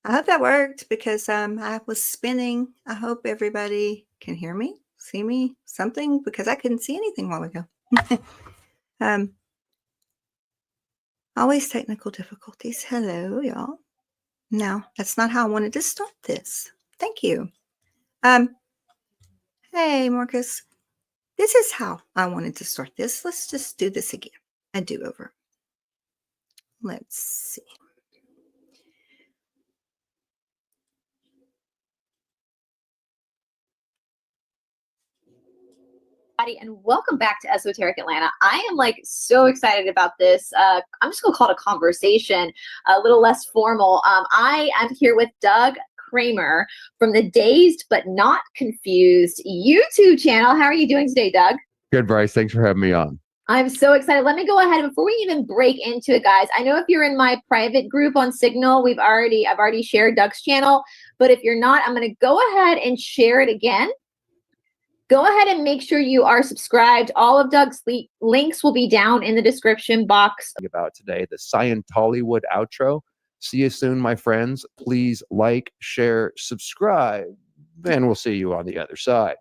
I hope that worked because I was spinning. I hope everybody can hear me, see me, something because I couldn't see anything a while ago. um, always technical difficulties. Hello, y'all. No, that's not how I wanted to start this. Thank you. Um, hey, Marcus. This is how I wanted to start this. Let's just do this again. A do-over. Let's see. And welcome back to Esoteric Atlanta. I am like so excited about this. I'm just gonna call it a conversation, a little less formal. I am here with Doug Kramer from the Dazed But Not Confused YouTube channel. How are you doing today, Doug? Good, Bryce. Thanks for having me on. I'm so excited. Let me go ahead before we even break into it, guys. I know if you're in my private group on Signal, I've already shared Doug's channel, but if you're not, I'm going to go ahead and share it again. Go ahead and make sure you are subscribed. All of Doug's links will be down in the description box. About today, the Scientollywood outro. See you soon, my friends. Please like, share, subscribe, and we'll see you on the other side.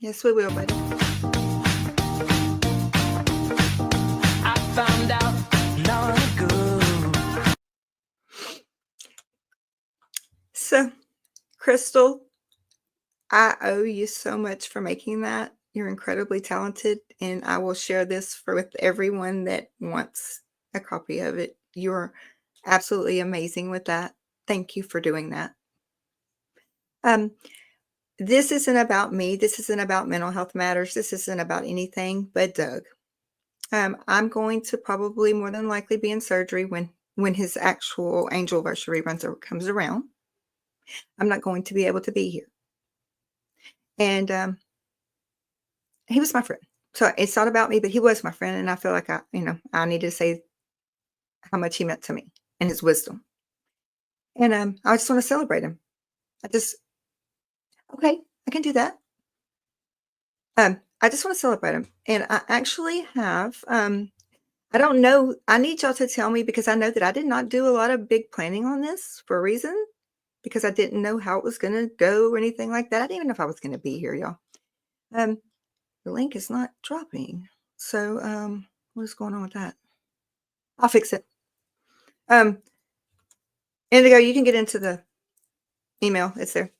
Yes, we will, buddy. I found out long ago. So, Crystal, I owe you so much for making that. You're incredibly talented, and I will share this with everyone that wants a copy of it. You're absolutely amazing with that. Thank you for doing that. This isn't about me. This isn't about mental health matters. This isn't about anything but Doug. I'm going to probably more than likely be in surgery when his actual anniversary comes around. I'm not going to be able to be here. And he was my friend. So it's not about me, but he was my friend. And I feel like I need to say how much he meant to me and his wisdom. And I just want to celebrate him. Okay, I can do that. I just want to celebrate him. And I actually have, I don't know, I need y'all to tell me because I know that I did not do a lot of big planning on this for a reason, because I didn't know how it was going to go or anything like that. I didn't even know if I was going to be here, y'all. The link is not dropping. So what is going on with that? I'll fix it. Indigo, you can get into the email. It's there.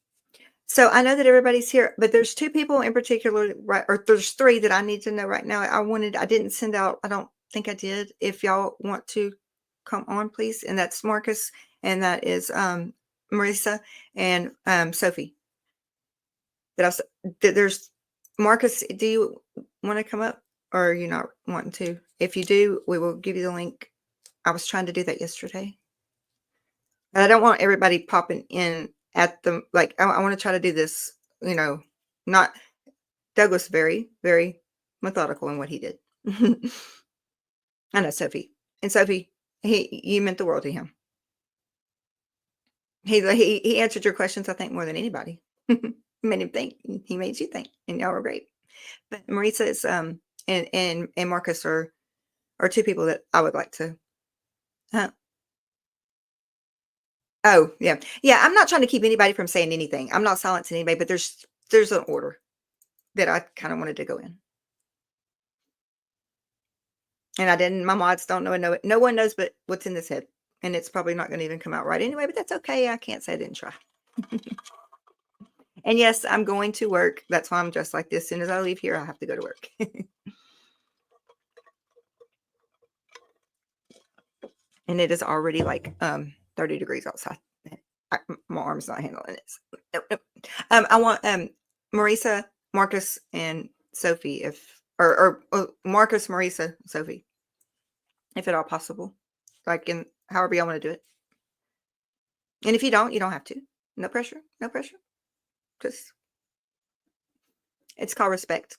So I know that everybody's here, but there's two people in particular, right? Or there's three that I need to know right now. I didn't send out, I don't think I did. If y'all want to come on, please. And that's Marcus, and that is Marissa and Sophie. There's Marcus, do you want to come up, or are you not wanting to? If you do, we will give you the link. I was trying to do that yesterday. And I don't want everybody popping in at the, like, I want to try to do this, not, Doug was very, very methodical in what he did. I know Sophie. And Sophie, you meant the world to him. He answered your questions, I think, more than anybody. Made him think. He made you think, and y'all were great. But Marisa is and Marcus are two people that I would like to. Oh yeah. I'm not trying to keep anybody from saying anything. I'm not silencing anybody, but there's an order that I kind of wanted to go in, and I didn't. My mods don't know. No one knows but what's in this head, and it's probably not going to even come out right anyway. But that's okay. I can't say I didn't try. And yes, I'm going to work. That's why I'm dressed like this. As soon as I leave here, I have to go to work. And it is already like 30 degrees outside. My arm's not handling it. Nope. I want Marisa, Marcus, and Sophie, or Marcus, Marisa, Sophie, if at all possible. Like in however y'all want to do it. And if you don't have to. No pressure. No pressure. Just, it's called respect.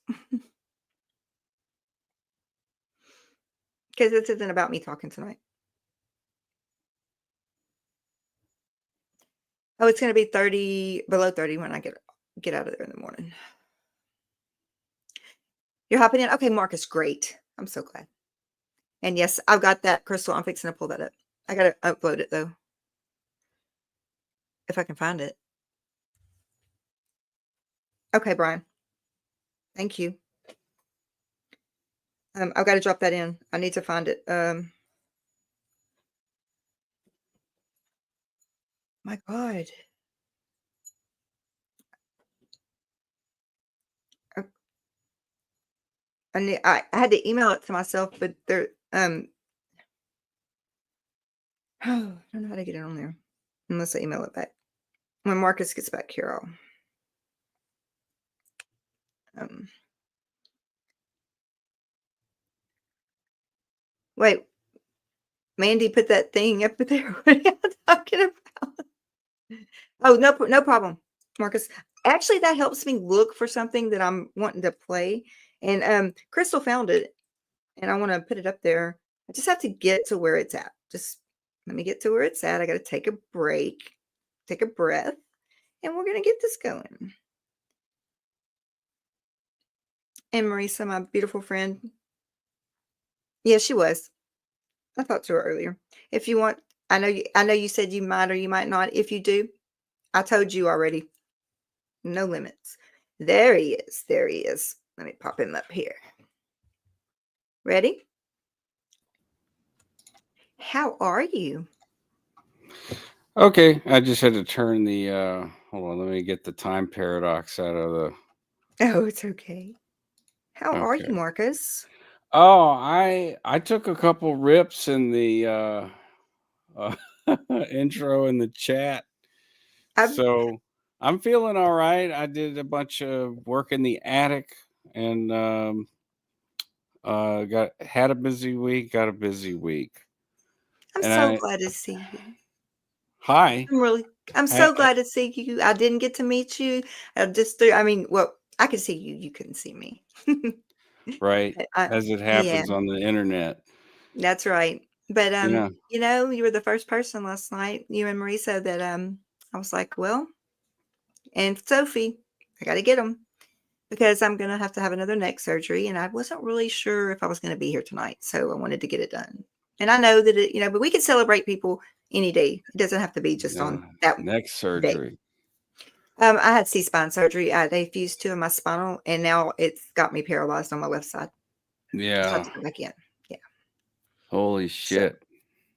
Because this isn't about me talking tonight. Oh, it's going to be below 30 when I get out of there in the morning. You're hopping in? Okay, Marcus, great. I'm so glad. And yes, I've got that, Crystal. I'm fixing to pull that up. I got to upload it, though. if I can find it. Okay, Brian. Thank you. I've got to drop that in. I need to find it. My God. Uh, I had to email it to myself, but there I don't know how to get it on there unless I email it back. When Marcus gets back here, I'll wait. Mandy put that thing up there. What are you talking about? Oh, no problem, Marcus. Actually, that helps me look for something that I'm wanting to play. And Crystal found it, and I want to put it up there. I just have to get to where it's at. Just let me get to where it's at. I got to take a break, take a breath, and we're gonna get this going. And Marisa, my beautiful friend. Yeah, she was. I talked to her earlier. If you want, I know you said you might or you might not. If you do, I told you already. No limits. There he is. There he is. Let me pop him up here. Ready? How are you? Okay, I just had to turn the hold on, let me get the time paradox out of the Oh, it's okay. How are you, okay. Marcus? Oh, I took a couple rips in the uh intro in the chat. I've So I'm feeling all right. I did a bunch of work in the attic and got a busy week. I'm And so I glad to see you. hi. I'm I, so glad to see you. I didn't get to meet you. I mean, well, I could see you. You couldn't see me. right, But as it yeah, happens on the internet. that's right. But Yeah. you were the first person last night, you and Marisa, that I was like, well, and Sophie, I got to get them because I'm gonna have to have another neck surgery, and I wasn't really sure if I was gonna be here tonight, so I wanted to get it done. And I know that but we can celebrate people any day. It doesn't have to be just Yeah. on that Neck day. surgery. I had C-spine surgery. They fused two of my spinal, and now it's got me paralyzed on my left side. So I have Yeah. to go back in. Yeah. Holy So shit.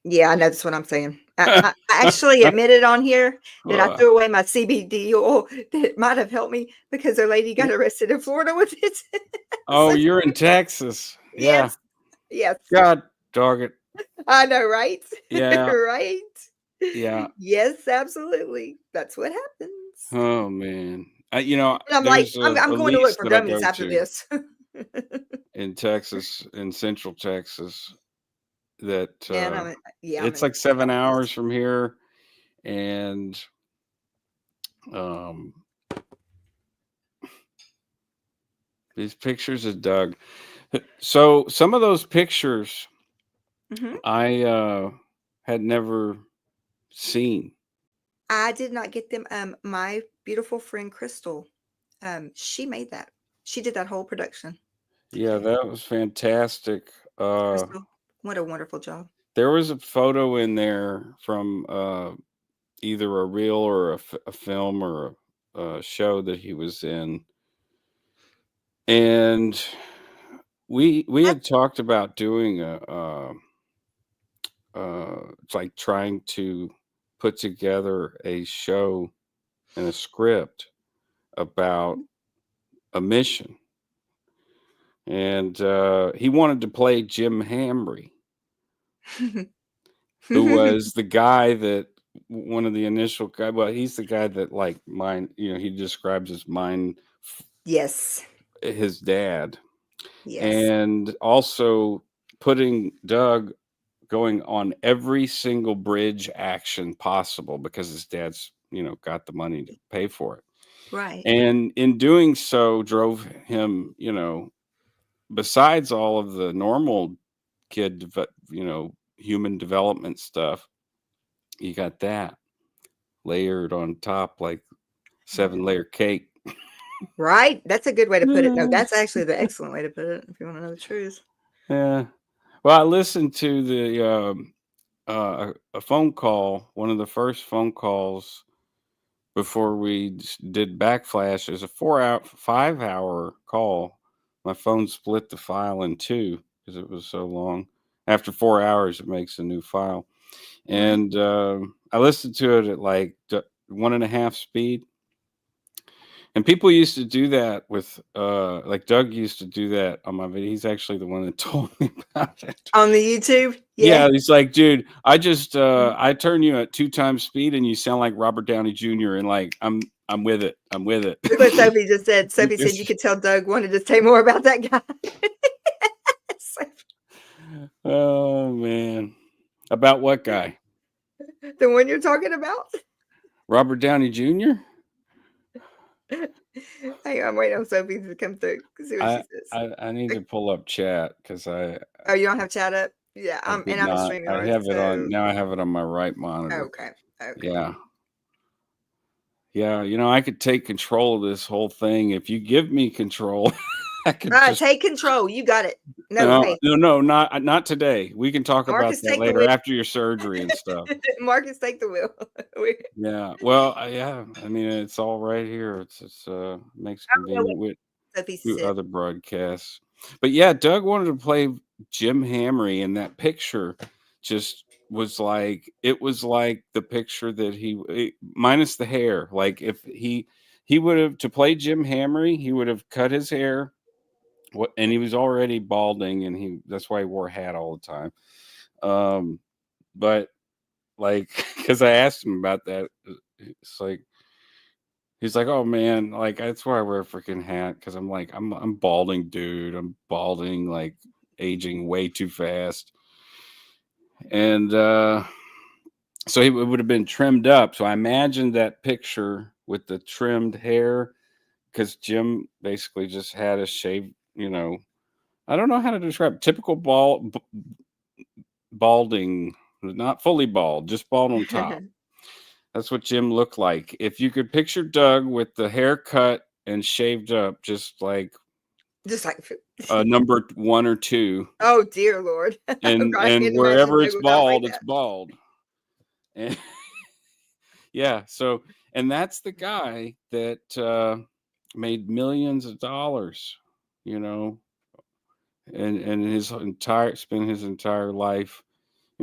yeah, I know that's what I'm saying. I actually admitted on here that I Uh, threw away my CBD oil that might have helped me because a lady got arrested in Florida with it. oh, So you're in Texas. Yeah. yes, yes, God dog it. I know, right? Yeah. Right? Yeah. Yes, absolutely. That's what happens. Oh man. And I'm like, There's I'm a going to look lease for that I gummies go after to this. in Texas, in Central Texas, that And I'm it's in like 7 hours Texas. from here, and um, these pictures of Doug. So some of those pictures Hmm. I had never seen. I did not get them. My beautiful friend Crystal, she made that. She did that whole production. Yeah, that was fantastic. Crystal, what a wonderful job. There was a photo in there from either a reel or a film or a show that he was in, and we I, had talked about doing it's like trying to put together a show and a script about a mission, and he wanted to play Jim Hamry, who was the guy that one of the initial guy. Well, he's the guy that like mine. He describes as mine, yes, his dad, yes, and also putting Doug going on every single bridge action possible because his dad's got the money to pay for it, right. and in doing so drove him besides all of the normal human development stuff, you got that layered on top like 7-layer cake. Right. That's a good way to put it. No, Yeah. that's actually the excellent way to put it if you want to know the truth. Yeah. Well, I listened to the a phone call, one of the first phone calls before we did Backflash. There's a 5 hour call. My phone split the file in two because it was so long. After 4 hours, it makes a new file. And I listened to it at like 1.5 speed. And people used to do that with, like Doug used to do that on my video. He's actually the one that told me about it. On the YouTube? Yeah, he's like, dude, I just I turn you at 2 times speed and you sound like Robert Downey Jr. and like I'm with it. I'm with it. Look what Sophie just said. Sophie said you could tell Doug wanted to say more about that guy. Oh man. About what guy? The one you're talking about? Robert Downey Jr.? Hang on, I'm waiting on Sophie to come through. See what she says. I need to pull up chat because Oh, you don't have chat up? Yeah, I did I'm a not. streaming I artist, have it on so now. I have it on my right monitor. okay. Yeah. Yeah, I could take control of this whole thing if you give me control. I could just Take control. You got it. No, hey, no, not today. We can talk about Marcus, that take the later wheel. after your surgery and stuff. Marcus, take the wheel. Yeah. Well, yeah. I mean, it's all right here. It's makes convenient with Sophie through said, other broadcasts. But yeah, Doug wanted to play Jim Hamry, and that picture just was like the picture that minus the hair. Like if he would have to play Jim Hamry, he would have cut his hair. And he was already balding, and that's why he wore a hat all the time. But like, because I asked him about that, it's like he's like, "Oh man, like that's why I wear a freaking hat because I'm like I'm balding, dude. I'm balding, like aging way too fast." And so it would have been trimmed up. So I imagined that picture with the trimmed hair because Jim basically just had a shave. I don't know how to describe typical balding, not fully bald, just bald on top. That's what Jim looked like. If you could picture Doug with the hair cut and shaved up, just like number 1 or 2. Oh dear Lord! And wherever it's bald, it's bald. And yeah, so and that's the guy that made millions of dollars, and spent his entire life.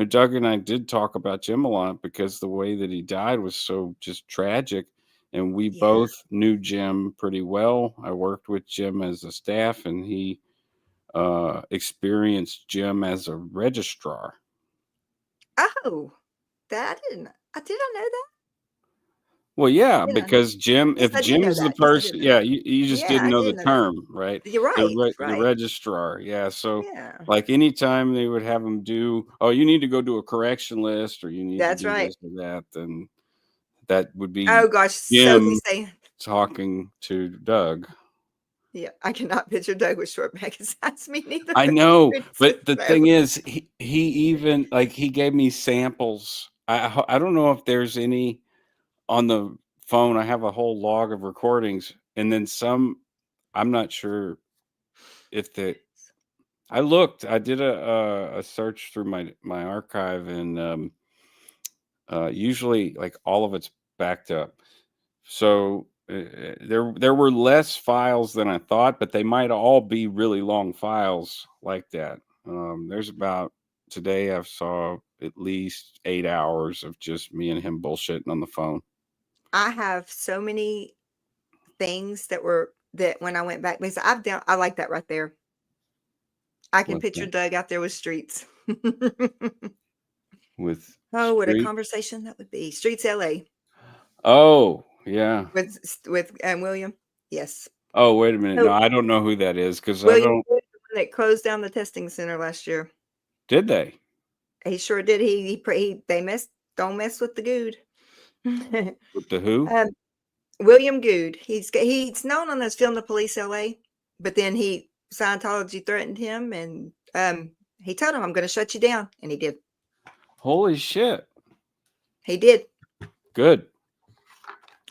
Doug and I did talk about Jim a lot because the way that he died was so just tragic. And we both knew Jim pretty well. I worked with Jim as a staff, and he experienced Jim as a registrar. Oh, that I didn't know that. Well, yeah, because Jim, if Jim's the person, you just didn't know the term, right? You're right. The registrar, yeah. So, like, anytime they would have him do, oh, you need to go do a correction list, or you need to do this or that, then that would be Jim talking to Doug. Yeah, I cannot picture Doug with short magazines. Me neither. I know, but the thing is, he even he gave me samples. I don't know if there's any. On the phone, I have a whole log of recordings, and then some. I'm not sure if I looked. I did a search through my archive, and usually, like all of it's backed up. So there were less files than I thought, but they might all be really long files like that. There's about today I saw at least 8 hours of just me and him bullshitting on the phone. I have so many things that when I went back, because I like that right there. I can picture Doug out there with streets. What a conversation that would be. Streets LA. Oh, yeah. With William. Yes. Oh, wait a minute. No, I don't know who that is because I William don't. That closed down the testing center last year. Did they? He sure did. Don't mess with the good. With the who? William Good. He's known on this film The Police LA, but then Scientology threatened him, and he told him, "I'm going to shut you down," and he did. Holy shit! He did. Good.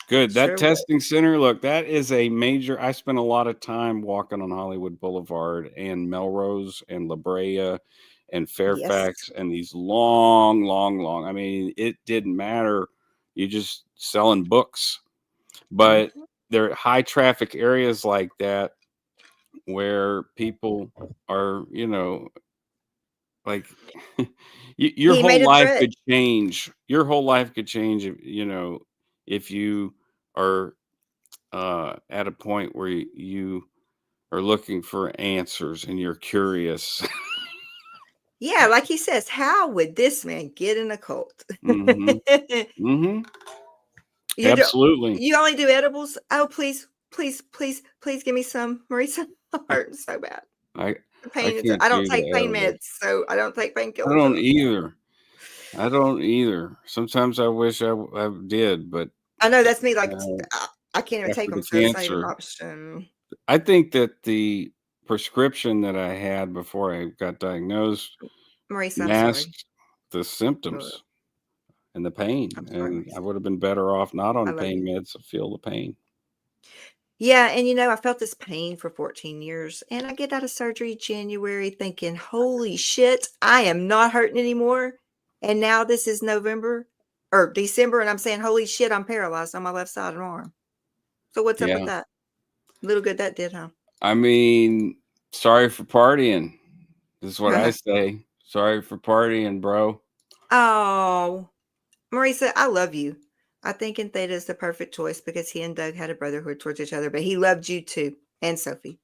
That testing center. Look, that is a major. I spent a lot of time walking on Hollywood Boulevard and Melrose and La Brea and Fairfax and these long. I mean, it didn't matter. You just selling books. But there are high traffic areas like that where people are, like your He made whole a life threat. could change. Your whole life could change if you are at a point where you are looking for answers and you're curious. Yeah, like he says, how would this man get in a cult? Hmm. Hmm. You don't. Absolutely. You only do edibles? Oh, please, please, please, please give me some, Marisa. Hurts so bad. I The I pain is. can't I don't do take the pain edibles. meds, so I don't take I painkillers. don't either. I don't either. Sometimes I wish I did, but I know that's me. Like uh, I can't even take after them, the so it's not even an cancer, option. I think that the prescription that I had before I got diagnosed Marisa, I'm sorry. masked the Ugh, symptoms and the pain, I'm sorry, and I Marisa. would have been better off not I on love pain you. meds to feel the pain. Yeah, and I felt this pain for 14 years, and I get out of surgery January thinking, holy shit, I am not hurting anymore. And now this is November or December, and I'm saying, holy shit, I'm paralyzed on my left side of my arm. So what's up with Yeah. that? Little good that did, huh? I mean, sorry for partying. This is what I say. Sorry for partying, bro. Oh, Marisa, I love you. I think in Theta is the perfect choice because he and Doug had a brotherhood towards each other, but he loved you too, and Sophie.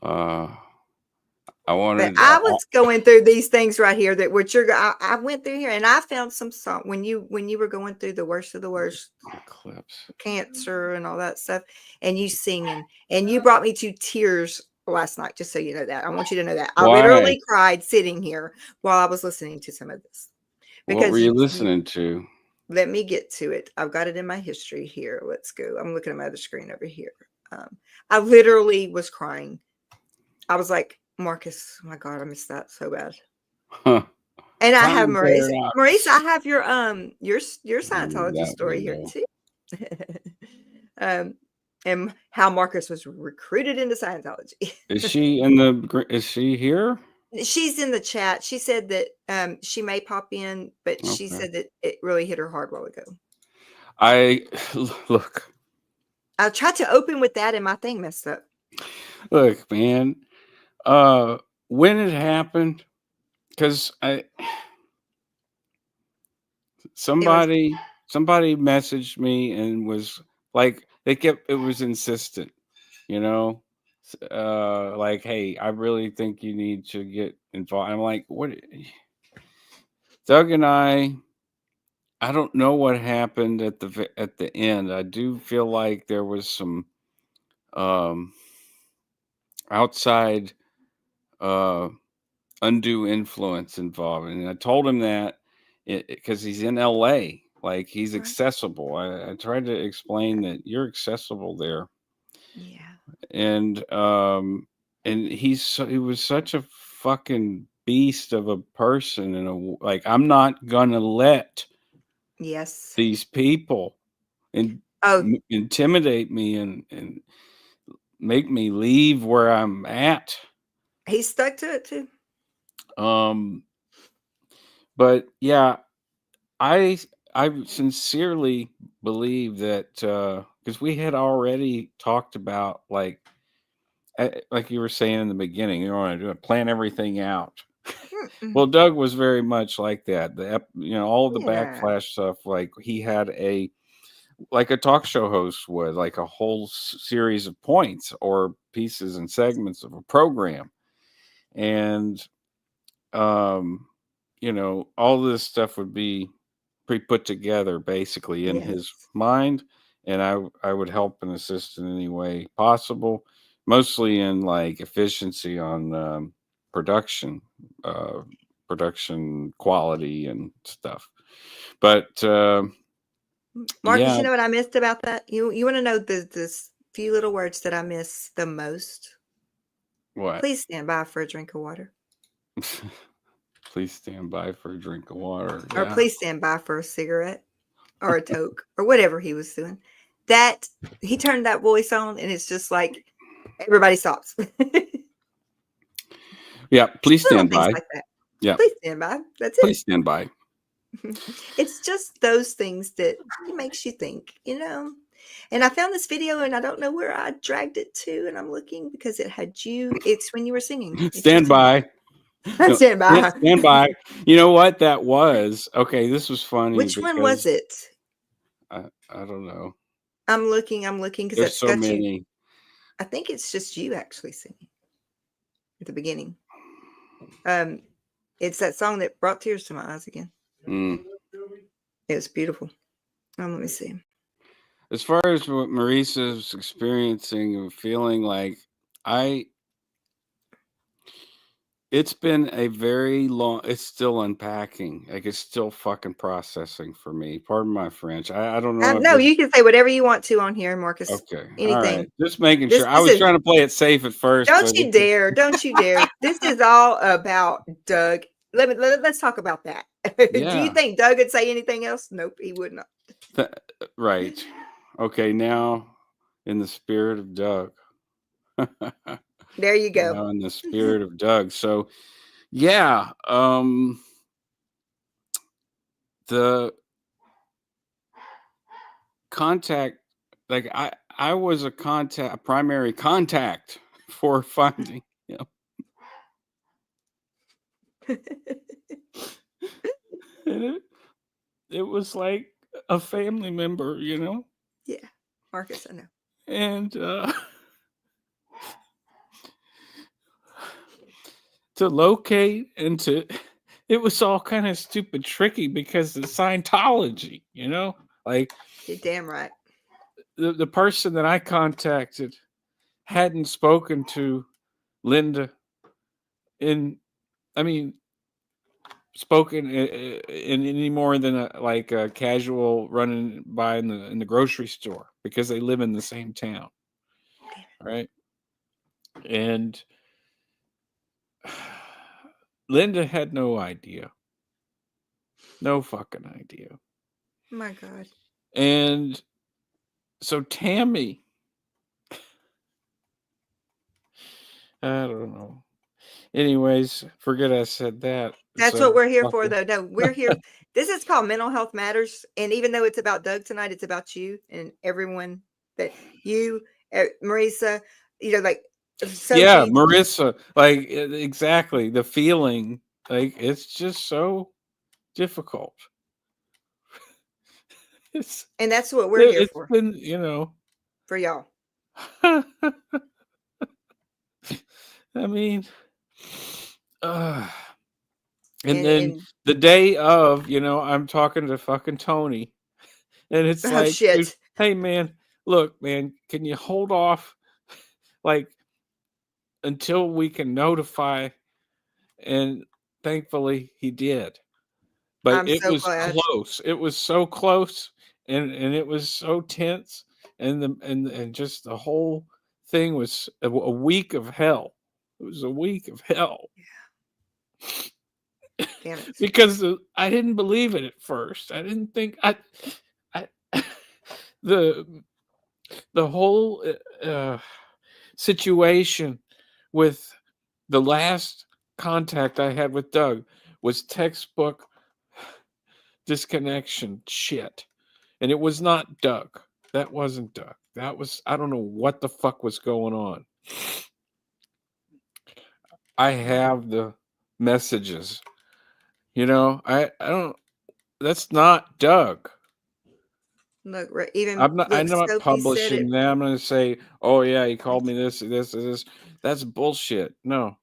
Uh, I But wanted I was going through these things right here that what you're. I went through here and I found some song when you were going through the worst of the worst, clips. cancer and all that stuff, and you singing, and you brought me to tears last night. Just so you know that, I want you to know that I Why? literally cried sitting here while I was listening to some of this What were because you you listening to? let me get to it. I've got it in my history here. Let's go. I'm looking at my other screen over here. I literally was crying. I was like, Marcus, oh my God, I missed that so bad. Huh. And I have Time Maurice. paradox. Maurice, I have your Leave Scientology that story here window. too. And how Marcus was recruited into Scientology. Is she in the? Is she here? She's in the chat. She said that she may pop in, but she Okay. said that it really hit her hard while ago. I look, I tried to open with that and my thing messed up. look, man. When it happened, because somebody messaged me and was like, it was insistent, you know, like, hey, I really think you need to get involved. I'm like, what? Doug and I don't know what happened at the end. I do feel like there was some um, outside uh, undue influence involved, and I told him that because he's in LA, like he's Right. accessible. I tried to explain that you're accessible there, Yeah. and he was such a fucking beast of a person, and like I'm not gonna let Yes. these people and Oh, intimidate me and make me leave where I'm at. he stuck to it too. Um, but yeah, I I sincerely believe that because we had already talked about like you were saying in the beginning, you want to do it, plan everything out. Mm-mm. Well, Doug was very much like that. All of the Yeah. backlash stuff, like he had like a talk show host would, like a whole series of points or pieces and segments of a program, and um, all this stuff would be put together basically in his Yes. mind, and I would help and assist in any way possible, mostly in like efficiency on production, uh, production quality and stuff. But Marcus, yeah, you know what I missed about that? You want to know this few little words that I miss the most? what? Please stand by for a drink of water. Please stand by for a drink of water. Or Yeah. please stand by for a cigarette or a toke or whatever he was doing. That he turned that voice on and it's just like everybody stops. Yeah. Please Little stand things by. like that. Yeah. Please stand by. That's Please it. stand by. It's just those things that it makes you think, And I found this video, and I don't know where I dragged it to, and I'm looking because it had you. It's when you were singing. It's Stand by. No, Stand by. stand by. You know what that was? Okay, this was funny. Which one was because it? I don't know. I'm looking because There's that's so got you. many. I think it's just you actually singing at the beginning. It's that song that brought tears to my eyes again. Mm. It was beautiful. Let me see. As far as what Marissa's experiencing and feeling like, it's been a very long, it's still unpacking. Like it's still fucking processing for me. Pardon my French. I don't know if No, this, you can say whatever you want to on here, Marcus. okay. All Anything. right. Just making This sure. I was is. trying to play it safe at first. Don't but you dare! Don't you dare! This is all about Doug. Let's talk about that. Do you Yeah. think Doug would say anything else? Nope, he would not. Right. Okay. Now, in the spirit of Doug. There you go. Now, in the spirit of Doug. So, yeah. The contact, like I was a primary contact for finding him. And it was like a family member, you know? Yeah, Marcus, I know. And to locate and to, it was all kind of stupid tricky because of Scientology, you know? Like You're damn right. the person that I contacted hadn't spoken to Linda spoken in any more than a casual running by in the grocery store because they live in the same town, right? And Linda had no idea, no fucking idea. My God. And so Tammy, I don't know. Anyways, forget I said that. That's So, what we're here fuck for, it. though. No, we're here. This is called Mental Health Matters, and even though it's about Doug tonight, it's about you and everyone that you, Marisa, like Yeah, Sochi. Marissa, like exactly the feeling, like it's just so difficult. It's And that's what we're here it's for been, y'all. I mean, uh, and then And the day of, I'm talking to fucking Tony, and it's oh like, dude, shit, hey man, look, man, can you hold off, like, until we can notify? And thankfully, he did. But I'm it so was glad. close. It was so close, and it was so tense, and just the whole thing was a week of hell. It was a week of hell. Damn it. Because I didn't believe it at first. I didn't think I the whole situation with the last contact I had with Doug was textbook disconnection shit. And it was not Doug. That wasn't Doug. That was, I don't know what the fuck was going on. I have the messages. I don't, that's not Doug. Look, even I'm look, not Sophie said publishing it. that. I'm going to say, oh yeah, he called me this. That's bullshit. No.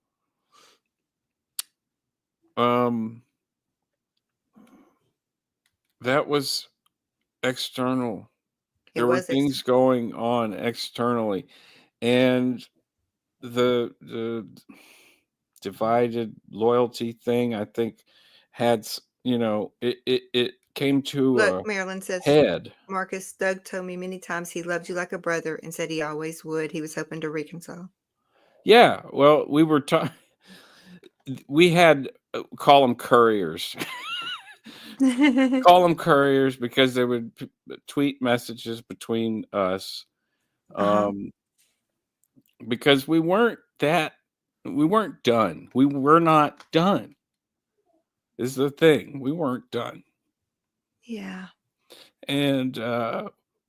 That was external. It There were was things going on externally, and the divided loyalty thing, I think, had it came to look. a Marilyn says, head. Marcus, Doug told me many times he loved you like a brother and said he always would. He was hoping to reconcile. Yeah, well, we had call them couriers. Call them couriers because they would tweet messages between us. Because we weren't done. We were not done. Is the thing. We weren't done. Yeah. And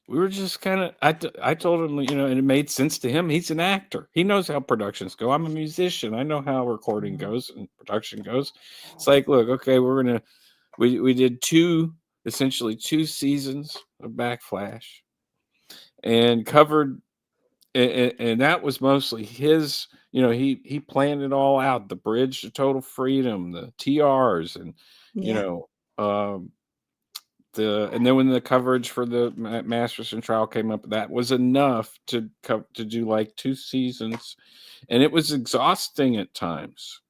we were just kind of, I told him, you know, and it made sense to him. He's an actor. He knows how productions go. I'm a musician. I know how recording goes and production goes. It's like, look, okay, we did essentially two seasons of Backflash and covered, and that was mostly his, you know, he planned it all out, the bridge to total freedom, the TRs, and, you Yeah. know, and then when the coverage for the Masterson trial came up, that was enough to do like two seasons, and it was exhausting at times,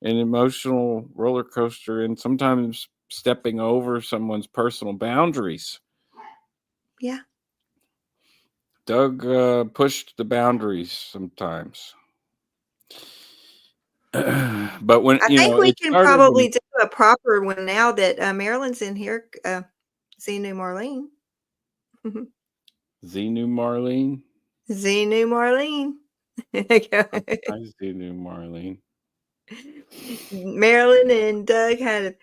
an emotional roller coaster, and sometimes stepping over someone's personal boundaries. Yeah. Doug pushed the boundaries sometimes. But when, I you think know, we it can started when probably do a proper one now that Marilyn's in here. Xenu Marlene. Xenu Marlene. Xenu Marlene. I Xenu Marlene. Marilyn and Doug had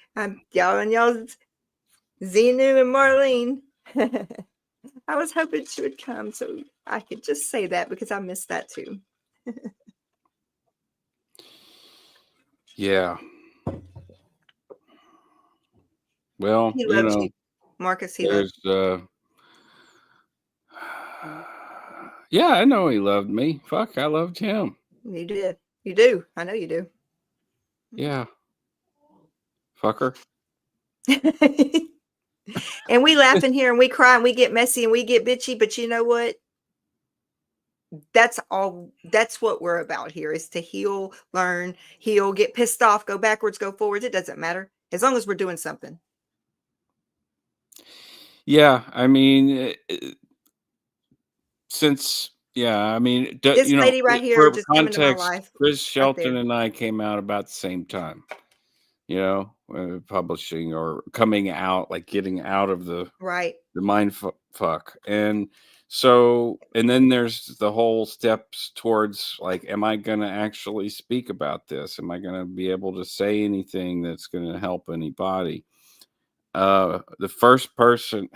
y'all and y'all's Xenu and Marlene. I was hoping she would come so I could just say that because I missed that too. Yeah. Well, He you loves know, you, Marcus. He loves there's yeah, I know he loved me. Fuck, I loved him. you. You did. You do. I know you do. Yeah. Fucker. And we laugh in here and we cry and we get messy and we get bitchy, but you know what? That's all. That's what we're about here, is to heal, learn, heal, get pissed off, go backwards, go forwards. It doesn't matter as long as we're doing something. Yeah, I mean, since, yeah, I mean, This you know, lady right here for just came into my context, life Chris right Shelton there. and I came out about the same time, you know, publishing or coming out, like getting out of the Right. mind fuck. And so, and then there's the whole steps towards like, am I going to actually speak about this? Am I going to be able to say anything that's going to help anybody? The first person,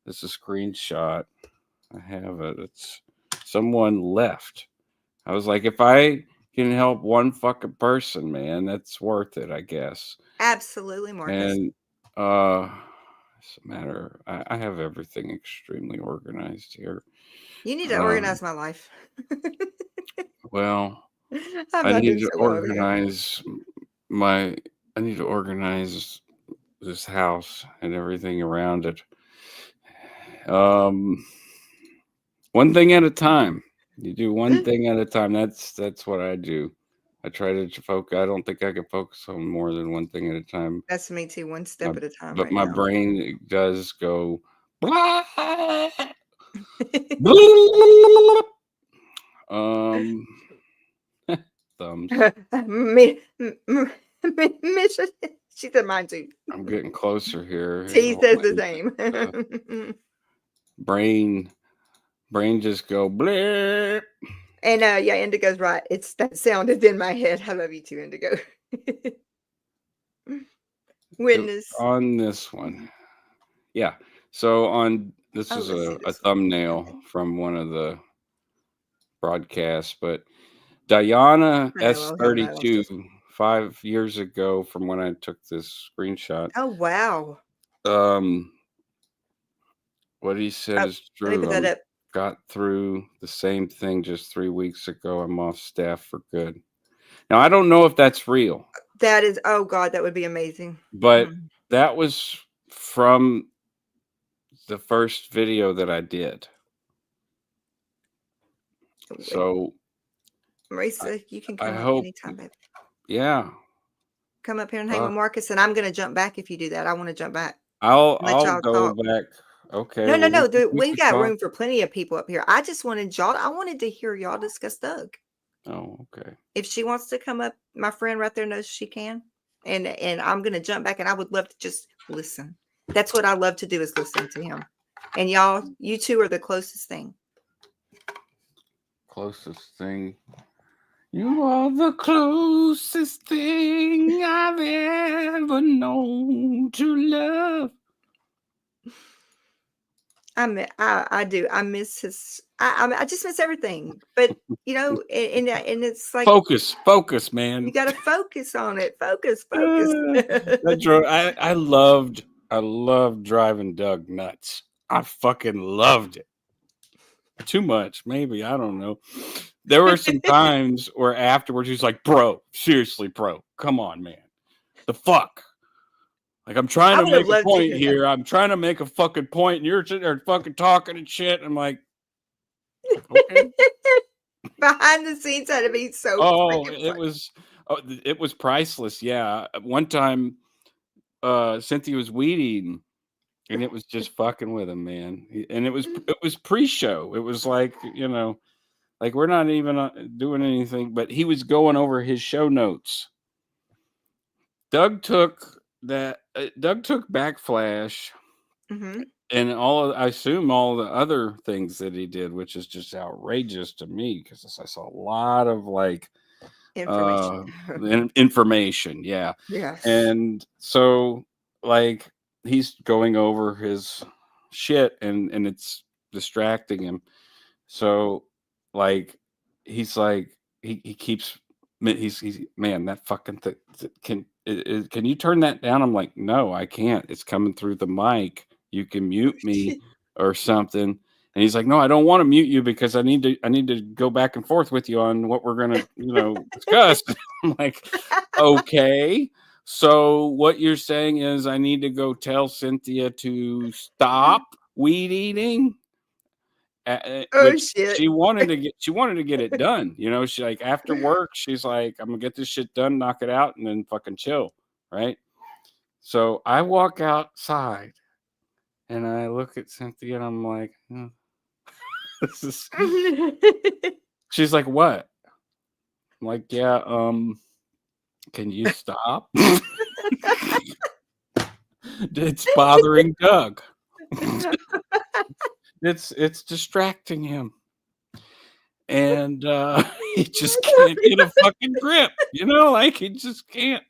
this is a screenshot. I have it. It's someone left. I was like, if I can help one fucking person, man, that's worth it, I guess. Absolutely, Marcus. And it's a matter. I have everything extremely organized here. You need to organize my life. Well, I'm I not need doing to so well over here. organize my. I need to organize this house and everything around it. One thing at a time. You do one thing at a time. That's what I do. I try to focus. I don't think I can focus on more than one thing at a time. That's me too, one step at a time But right my now. brain does go. Blah, thumbs. She said mine too. I'm getting closer here. T says the same. Brain just go blip. And yeah, Indigo's right. It's that sound is in my head. I love you too, Indigo. Witness. On this one. Yeah. So on this Oh, is let's see a this one. thumbnail Okay. from one of the broadcasts, but Diana I know. Oh, hell no. I lost S32 this one. 5 years ago from when I took this screenshot. Oh, wow. What he said Oh, is let me true. put that up. Got through the same thing just 3 weeks ago. I'm off staff for good. Now, I don't know if that's real. That is, oh God, that would be amazing. But that was from the first video that I did. So Marisa, you can come I up hope, anytime, baby. yeah. Come up here and hang with Marcus, and I'm going to jump back if you do that. I want to jump back. I'll y'all go talk. back. Okay. No, well, we we've could got talk. room for plenty of people up here. I just wanted y'all. I wanted to hear y'all discuss Doug. Oh, okay. If she wants to come up, my friend right there knows she can. And I'm going to jump back, and I would love to just listen. That's what I love to do, is listen to him. And y'all, you two are the closest thing. Closest thing. You are the closest thing I've ever known to love. I do. I miss his. I just miss everything. But and it's like Focus, you man. got to focus on it. Focus. I loved driving Doug nuts. I fucking loved it. Too much, maybe. I don't know. There were some times where afterwards he's like, bro, seriously, bro, come on, man. The fuck? Like, I'm trying I to would have make a loved to point hear that. here. I'm trying to make a fucking point, and you're sitting there fucking talking and shit. I'm like, okay. Behind the scenes, had to be so. Oh, freaking it was priceless. Yeah. One time, Cynthia was weed eating, and it was just fucking with him, man. And it was pre-show. It was like, like we're not even doing anything, but he was going over his show notes. Doug took Backflash Mhm. and I assume all the other things that he did, which is just outrageous to me because I saw a lot of like Information. information, yeah. Yes. And so like he's going over his shit and it's distracting him. So like he's like he keeps he's man, that fucking can you turn that down? I'm like, no, I can't. It's coming through the mic. You can mute me or something. And he's like, no, I don't want to mute you because I need to go back and forth with you on what we're gonna, discuss. I'm like, okay. So what you're saying is I need to go tell Cynthia to stop weed eating? Oh Which shit. she wanted to get it done. She like after work, she's like, I'm gonna get this shit done, knock it out, and then fucking chill. Right. So I walk outside and I look at Cynthia and I'm like, this is she's like, what? I'm like, yeah, can you stop? It's bothering Doug. It's distracting him. And he just can't get a fucking grip, like he just can't.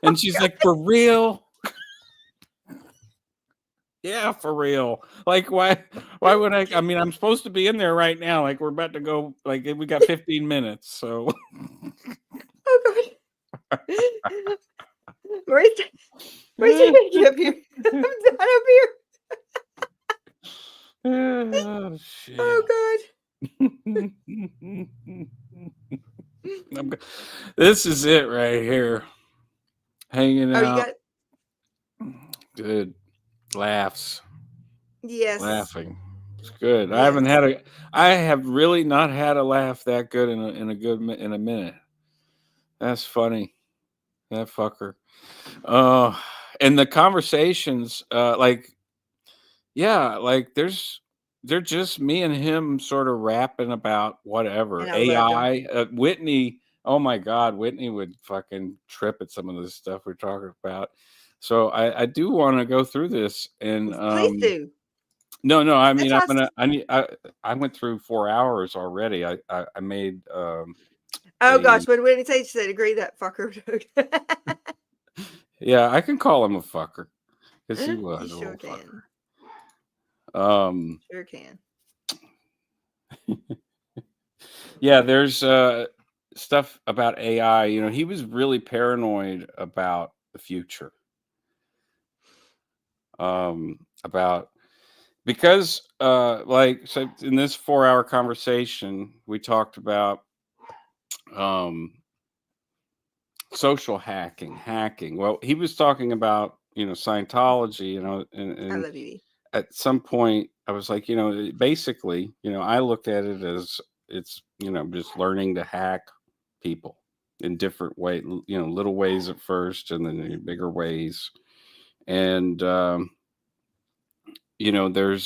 And she's like, for real? Yeah, for real. Like, why would I mean, I'm supposed to be in there right now. Like, we're about to go, like, we got 15 minutes. So, Oh god. Where's you get up here? I'm not up here. oh, shit. Oh This is it right here. Hanging god. Oh, you out. got Good. Laughs. yes. Laughing. It's good. Yes. I have really not had a laugh that good in a minute. That's funny. That fucker. And the conversations, like, yeah, like they're just me and him sort of rapping about whatever. And I loved him. AI. Whitney, oh my God, Whitney would fucking trip at some of the stuff we're talking about. So I do want to go through this and Please do. no, I mean That's awesome. I went through 4 hours already. I made Oh a gosh, what did he say? She said, agree that fucker. yeah, I can call him a fucker because he was You a sure little can. fucker. Sure can. Yeah, there's stuff about AI. He was really paranoid about the future. About because like so in this 4-hour conversation, we talked about social hacking. Well, he was talking about Scientology, I and love you. at some point I was like, basically, I look at it as it's, just learning to hack people in different ways, little ways at first and then in bigger ways. And, there's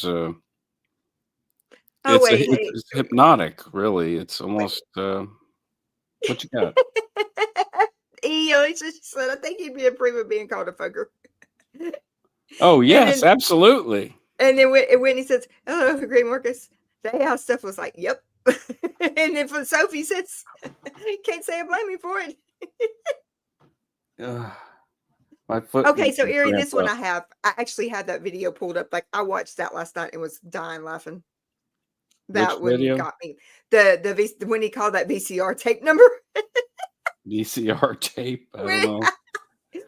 Oh wait, hey. it's hypnotic, really. It's almost, what you got? He always just said, I think he'd be approve of being called a fucker. Oh, And yes, then absolutely. Whitney says, hello, great Marcus. The AI stuff was like, yep. And then for Sophie says, can't say I blame you for it. My foot. Okay, would so Erie, cramp this one up. I actually had that video pulled up. Like I watched that last night and was dying laughing. Which That one video? got me. When he called that VCR tape number. VCR tape. I don't when, know.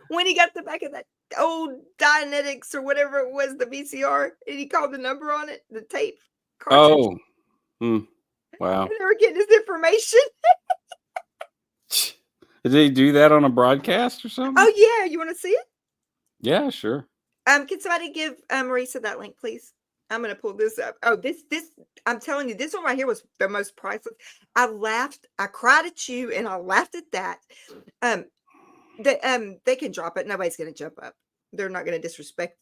when he got the back of that old Dynetics or whatever it was, the VCR, and he called the number on it, the tape cartridge. Oh, wow. And they were getting his information. Did they do that on a broadcast or something? Oh yeah, you want to see it? Yeah, sure. Can somebody give Marisa that link, please? I'm gonna pull this up. Oh, this I'm telling you, this one right here was the most priceless. I laughed, I cried at you, and I laughed at that. They can drop it. Nobody's gonna jump up. They're not gonna disrespect.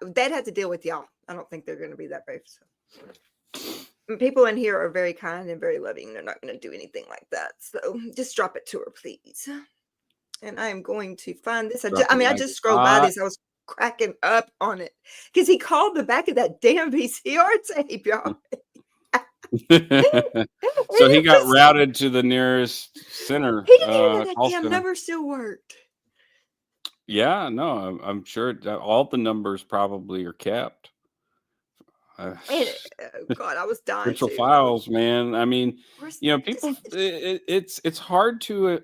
They'd have to deal with y'all. I don't think they're gonna be that brave. So. People in here are very kind and very loving. They're not gonna do anything like that. So just drop it to her, please. And I am going to find this. I just scrolled by this. I was cracking up on it because he called the back of that damn VCR tape, y'all. So he got routed to the nearest center. He didn't even know that call damn center. number still worked. Yeah, no, I'm sure that all the numbers probably are kept. And, God, I was dying. Central too. files, man. I mean, Where's- you know, people. It's hard to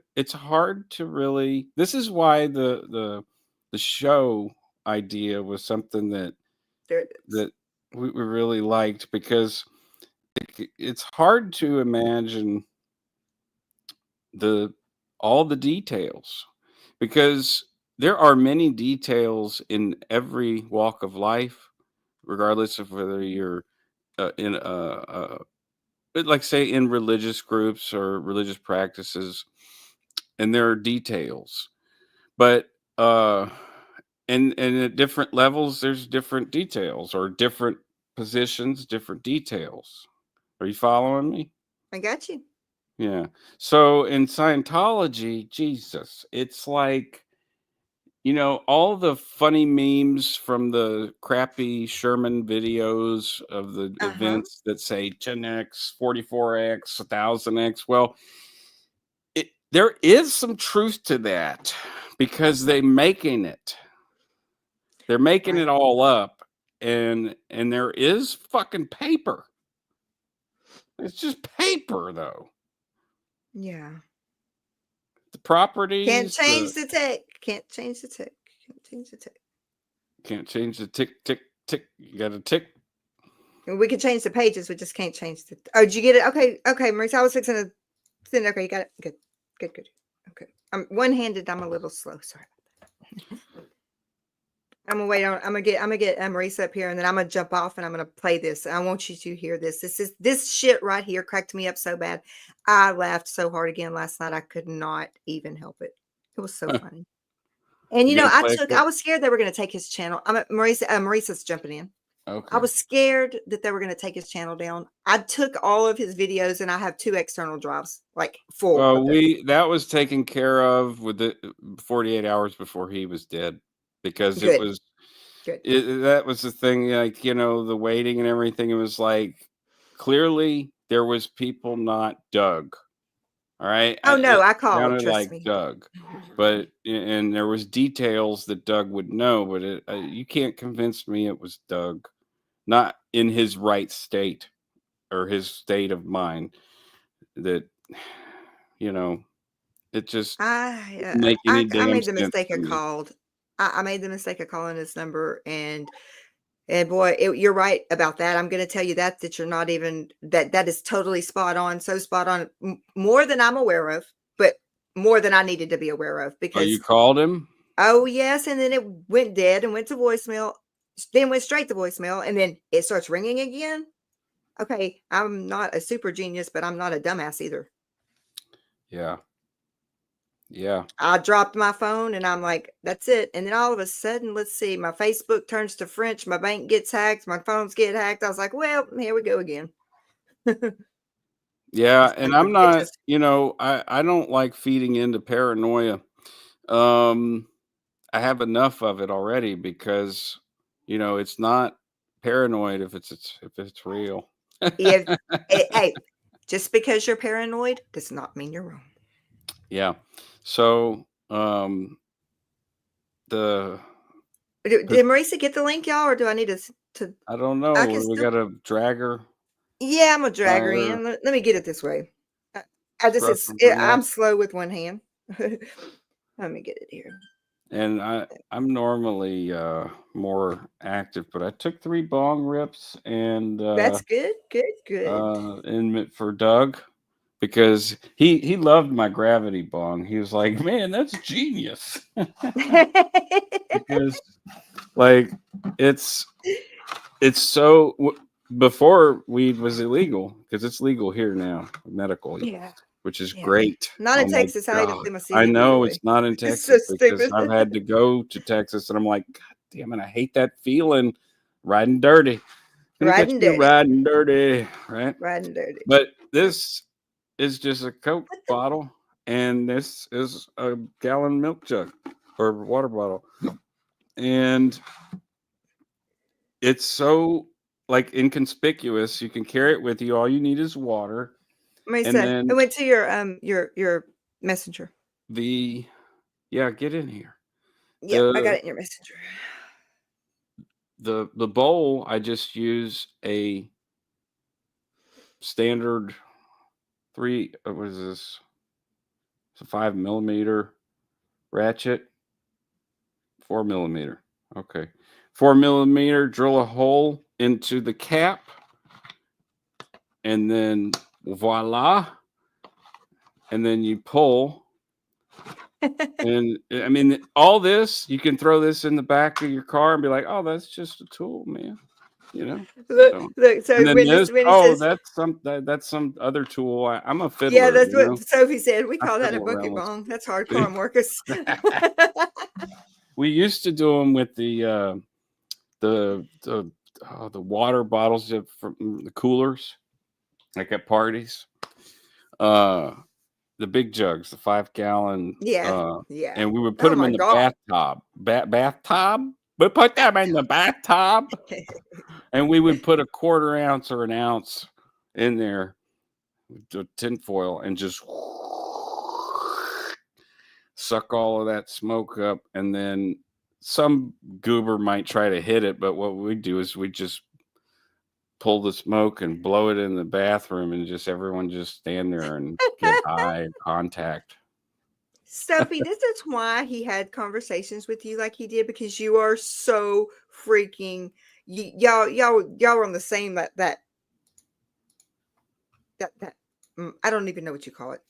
really. This is why the show idea was something that There it is. that we really liked, because it's hard to imagine all the details, because there are many details in every walk of life, regardless of whether you're in like say in religious groups or religious practices, and there are details, but and at different levels there's different details, or different positions, different details. Are you following me? I got you. Yeah. So in Scientology, Jesus, it's like, you know, all the funny memes from the crappy Sherman videos of the events that say 10x, 44x, 1000x. Well, there is some truth to that, because they're making it Right. all up, and there is fucking paper. It's just paper, though. Yeah. The properties Can't change the tech. Can't change the tech. Can't change the tech. Can't change the tick, tick, tick. You got to tick. And we can change the pages. We just can't change the. Oh, did you get it? Okay. Okay, Marisa, I was fixing to send. Okay, you got it. Good. Good. Good. Okay. I'm one-handed. I'm a little slow. Sorry about that. I'm gonna wait on. I'm gonna get Marisa up here, and then I'm gonna jump off, and I'm gonna play this. I want you to hear this. This shit right here cracked me up so bad. I laughed so hard again last night. I could not even help it. It was so funny. And You gonna play I was scared they were gonna take his channel. Marisa's jumping in. Okay. I was scared that they were gonna take his channel down. I took all of his videos, and I have 2 external drives, like full. Well, that was taken care of with the 48 hours before he was dead, because Good. it was Good. that was the thing, like, you know, the waiting and everything. It was like, clearly there was people not Doug. All right. Oh no, I It called. sounded Trust like me. Doug, but and there was details that Doug would know, but you can't convince me it was Doug, not in his right state or his state of mind. That, you know, it just didn't make any I damn made the sense mistake to of me. called. I made the mistake of calling his number, and boy, you're right about that. I'm going to tell you that you're not even that is totally spot on. So spot on, more than I'm aware of, but more than I needed to be aware of, Oh, because you called him? oh yes, and then it went dead and went to voicemail, then went straight to voicemail, and then it starts ringing again. Okay, I'm not a super genius, but I'm not a dumbass either. Yeah. Yeah. I dropped my phone and I'm like, that's it. And then all of a sudden, let's see, my Facebook turns to French, my bank gets hacked, my phones get hacked. I was like, well, here we go again. Yeah. And I'm not, just you know, I don't like feeding into paranoia. I have enough of it already, because, you know, it's not paranoid if it's real. hey, just because you're paranoid does not mean you're wrong. Yeah. So, the Did Marisa get the link, y'all, or do I need to? I don't I know. can We still. got to drag her. Yeah, I'm gonna drag her Fire. in. Let me get it this way. Scrub and bring it I'm up. slow with one hand. Let me get it here. And I'm normally more active, but I took 3 bong rips and That's good. Good. for Doug because he loved my gravity bong. He was like, "Man, that's genius." Because like it's so before weed was illegal because it's legal here now medically, Yeah. which is Yeah. great. Not Oh in my Texas. I God. even my I CBD know away. it's not in It's so Texas because stupid. I've had to go to Texas and I'm like, God damn it, I hate that feeling riding dirty. Gonna catch Riding me dirty. riding dirty, right? Riding dirty. But this is just a Coke bottle and this is a gallon milk jug or water bottle. And it's so like inconspicuous. You can carry it with you. All you need is water. And Marisa, I then went to your messenger. get in here. Yep, I got The it in your messenger. the bowl, I just use a standard what is this? It's a 5 mm ratchet, 4 mm. Okay. 4 mm, drill a hole into the cap, and then voila. And then you pull. And I mean, all this, you can throw this in the back of your car and be like, oh, that's just a tool, man. You know? Look. So And then this, when he oh, says, that's some other tool. I'm a yeah, fiddler, that's you know. what Sophie said. We I call that a fiddle bucket around with bong. That's hardcore, Marcus. We used to do them with the water bottles from the coolers, like at parties. The big jugs, the 5 gallon. Yeah. And we would put Oh them my in the God. bathtub. Bathtub. We put them in the bathtub, and we would put a 1/4 ounce or an ounce in there with tinfoil and just suck all of that smoke up. And then some goober might try to hit it, but what we do is we just pull the smoke and blow it in the bathroom, and just everyone just stand there and get eye contact. Sophie, this is why he had conversations with you like he did, because you are so freaking y'all are on the same that I don't even know what you call it.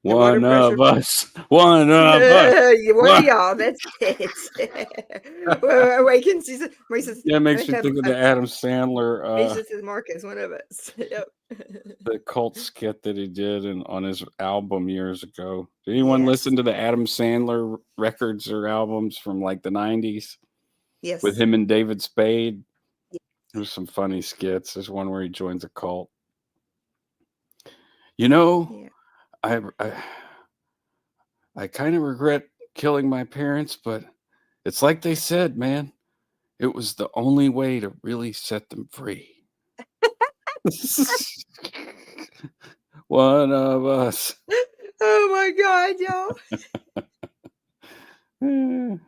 The water One pressure. of us. One of us. One of y'all. That's it. Wait, can she say? Yeah, it makes me think of the Adam Sandler Misha says Marcus, one of us. Yep. the cult skit that he did on his album years ago. Did anyone Yes. listen to the Adam Sandler records or albums from like the 90s Yes. with him and David Spade? Yes. There's some funny skits. There's one where he joins a cult. You know, Yeah. I kind of regret killing my parents, but it's like they said, man, it was the only way to really set them free. One of us. Oh my God, y'all.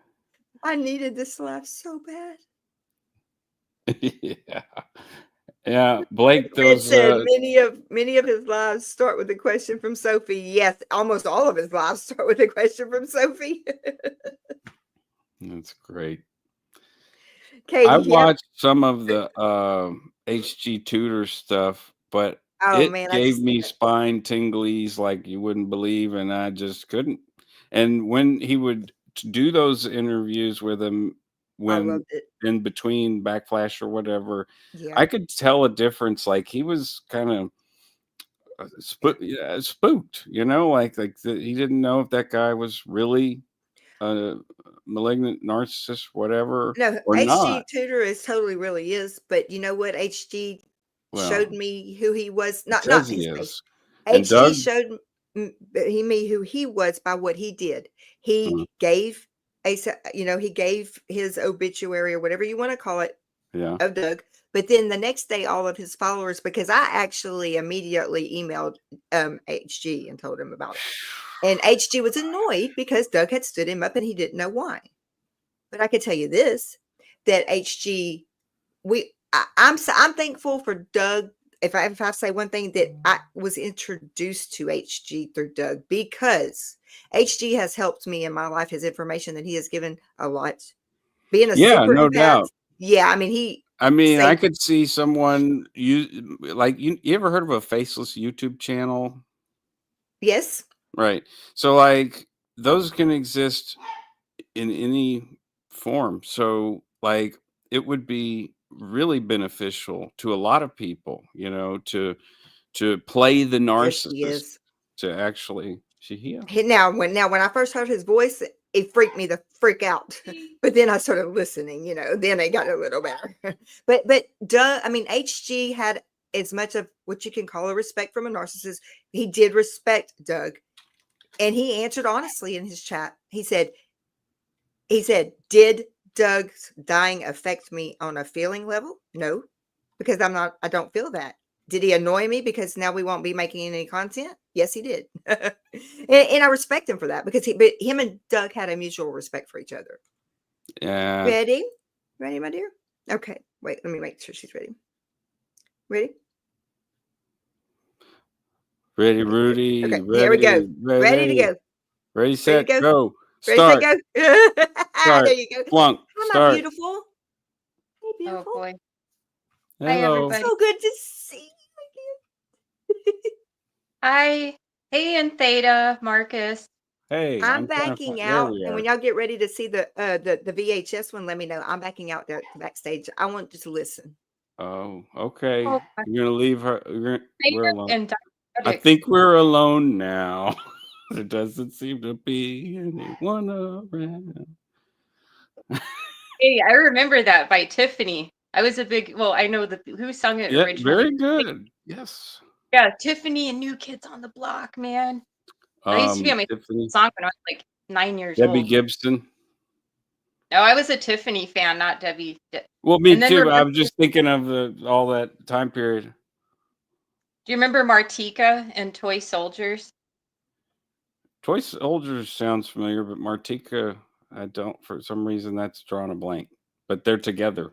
I needed this laugh so bad. Yeah. Blake, Red those said many of his lives start with a question from Sophie. Yes, almost all of his lives start with a question from Sophie. that's great. Katie, I watched some of the HG Tudor stuff, but oh it man, gave me spine tinglies like you wouldn't believe, and I just couldn't. And when he would do those interviews with him, I when loved it. in between Backflash or whatever, Yeah. I could tell a difference. Like he was kind of spooked, you know, like he didn't know if that guy was really a malignant narcissist, whatever, No, or HG not. Tudor is totally really is, but you know what? HG showed Well, me who he was. it Not says he his is. face. And HG Doug, showed me who he was by what he did. He gave he gave his obituary or whatever you want to call it yeah, of Doug. But then the next day, all of his followers, because I actually immediately emailed HG and told him about it. And HG was annoyed because Doug had stood him up and he didn't know why. But I can tell you this, that HG, I'm thankful for Doug. If I say one thing, that I was introduced to HG through Doug, because HG has helped me in my life. His information that he has given a lot. Being a Yeah, super no empath, doubt. yeah, I mean, he I mean, I saved. could see someone you like you ever heard of a faceless YouTube channel? Yes, Right. So like those can exist in any form. So like it would be really beneficial to a lot of people, you know, to play the there she narcissist, is. to actually see here. Now when I first heard his voice, it freaked me the freak out. But then I started listening, then it got a little better. But Doug, I mean, HG had as much of what you can call a respect from a narcissist. He did respect Doug, and he answered honestly in his chat. He said, "Did Doug's dying affect me on a feeling level? No, because I don't feel that. Did he annoy me because now we won't be making any content? Yes, he did." And I respect him for that, because but him and Doug had a mutual respect for each other. Yeah. Ready? Ready, my dear? Okay. Wait, let me make sure she's ready. Ready? Ready, Okay, good. Rudy. Okay, here we go. Ready to Ready. go. Ready, Ready to set, go. go. Ready, set, Start. go. There Start. you go. Flunk. Hi, my Start. beautiful. Hey, Oh beautiful. boy. Hi Hello. everybody. So good to see you again. Hi. Hey and Theta, Marcus. Hey, I'm I'm trying to backing find, there out, we and are. when y'all get ready to see the VHS one, let me know. I'm backing out there backstage. I want to just listen. Oh, okay. Oh, You're gonna leave her. We're Theta alone. and I Diabetics. think we're alone now. There doesn't seem to be anyone around. Hey, I remember that by Tiffany. I was a big, well, I know who sung it Yeah, originally. very good. Yes. Yeah, Tiffany and New Kids on the Block, man. That used to be on my Tiffany, song when I was like 9 years Debbie old. Gibson. No, I was a Tiffany fan, not Debbie. Well, me And then too. I remember, was just thinking of all that time period. do you remember Martika and Toy Soldiers? Toy Soldiers sounds familiar, but Martika, I don't. For some reason, that's drawn a blank. But they're together.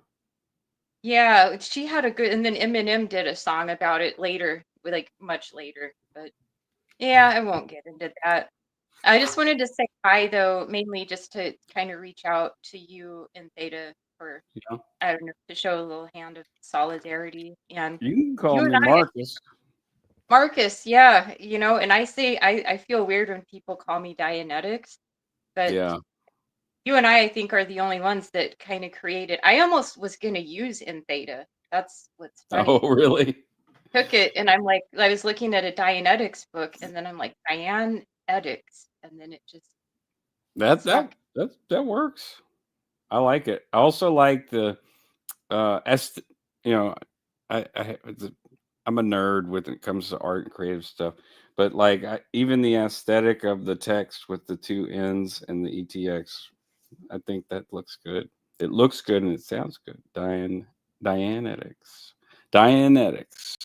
Yeah, she had a good, and then Eminem did a song about it later, like much later. But yeah, I won't get into that. I just wanted to say hi, though, mainly just to kind of reach out to you and Theta for, Yeah. I don't know, to show a little hand of solidarity. And You can call you and me I, Marcus. Marcus, yeah, and I say, I feel weird when people call me Dianetics, but Yeah. you and I think, are the only ones that kind of created. I almost was going to use in Theta. That's what's funny. Oh, really? Took it and I'm like, I was looking at a Dianetics book and then I'm like, Dianetics. And then it just That stuck. that works. I like it. I also like the you know, I'm a nerd when it comes to art and creative stuff, but like even the aesthetic of the text with the two N's and the ETX, I think that looks good. It looks good and it sounds good. Dianetics. Dianetics.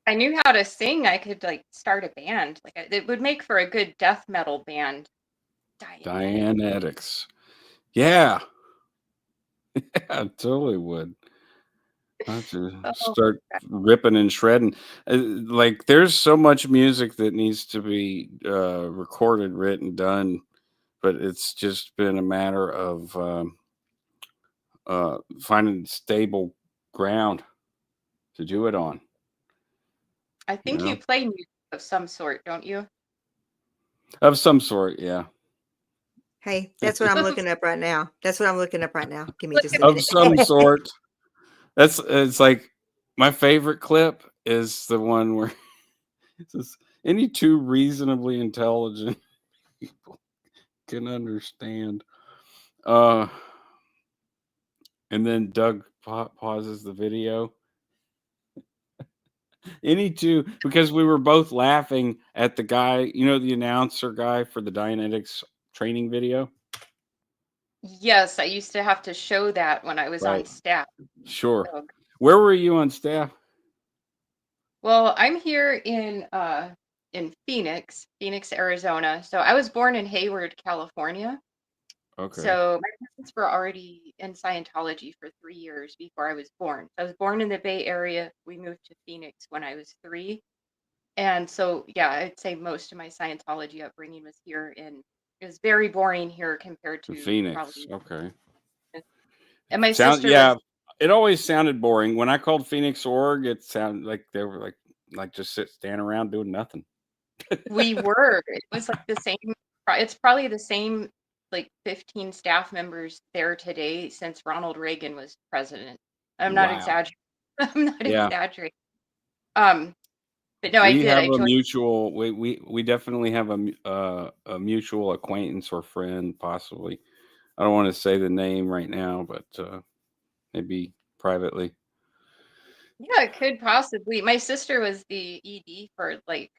I knew how to sing. I could like start a band. Like it would make for a good death metal band. Dianetics. Dianetics. Yeah. Yeah, totally would. I have to Oh, start ripping and shredding. Like, there's so much music that needs to be recorded, written, done, but it's just been a matter of finding stable ground to do it on. I You think you know, play music of some sort, don't you? of some sort, yeah. Hey, that's what I'm looking up right now. That's what I'm looking up right now. Give me Look just at a Of minute. some sort. It's like my favorite clip is the one where it says any two reasonably intelligent people can understand. Uh, and then Doug pauses the video. Any two, because we were both laughing at the guy, the announcer guy for the Dianetics training video. Yes, I used to have to show that when I was on Right. staff. Sure. So, Where were you on staff? well, I'm here in in Phoenix, Arizona. So I was born in Hayward, California. Okay. So my parents were already in Scientology for 3 years before I was born. I was born in the Bay Area. We moved to Phoenix when I was 3. And so, yeah, I'd say most of my Scientology upbringing was here, and it was very boring here compared to Phoenix. probably. Okay. And my Sound sister yeah. was, It always sounded boring. When I called Phoenix Org, it sounded like they were like just stand around doing nothing. we were, it was like the same, it's probably the same like 15 staff members there today since Ronald Reagan was president. I'm not Wow. exaggerating. I'm not Yeah. exaggerating. But no, I We did. have I a joined. mutual. We definitely have a mutual acquaintance or friend, possibly. I don't want to say the name right now, but maybe privately. Yeah, it could possibly. My sister was the ED for like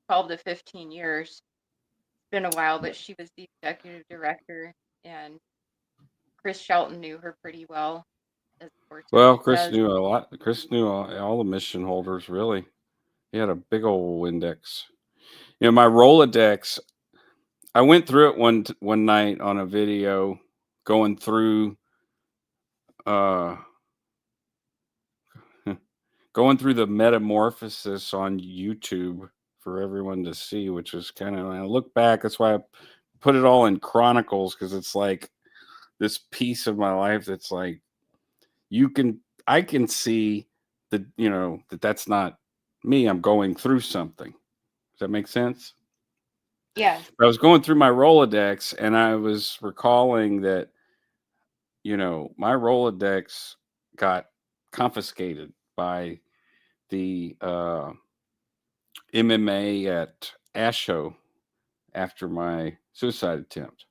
12 to 15 years. It's been a while, but she was the executive director, and Chris Shelton knew her pretty well, as of course Well, everyone Chris does. knew a lot. Chris knew all the mission holders. Really, he had a big old index. You know, my Rolodex. I went through it one night on a video, going through uh going through the metamorphosis on YouTube for everyone to see, which is kind of, when I look back, that's why I put it all in chronicles, because it's like this piece of my life that's like I can see that, that's not me. I'm going through something. Does that make sense? Yeah. I was going through my Rolodex and I was recalling that, my Rolodex got confiscated by the MMA at ASHO after my suicide attempt.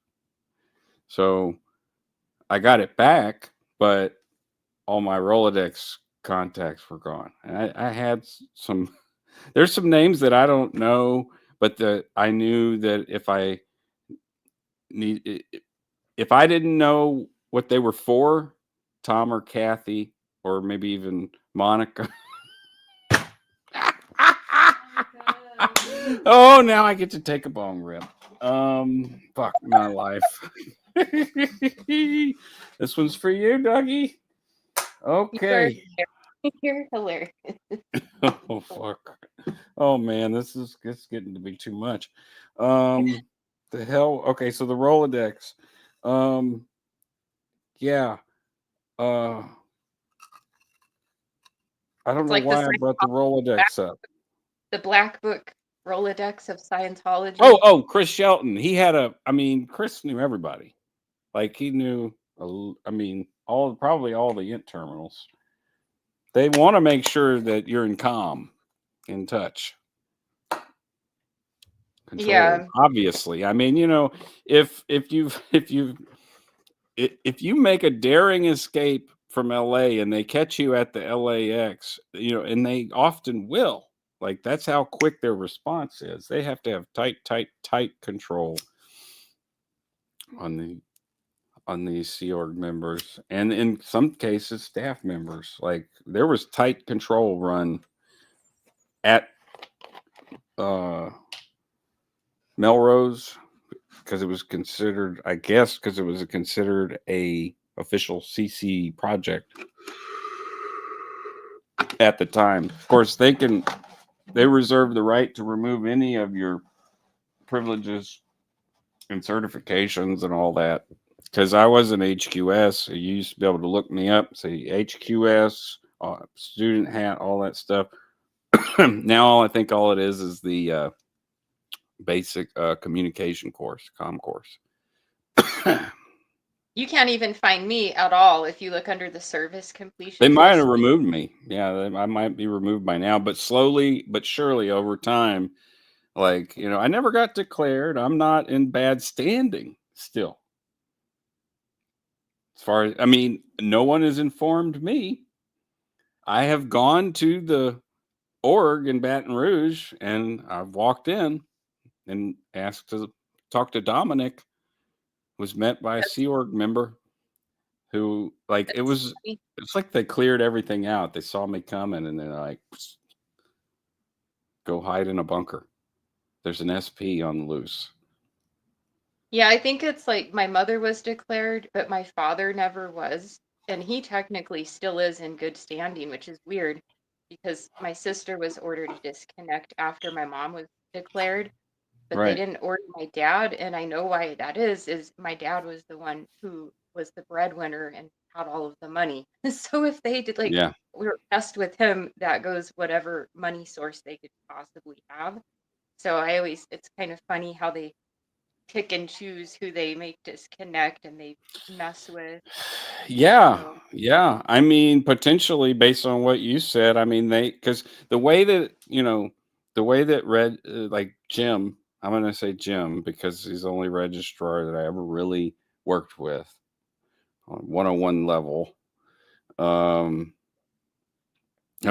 So I got it back, but all my Rolodex contacts were gone. And I had some, there's some names that I don't know, but that I knew that if I didn't know what they were for, Tom or Kathy, or maybe even Monica. Oh, now I get to take a bong rip. Fuck my life. This one's for you, Dougie. Okay. You're hilarious. Oh fuck. Oh man, it's getting to be too much. The hell. Okay, so the Rolodex. Yeah. I don't It's know like the why I brought the Rolodex up. Black Book Rolodex of Scientology. Oh, Chris Shelton. Chris knew everybody. Like he knew, probably all the int terminals. They want to make sure that you're in touch, control. Yeah. Obviously, if you make a daring escape from LA and they catch you at the LAX, and they often will. Like that's how quick their response is. They have to have tight control on these Sea Org members, and in some cases staff members. Like there was tight control run at Melrose, because it was considered, I guess, because it was considered a official CC project at the time. Of course, they reserve the right to remove any of your privileges and certifications and all that. Because I was an HQS, you used to be able to look me up, say HQS, student hat, all that stuff. Now I think all it is the basic communication course, comm course. You can't even find me at all if you look under the service completion. They might have removed me. Yeah, I might be removed by now, but slowly but surely over time, like, I never got declared. I'm not in bad standing still. As far as, no one has informed me. I have gone to the org in Baton Rouge and I've walked in and asked to talk to Dominic, was met by a Sea Org member who, like, it's like they cleared everything out. They saw me coming and they're like, go hide in a bunker. There's an SP on the loose. Yeah, I think it's like my mother was declared, but my father never was. And he technically still is in good standing, which is weird because my sister was ordered to disconnect after my mom was declared, but they Right. didn't order my dad. And I know why that is my dad was the one who was the breadwinner and had all of the money. So if they did like Yeah. we were messed with him, that goes whatever money source they could possibly have. So it's kind of funny how they pick and choose who they make disconnect and they mess with. Yeah. So Yeah. I mean, potentially based on what you said, I mean, because the way that, the way that like Jim, I'm going to say Jim because he's the only registrar that I ever really worked with on 101 level. I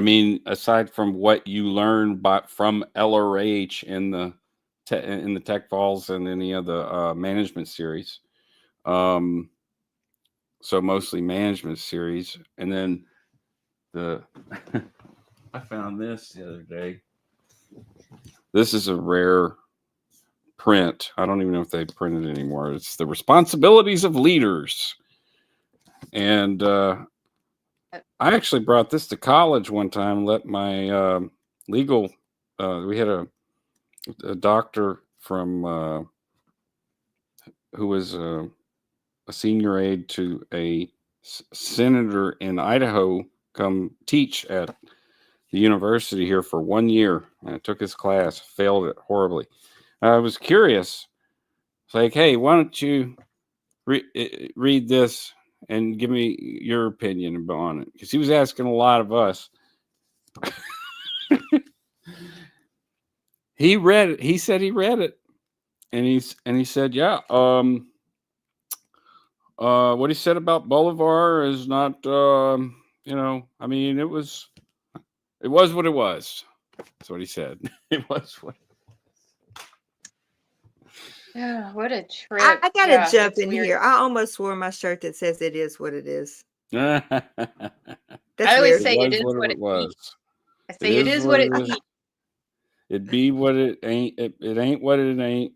mean, aside from what you learn from LRH in the Tech Falls and any of the management series, so mostly management series, and then I found this the other day. This is a rare print. I don't even know if they print it anymore. It's The Responsibilities of Leaders, and I actually brought this to college one time. Let my legal. We had a doctor from who was a senior aide to a senator in Idaho come teach at the university here for 1 year. And I took his class, failed it horribly. I was curious. It's like, hey, why don't you read this and give me your opinion on it? Because he was asking a lot of us. He read it. He said he read it. And he said, yeah, what he said about Bolivar is not, I mean, it was what it was. That's what he said. It was what. yeah, what a trip. I gotta Yeah, jump it's in weird. here. I almost wore my shirt that says "It is what it is." It That's I always weird. say it was is what what it it be. was. I It say it is is what what it it is. be. It be what it ain't. It ain't what it ain't.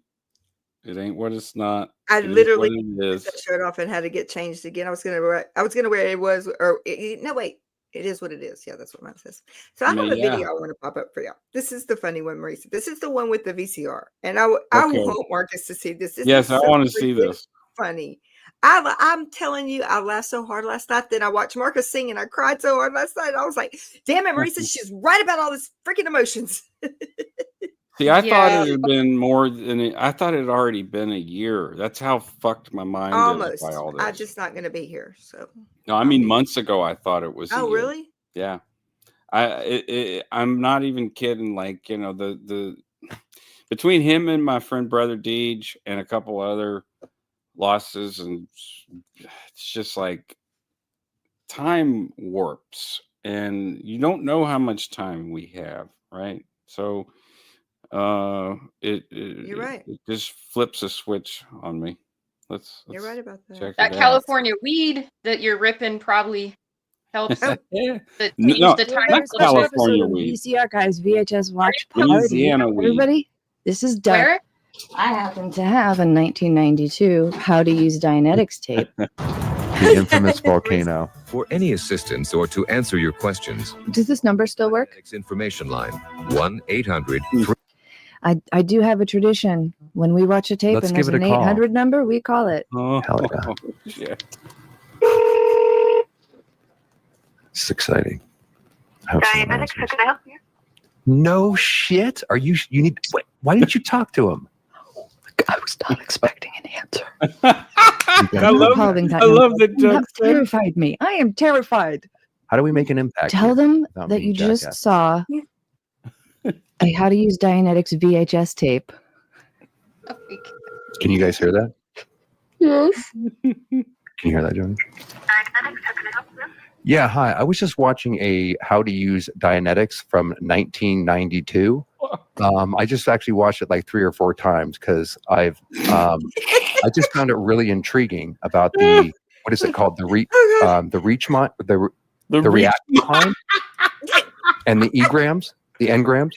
It ain't what it's not. I It is what literally it took is. that shirt off and had to get changed again. I was gonna wear it was or no wait. It is what it is. Yeah, that's what mine says. So I have a Yeah. video I want to pop up for y'all. This is the funny one, Marisa. This is the one with the VCR, and I Okay. want Marcus to see this. This Yes, is I so want to see freaking this. funny. I'm telling you, I laughed so hard last night. Then I watched Marcus sing, and I cried so hard last night. I was like, "Damn it, Marisa, she's right about all this freaking emotions." See, I thought Yeah, it had been more than I thought it had already been a year. That's how fucked my mind is by Almost. all I'm this. just not going to be here. So. No, I mean months ago I thought it was a Oh, year. really? Yeah. I'm not even kidding. Like, the between him and my friend Brother Deej and a couple other losses, and it's just like time warps, and you don't know how much time we have, right? So You're right. it just flips a switch on me. Let's You're right about that. check that it out. California weed that you're ripping probably helps Oh, Yeah. to No, change the We have time. a special episode California of weed. VCR Guys VHS Watch Party. Louisiana weed. Everybody, this is Doug. Where? I happen to have a 1992 How to Use Dianetics tape. The infamous volcano. For any assistance or to answer your questions, Does this number still work? Dianetics information line 1-800. I do have a tradition. When we watch a tape Let's and give there's it a an call. 800 number, we call it. Oh, Hell yeah. shit. It's exciting. I hope someone Dianetics, how answers. can I help you? No shit. Are you need why didn't you talk to him? I was not expecting an answer. I love that Doug That said. terrified me. I am terrified. How do we make an impact? Tell here them without that being you just jackasses? saw a How to Use Dianetics VHS tape. Oh, we Can you guys hear that? Yes. Can you hear that, Johnny? Dianetics, how can I help you? Yeah, hi. I was just watching a How to Use Dianetics from 1992. I just actually watched it like 3 or 4 times because I just found it really intriguing about the what is it called the reach the react time and the egrams. The engrams?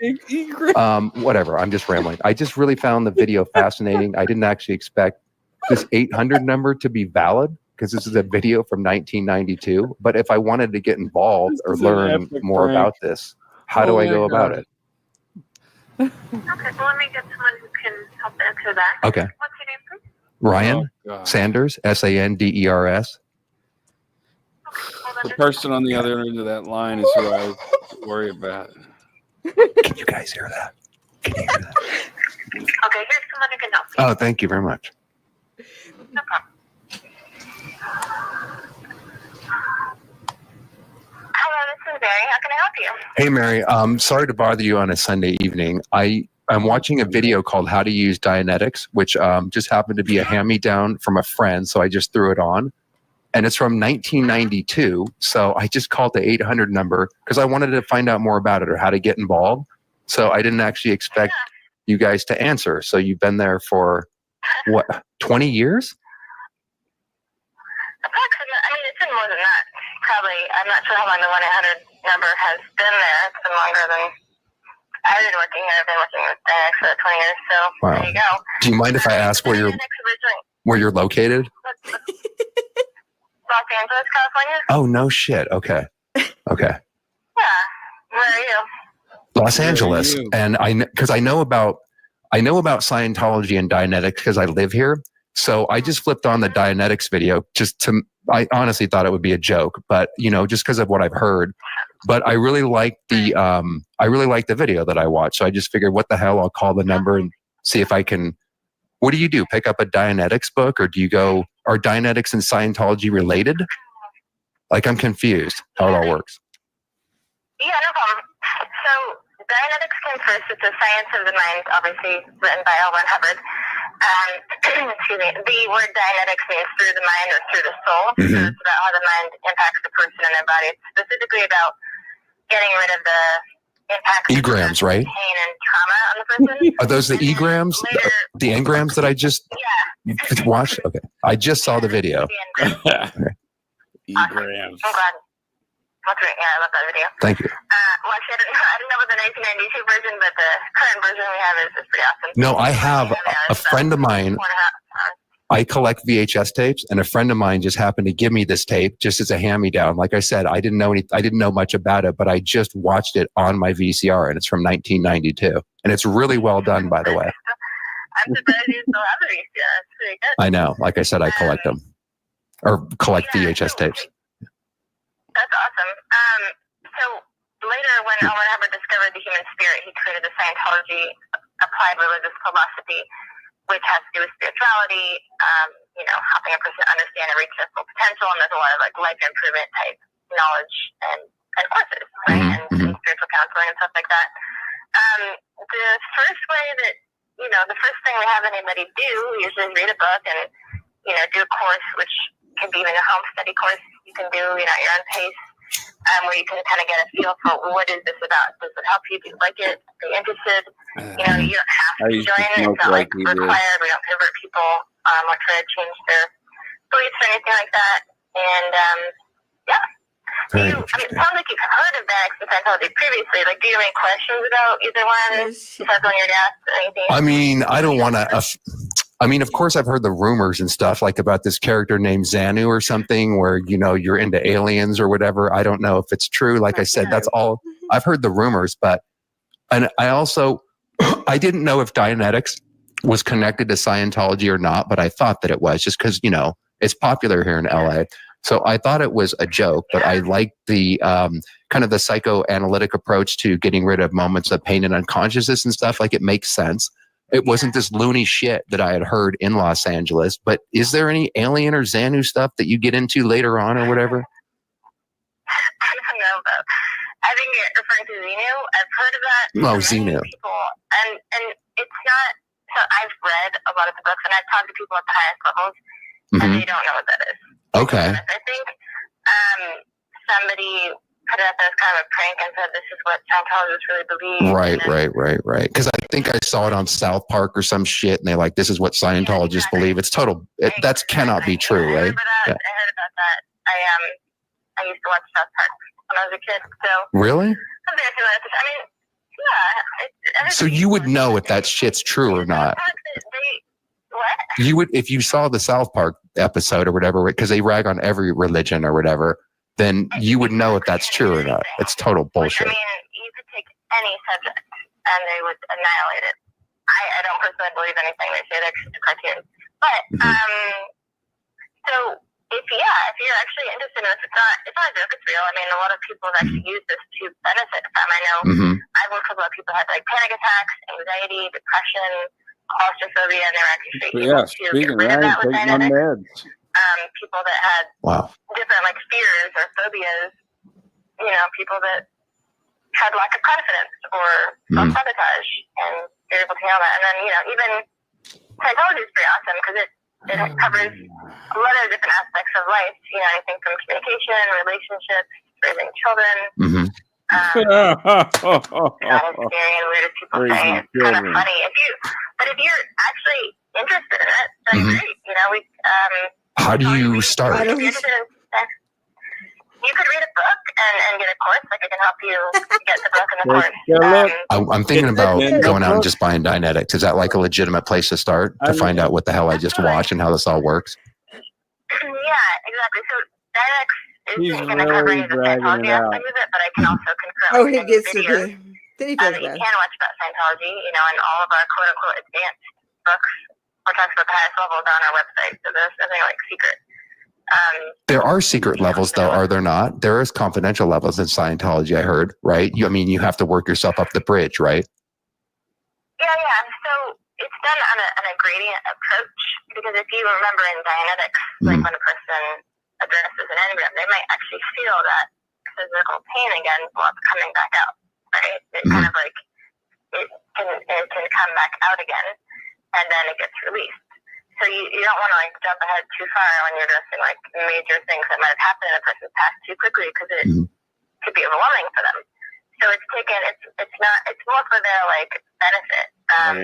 Whatever. I'm just rambling. I just really found the video fascinating. I didn't actually expect this 800 number to be valid because this is a video from 1992. But if I wanted to get involved or learn more about this, how do I go about it? Okay, well, let me get someone who can help answer that. Okay. What's your name, please? Ryan God. Sanders, Sanders. Hold on The person on the other end of that line is who I worry about. Can you guys hear that? Can you hear that? Okay, here's someone who can help you. Oh, thank you very much. No problem. Hello, this is Mary. How can I help you? Hey, Mary. Sorry to bother you on a Sunday evening. I'm watching a video called How to Use Dianetics, which just happened to be a hand-me-down from a friend, so I just threw it on. And it's from 1992, so I just called the 800 number because I wanted to find out more about it or how to get involved. So I didn't actually expect you guys to answer. So you've been there for, what, 20 years? Approximately, I mean, it's been more than that. Probably, I'm not sure how long the 1-800 number has been there. It's been longer than I've been working here. I've been working with Dinex for 20 years, so Wow. there you go. Do you mind if I ask where you're located? Los Angeles, California? Oh, no shit. Okay. Okay. Yeah. Where are you? Los Where are Angeles. you? And I know about Scientology and Dianetics because I live here. So I just flipped on the Dianetics video I honestly thought it would be a joke, but just because of what I've heard. But I really like the video that I watched. So I just figured, what the hell? I'll call the number and see if I can. What do you do? Pick up a Dianetics book, or are Dianetics and Scientology related? Like, I'm confused how it all works. Yeah, no problem. So, Dianetics came first. It's a science of the mind, obviously written by L. Ron Hubbard. Excuse me. The word Dianetics means through the mind or through the soul. Mm-hmm. So it's about how the mind impacts the person and their body. It's specifically about getting rid of the impacts Egrams, of right? pain and trauma on the person. Are those the And then egrams? later, The engrams that I just watched? Okay. I just saw the video. E-grams. I'm glad. That's great. Yeah, I love that video. Thank you. Well, actually, I didn't know about the 1992 version, but the current version we have is pretty awesome. No, I have a friend of mine. 4.5 hours. I collect VHS tapes, and a friend of mine just happened to give me this tape just as a hand-me-down. Like I said, I didn't know much about it, but I just watched it on my VCR, and it's from 1992, and it's really well done, by the way. I'm surprised you still have the VCR. That's pretty good. I know. Like I said, I collect them or collect VHS tapes. That's awesome. So later, when L. Ron Hubbard discovered the human spirit, he created the Scientology applied religious philosophy, which has to do with spirituality, helping a person understand and reach their full potential. And there's a lot of like life improvement type knowledge and courses, right? And spiritual counseling and stuff like that. The first way that, the first thing we have anybody do usually is read a book and, do a course, which can be even a home study course you can do, at your own pace, where you can kind of get a feel for what is this about? Does it help you? Do you like it? Are you interested? You don't have to join. It's not like required. We don't convert people or try to change their beliefs or anything like that. And it sounds like you've heard of Dianetics and Scientology previously. Like, do you have any questions about either one? Besides when you're asked or anything? I mean, I don't want to. Of course, I've heard the rumors and stuff like about this character named Xanu or something where, you're into aliens or whatever. I don't know if it's true. Like I said, that's all. I've heard the rumors, and I also, I didn't know if Dianetics was connected to Scientology or not, but I thought that it was just because, it's popular here in LA. So I thought it was a joke, but I liked the kind of the psychoanalytic approach to getting rid of moments of pain and unconsciousness and stuff. Like, it makes sense. It wasn't this loony shit that I had heard in Los Angeles. But is there any alien or Xanu stuff that you get into later on or whatever? I don't know, but I think you're referring to Xenu. I've heard of that. Oh, Xenu. People, and it's not. So I've read a lot of the books, and I've talked to people at the highest levels, and they don't know what that is. Okay. I think somebody put it up as kind of a prank and said this is what Scientologists really believe. Right. Because I think I saw it on South Park or some shit, and they're like, "This is what Scientologists believe." It's total. That cannot be true, right? I heard about that. I used to watch South Park when I was a kid. So really? something similar. I mean, So you would know if that shit's true or not. What? You would, if you saw the South Park episode or whatever, because they rag on every religion or whatever, then you would know if that's true or not. It's total bullshit. I mean, you could take any subject and they would annihilate it. I don't personally believe anything they say. They're just a cartoon. But so if you're actually interested in this, it's not a joke. It's real. I mean, a lot of people have actually used this to benefit from. I know I've worked with a lot of people who had like panic attacks, anxiety, depression, claustrophobia, and they were actually able to get rid of that with dynamics. People that had different like fears or phobias, you know, people that had lack of confidence or self-sabotage, and they're able to handle that. And then, you know, even Scientology is pretty awesome because it covers a lot of different aspects of life, you know, anything from communication, relationships, raising children. Not as scary and weird as people say. It's kind of funny. But if you're actually interested in it, then great. You know, how do you start? You could read a book and get a course. Like I can help you get the book and the course. I'm thinking about going out and just buying Dianetics. Is that like a legitimate place to start to find out what the hell I just watched and how this all works? Yeah, exactly. So Dianetics isn't going to cover any of the Scientology aspect of it, but I can also confirm. Oh, he gets to the. Then he feels that you bad. can watch about Scientology, you know, and all of our quote unquote advanced books. We're talking about the highest levels on our website, so there's nothing like secret. There are secret levels, though, are there not? There is confidential levels in Scientology, I heard, right? I mean, you have to work yourself up the bridge, right? Yeah. So it's done on a gradient approach, because if you remember in Dianetics, like when a person addresses an engram, they might actually feel that physical pain again while it's coming back out, right? It kind of like, it can come back out again, and then it gets released. So you don't want to like jump ahead too far when you're addressing like major things that might have happened in a person's past too quickly, because it could be overwhelming for them. So it's more for their like benefit.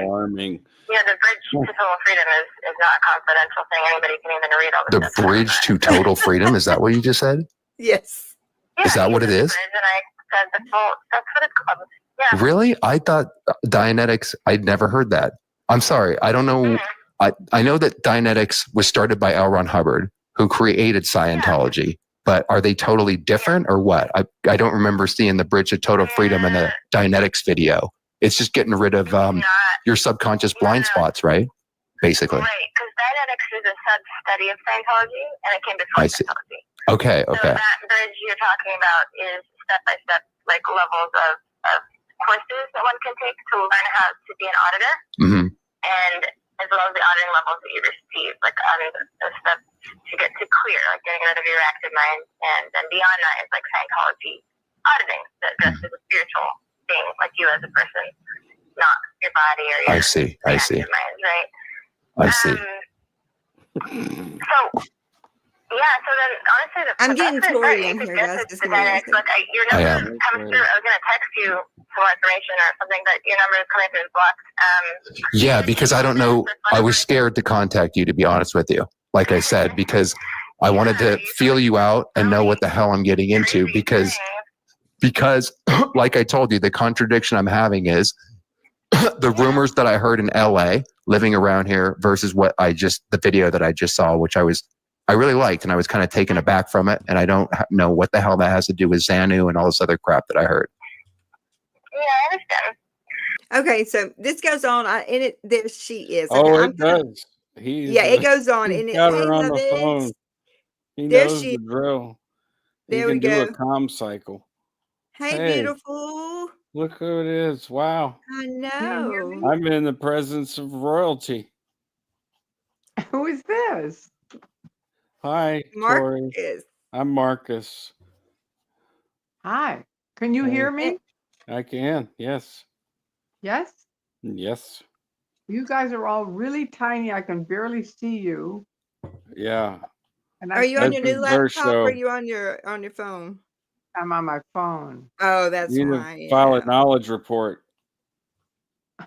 Alarming. You know, the bridge to total freedom is not a confidential thing. Anybody can even read all the bridge to total freedom. Is that what you just said? Yes. Yeah, is that what it is? And I said the full. That's what it's called. Yeah. Really? I thought Dianetics. I'd never heard that. I'm sorry. I don't know. I know that Dianetics was started by L. Ron Hubbard, who created Scientology, but are they totally different or what? I don't remember seeing the Bridge to Total Freedom in the Dianetics video. It's just getting rid of your subconscious blind spots, right? Basically. Right, because Dianetics is a sub-study of Scientology, and it came before Scientology. Okay. So that bridge you're talking about is step-by-step, like levels of courses that one can take to learn how to be an auditor. And as well as the auditing levels that you receive, like the steps to get to clear, like getting rid of your active mind, and then beyond that is like Scientology auditing, that just is a spiritual thing, like you as a person, not your body or your active mind, right? I see. So then honestly, I'm getting Tori in here, guys. Just your number comes through. I was going to text you some more information or something, but your number is coming through blocked. Yeah, because I don't know. I was scared to contact you, to be honest with you. Like I said, because I wanted to feel you out and know what the hell I'm getting into. Because, like I told you, the contradiction I'm having is the rumors that I heard in LA, living around here, versus the video that I just saw, which I really liked, and I was kind of taken aback from it, and I don't know what the hell that has to do with Xanu and all this other crap that I heard. Yeah, I understand. Okay, so this goes on, and there she is. Okay, it does. It goes on, and it got her on the phone. He knows the drill. There he we can go. do a comm cycle. Hey, beautiful. Look who it is! Wow. I know. I'm in the presence of royalty. Who is this? Hi, Tori. I'm Marcus. Hi. Can you hear me? I can. Yes. Yes? Yes. You guys are all really tiny. I can barely see you. Yeah. And are you on your new laptop or are you on your phone? I'm on my phone. Oh, that's you right. Need to file a knowledge report.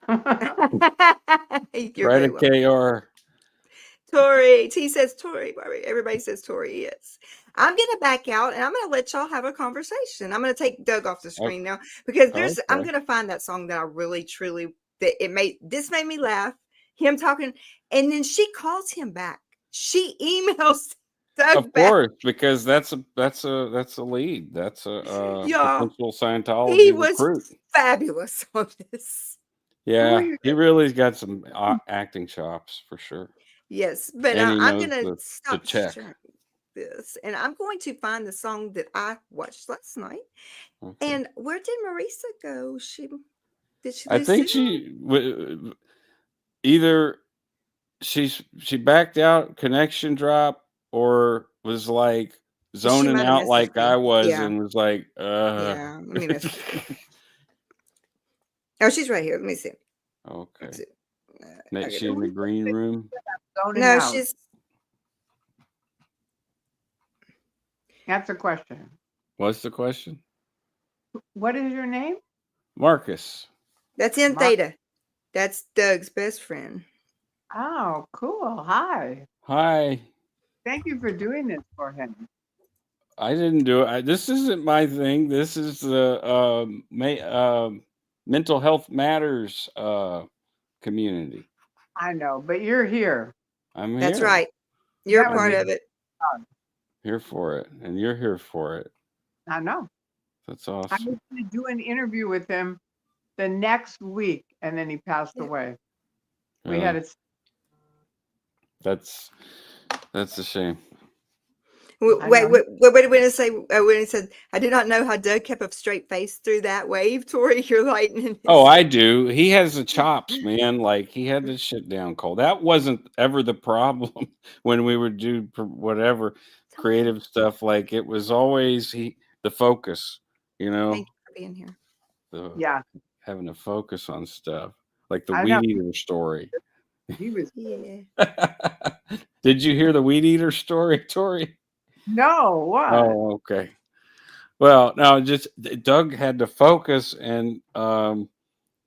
Right at KR. Tori. He says Tori. Everybody says Tori. Yes. I'm gonna back out and I'm gonna let y'all have a conversation. I'm gonna take Doug off the Oh, screen now because I'm okay. gonna find that song that I really truly that made me laugh. Him talking, and then she calls him back. She emails Of Doug back. course, because that's a lead. That's a Y'all, potential he Scientology was recruit. fabulous on this. Who are Yeah, you? he really's got some acting chops for sure, Yes, but and he I'm knows gonna the stop check. sharing this, and I'm going to find the song that I watched last night. Okay. And where did Marisa go? Did she I lose think signal? either she backed out, connection drop, or was like She zoning might have out messaged like I me. was Yeah, and was like, yeah. Let me message her. Oh, she's right here. Let me see. Let's Okay. see. Is Okay. she in the green room? Zoning No, out. she's That's a question. What's the question? What is your name? Marcus. that's in Mark. Theta. That's Doug's best friend. Oh, cool. Hi. Hi. Thank you for doing this for him. I didn't do it. This isn't my thing. This is the mental health matters community. I know, but you're here. I'm That's here. right. You're a That was part I'm of it. fun. here for it, and you're here for it. I know. That's I awesome. was going to do an interview with him the next week, and then he passed Yeah. away. We Yeah, had it. that's a shame. I Wait, know. what did we say? When he said, I do not know how Doug kept a straight face through that wave, Tori. You're lightning. Oh, I do. He has the chops, man. Like he had this shit down cold. That wasn't ever the problem when we would do whatever creative stuff. Like it was always the focus, you know, Thank you for being here. the Yeah, having to focus on stuff like the I know. weed eater story. He was. Yeah. Did you hear the weed eater story, Tori? No, what? Oh, okay. Well, no, just Doug had to focus, and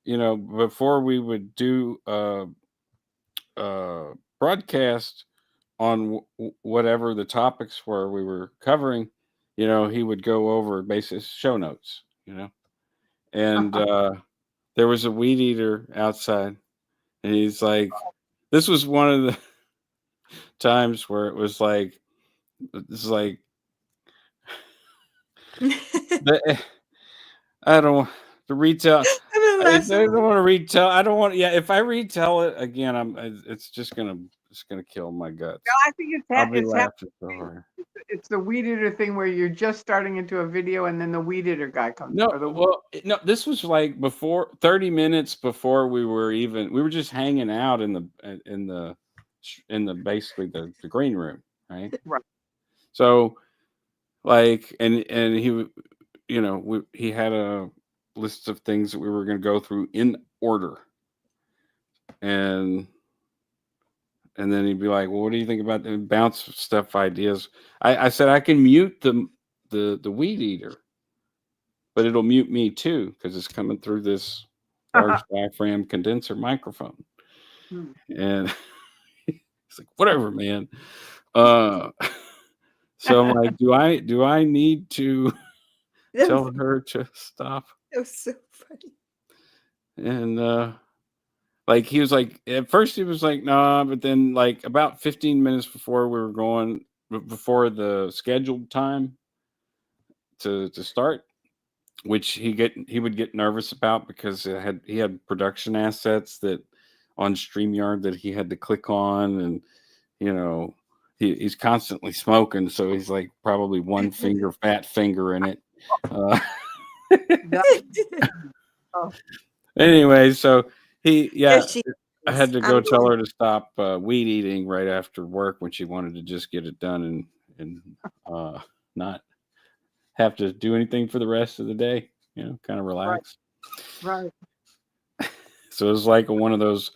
before we would do broadcast on whatever the topics were we were covering, he would go over basic show notes, and there was a weed eater outside, and he's like, this was one of the times where it was like, it's like, I don't want to retell. I'm gonna I laugh so don't hard. want to retell. I don't want. Yeah, if I retell it again, it's just gonna kill my guts. No, I think I'll be it's laughing so hard. it's the weed eater thing where you're just starting into a video and then the weed eater guy comes. No, Or the, well, no. This was like 30 minutes before we were just hanging out in the basically the green room, right? right. So like, and he had a list of things that we were going to go through in order, and then he'd be like, well, what do you think about the bounce stuff ideas? I said I can mute the weed eater, but it'll mute me too because it's coming through this large diaphragm condenser microphone. Hmm. And he's like, whatever, man. So I'm like, do I need to tell her to stop? That was so funny. And like he was like, at first he was like, nah, but then like about 15 minutes before we were going, before the scheduled time to start, which he would get nervous about because he had production assets that on StreamYard that he had to click on, and he's constantly smoking, so he's like probably one fat finger in it. Oh, Anyway, so There she I had is. to go tell her to stop weed eating right after work when she wanted to just get it done and not have to do anything for the rest of the day. Kind of relax. right. So it was like one of those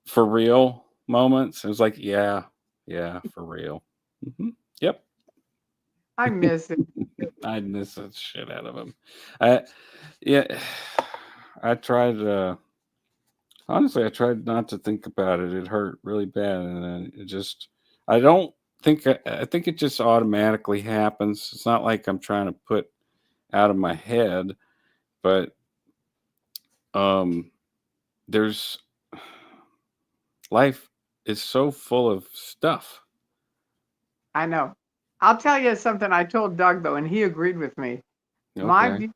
for real moments. It was like, yeah, for real. Mm-hmm. Yep. I miss it. I'd miss the shit out of him. I tried. Honestly, I tried not to think about it. It hurt really bad, and then I don't think it just automatically happens. It's not like I'm trying to put out of my head, but there's life is so full of stuff. I know. I'll tell you something I told Doug, though, and he agreed with me. My Okay. view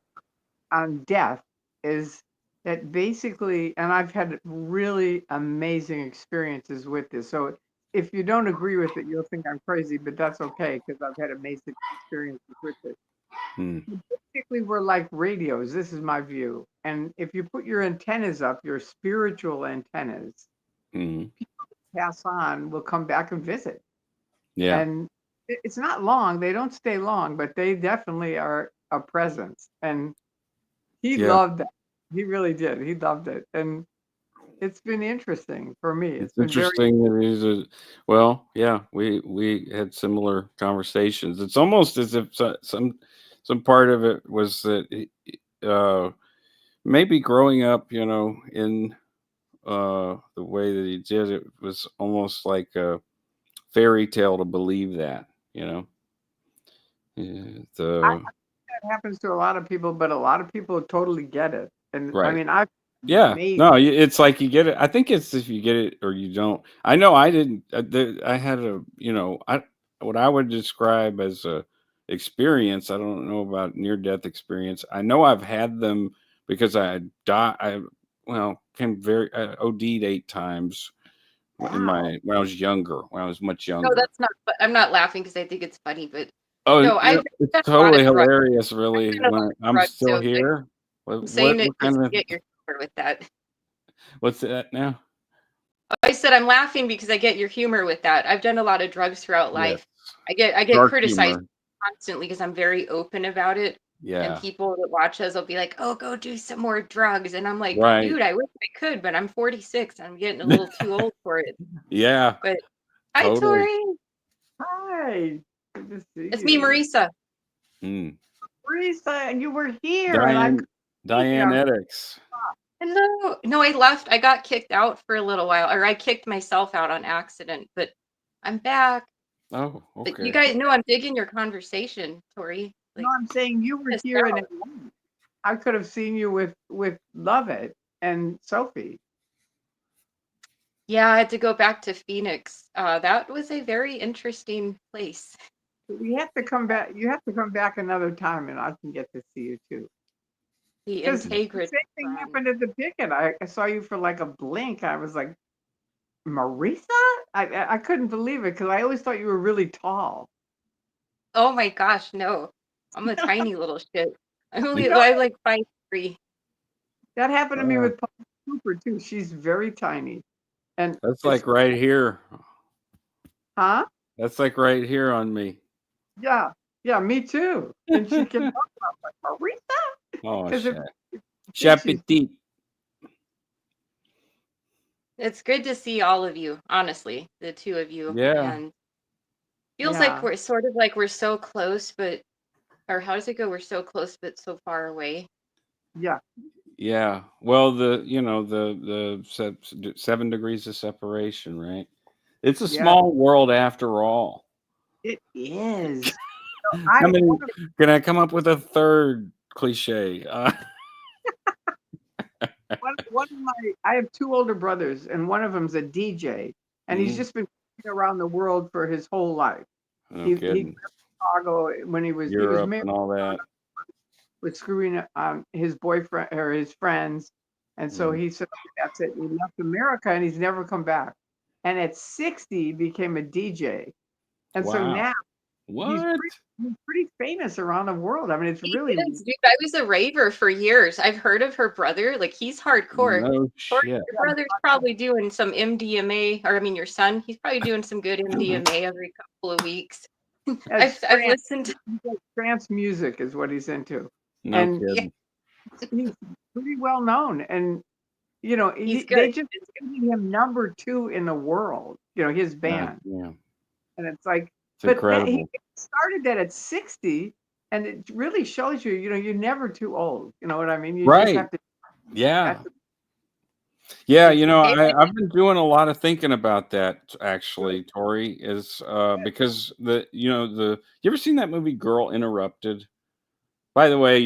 on death is that basically, and I've had really amazing experiences with this. So if you don't agree with it, you'll think I'm crazy, but that's okay because I've had amazing experiences with it. Hmm. Basically, we're like radios. This is my view. And if you put your antennas up, your spiritual antennas, Hmm. pass on will come back and visit. Yeah. And it's not long. They don't stay long, but they definitely are a presence. And he Yeah. loved that. He really did. He loved it. And it's been interesting for me. It's Been very interesting that well, yeah, we had similar conversations. It's almost as if some part of it was that maybe growing up, in the way that he did it was almost like a fairy tale to believe that, Yeah, that happens to a lot of people, but a lot of people totally get it. And I right. mean, I've Yeah, made no, it's like you get it. I think it's if you get it or you don't. I know I didn't. I had what I would describe as a experience. I don't know about near death experience. I know I've had them because I died. I OD'd 8 times in wow. when I was younger. When I was much No, younger. that's not. But I'm not laughing because I think it's funny. But Oh, no, I've it's done a lot totally of drugs. hilarious. I've Really, done a lot when of I'm drugs, still so here. I'm saying it What just kind to of get your humor with that. what's that now? I said I'm laughing because I get your humor with that. I've done a lot of drugs throughout Yes, life. I get dark criticized humor. constantly because I'm very open about it. And Yeah, people that watch us will be like, "Oh, go do some more drugs." And I'm like, right. "Dude, I wish I could, but I'm 46. I'm getting a little too old for it." Yeah, But hi, totally. Tori. Hi. Good to see It's me, you. Marisa. Mm. Teresa, and you were here, and I Diane, couldn't believe it. I'm Dianetics. Hello. No, I left. I got kicked out for a little while, or I kicked myself out on accident, but I'm back. Oh, But you okay. guys know I'm digging your conversation, Tori. no, Like, I'm saying you were missed here in out. Atlanta. I could have seen you with Love It and Sophie. Yeah, I had to go back to Phoenix. That was a very interesting place. We have to come back. You have to come back another time, and I can get to see you too. The Because the Integrity same thing Run. happened at the picket. I saw you for like a blink. I was like, Marisa? I couldn't believe it because I always thought you were really tall. Oh my gosh, no. I'm a tiny little shit. You know, I'm like 5'3". that happened to me Wow. with Paula Cooper too. She's very tiny. And That's it's like right here. huh? That's like right here on me. Yeah. Yeah, me too. And she kept talking about like Marisa. Oh, Because shit. I think she's Chapitit. It's good to see all of you, honestly, the two of you. Yeah. And feels like yeah. we're sort of like we're so close, but or how does it go? We're so close but so far away. Yeah. Yeah. Well, the 7 degrees of separation, right? It's a Yeah. small world after all. It is. How I many one can I come up with a third cliche? one of my I have two older brothers, and one of them's a DJ, and he's Mm, just been around the world for his whole life. no He kidding. grew up in Chicago when he was Europe married and all that. with screwing his boyfriend or his friends, and so Mm. he said that's it. He left America and he's never come back. And at 60, became a DJ, and so Wow. now he's What? pretty famous around the world. I mean, it's He really is, dude. I was a raver for years. I've heard of her brother. Like he's hardcore. No Or shit. your brother's probably doing some MDMA, or I mean your son, he's probably doing some good MDMA every couple of weeks. as I've listened. trance music is what he's into, No and Yeah, kidding. he's pretty well known. And you know, he's they good. just made him number 2 in the world. You know, his band, Yeah. and it's like, It's but he incredible. started that at 60, and it really shows you, you know, you're never too old. You know what I mean? You just Right. have to. Yeah. That's Yeah, It's I've been doing a lot of thinking about that actually, Tori, is because you ever seen that movie Girl Interrupted? By the way,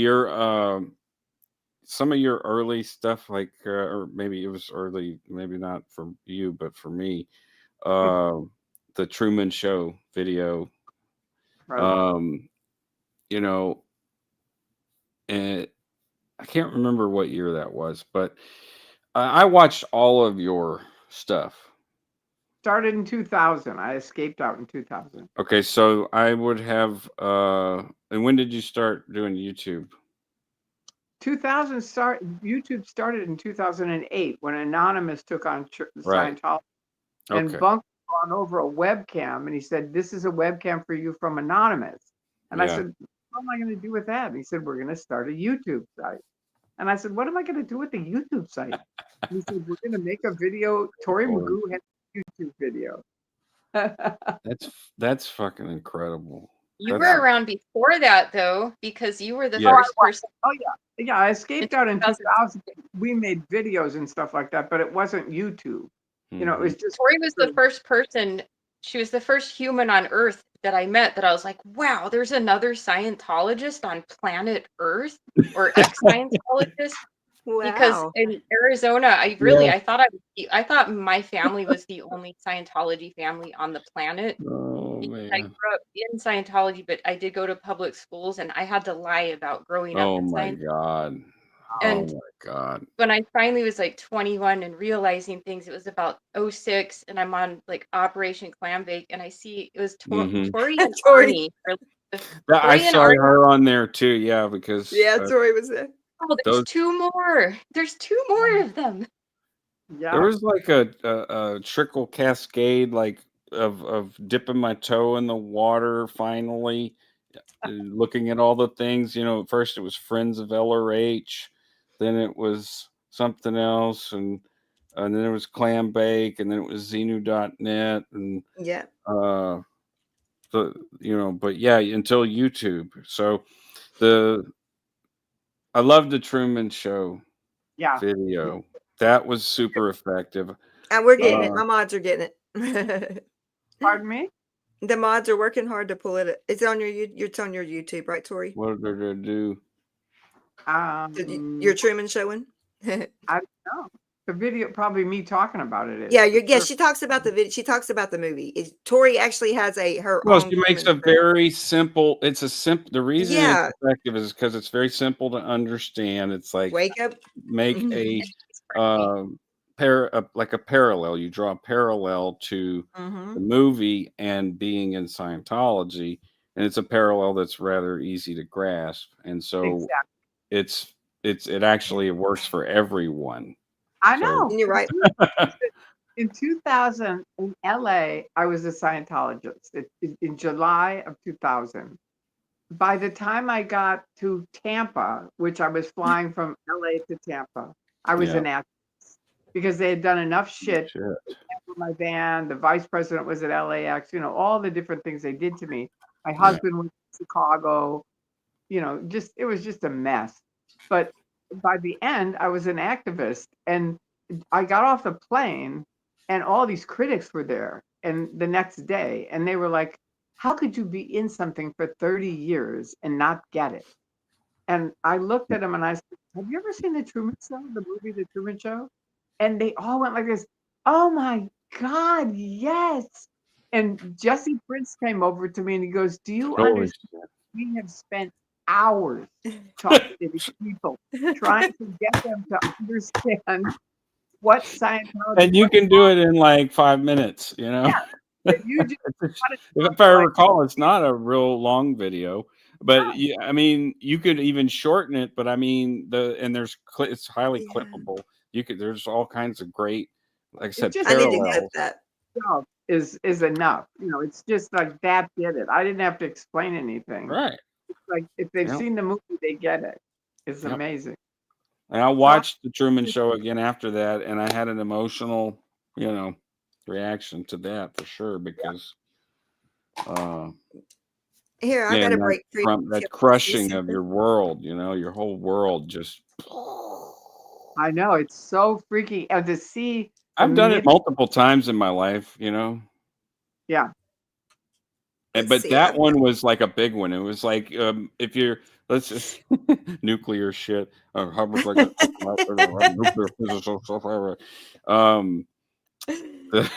some of your early stuff, like or maybe it was early, maybe not for you, but for me, uh, the Truman Show video, Right. um, you know, and I can't remember what year that was, but I watched all of your stuff. Started in 2000. I escaped out in 2000. Okay, so I would have and when did you start doing YouTube? 2000 YouTube started in 2008 when Anonymous took on Right. Scientology, and Okay. Bunk brought over a webcam, and he said, "This is a webcam for you from Anonymous." And I Yeah. said, "What am I going to do with that?" And he said, "We're going to start a YouTube site." And I said, "What am I going to do with the YouTube site?" And he said, "We're going to make a video. Tori Boy, Magoo had a YouTube video." that's fucking incredible. You That's were around before that though, because you were the Yeah. first person Oh yeah, yeah. I escaped out in 2000. 2000. We made videos and stuff like that, but it wasn't YouTube. It Mhm. was just. Tori was the first person. She was the first human on Earth that I met that I was like, wow, there's another Scientologist on planet Earth or ex-Scientologist. Because Wow. in Arizona, I thought my family was the only Scientology family on the planet. Oh Because I man. grew up in Scientology, but I did go to public schools and I had to lie about growing up Oh in my Scientology. God. Oh And my God. when I finally was like 21 and realizing things, it was about '06, and I'm on like Operation Clambake, and I see it was Mhm. Tori and Tori. Arnie. Or, I Tori and saw Arnie. her on there too. Yeah, because Yeah, Tori was there. Oh, there's those two more. There's two more of them. there Yeah. was like a trickle cascade, like of dipping my toe in the water finally, looking at all the things. At first it was Friends of LRH, then it was something else, and then it was Clam Bake, and then it was Xenu.net, and Yeah. but yeah, until YouTube. So the I love the Truman Show Yeah. video. That was super effective. And we're getting it. Uh, My mods are getting it. Pardon me? The mods are working hard to pull it. It's on it's on your YouTube, right, Tori? what are they gonna do? Your Truman showing? I don't know. The video, probably me talking about it is. Yeah, for sure. she talks about the video. She talks about the movie. Tori actually has her Well, own she makes Truman a show. very simple. It's a simple. The reason Yeah. it's effective is because it's very simple to understand. It's like Wake up. make a like a parallel. You draw a parallel to the movie and being in Scientology, and it's a parallel that's rather easy to grasp. And so Exactly. it actually works for everyone. I So know. And you're right. In 2000 in LA, I was a Scientologist in July of 2000. By the time I got to Tampa, which I was flying from LA to Tampa, I was yeah, an activist because they had done enough shit shit. for my van. The vice president was at LAX, all the different things they did to me. My Yeah. husband was in Chicago, it was just a mess. But by the end, I was an activist, and I got off the plane and all these critics were there and the next day, and they were like, how could you be in something for 30 years and not get it? And I looked at them and I said, have you ever seen The Truman Show, the movie The Truman Show? And they all went like this, oh my God, yes. And Jesse Prince came over to me and he goes, do you Holy understand? shit. We have spent hours talking to these people, trying to get them to understand what Scientology And you was. can do it in like 5 minutes, Yeah, you just If I recall, it's not a real long video, but you could even shorten it. But I mean, it's highly Yeah. clippable. There's all kinds of great, like I said, just I need to clip parallels. that. is enough. It's just like that did it. I didn't have to explain anything. Right. It's like if they've Yep. seen the movie, they get it. It's Yep. amazing. And I watched the Truman Show again after that, and I had an emotional, reaction to that for sure because, Here, I got a break for you. that crushing of your world, your whole world just I know it's so freaky, and to see the I've done it mid, multiple times in my life, you know. yeah, And, Let's but see. that one was like a big one. It was like if you're let's just nuclear shit. Hubbard's like a nuclear physicist. Um, the,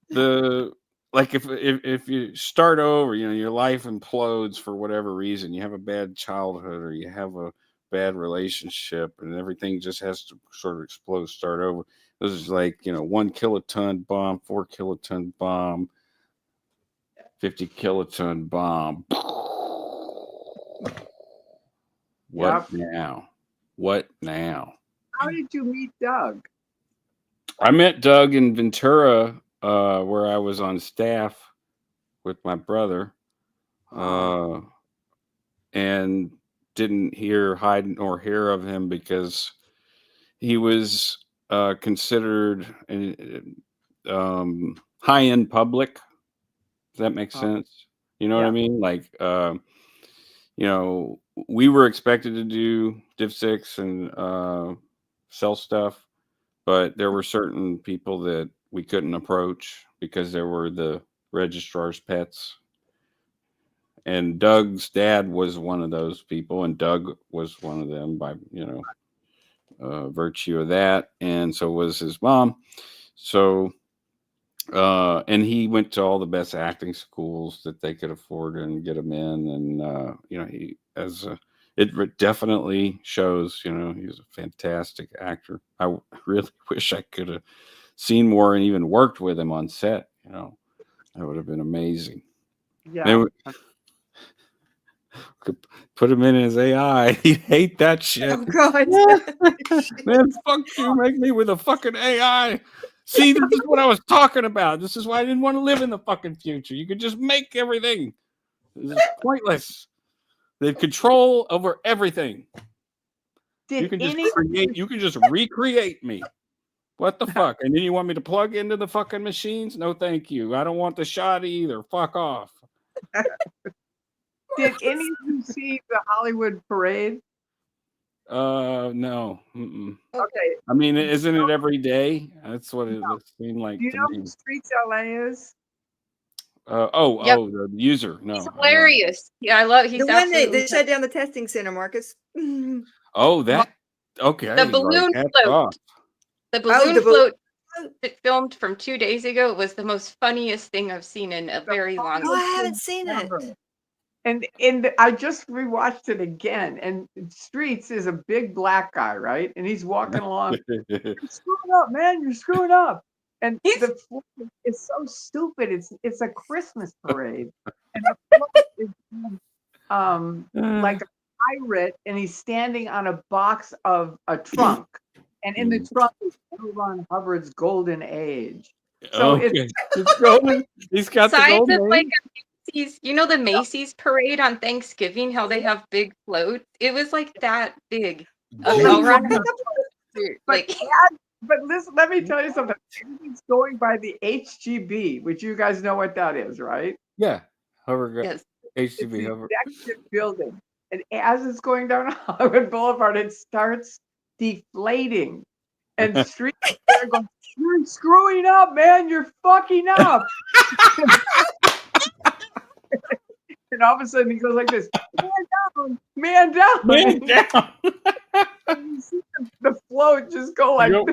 the like if you start over, you know, your life implodes for whatever reason. You have a bad childhood or you have a bad relationship, and everything just has to sort of explode, start over. This is like, you know, 1 kiloton bomb, 4 kiloton bomb, 50 kiloton bomb. What yep. now? What now? How did you meet Doug? I met Doug in Ventura, where I was on staff with my brother, and didn't hide nor hear of him because he was considered high end public. Does that make sense? You know what I Yeah. mean? Like, you know, we were expected to do Div 6 and sell stuff, but there were certain people that we couldn't approach because there were the registrar's pets. And Doug's dad was one of those people, and Doug was one of them by, you know, virtue of that. And so was his mom. So, and he went to all the best acting schools that they could afford and get him in. And, you know, it definitely shows, you know, he's a fantastic actor. I really wish I could have seen more and even worked with him on set. You know, that would have been amazing. Yeah. Could put him in his AI. He'd hate that shit. Oh God. Man, fuck you, make me with a fucking AI. See, this is what I was talking about. This is why I didn't want to live in the fucking future. You could just make everything. This is pointless. They have control over everything. Did You can just any create, you can just recreate me. What the fuck? And then you want me to plug into the fucking machines? No, thank you. I don't want the shot either. Fuck off. did any of you see the Hollywood parade? No. Okay. I mean, isn't it every day? That's what it seemed like Do you to know me. who Streets LA is? Yep. The user. No, He's I don't. hilarious. Yeah, I love. He's The one absolutely that shut down the testing center, Marcus. Oh, that. Okay. the balloon hats float. off. The Oh, balloon the float that filmed from 2 days ago was the most funniest thing I've seen in a very long Oh, I time. haven't seen it. Ever. And I just rewatched it again. And Streets is a big black guy, right? And he's walking along. You're screwing up, man. You're screwing up. And the float is so stupid. It's a Christmas parade, and the float is like a pirate, and he's standing on a box of a trunk, and in the trunk is L. Ron Hubbard's Golden Age. So Okay. It's golden. He's got the Size golden of like age. a Macy's, you know the Macy's parade on Thanksgiving, how they have big floats? It was like that big. Oh L. my Ron God. Hubbard, But like but listen, let me tell you something. It's going by the HGB, which you guys know what that is, right? Yeah. Hover. yes. It's HTV the hover. executive building. And as it's going down Hollywood Boulevard, it starts deflating. And Street there going, you're screwing up, man. You're fucking up. And all of a sudden he goes like this, man down, man down. Man down. And you see the float just go like this.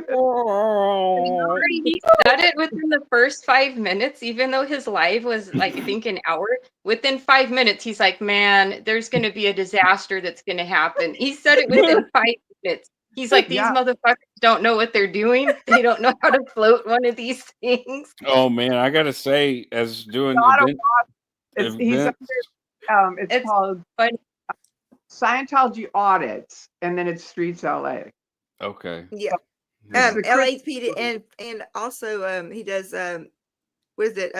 He said it within the first 5 minutes, even though his live was like I think an hour. Within 5 minutes, he's like, "Man, there's going to be a disaster that's going to happen." He said it within 5 minutes. He's like, "These motherfuckers don't know what they're doing. They don't know how to float one of these things." Oh man, I gotta say, as doing It's called Scientology Audits, and then it's Streets LA. Okay. Yeah. It's the LAPD and also he does what is it?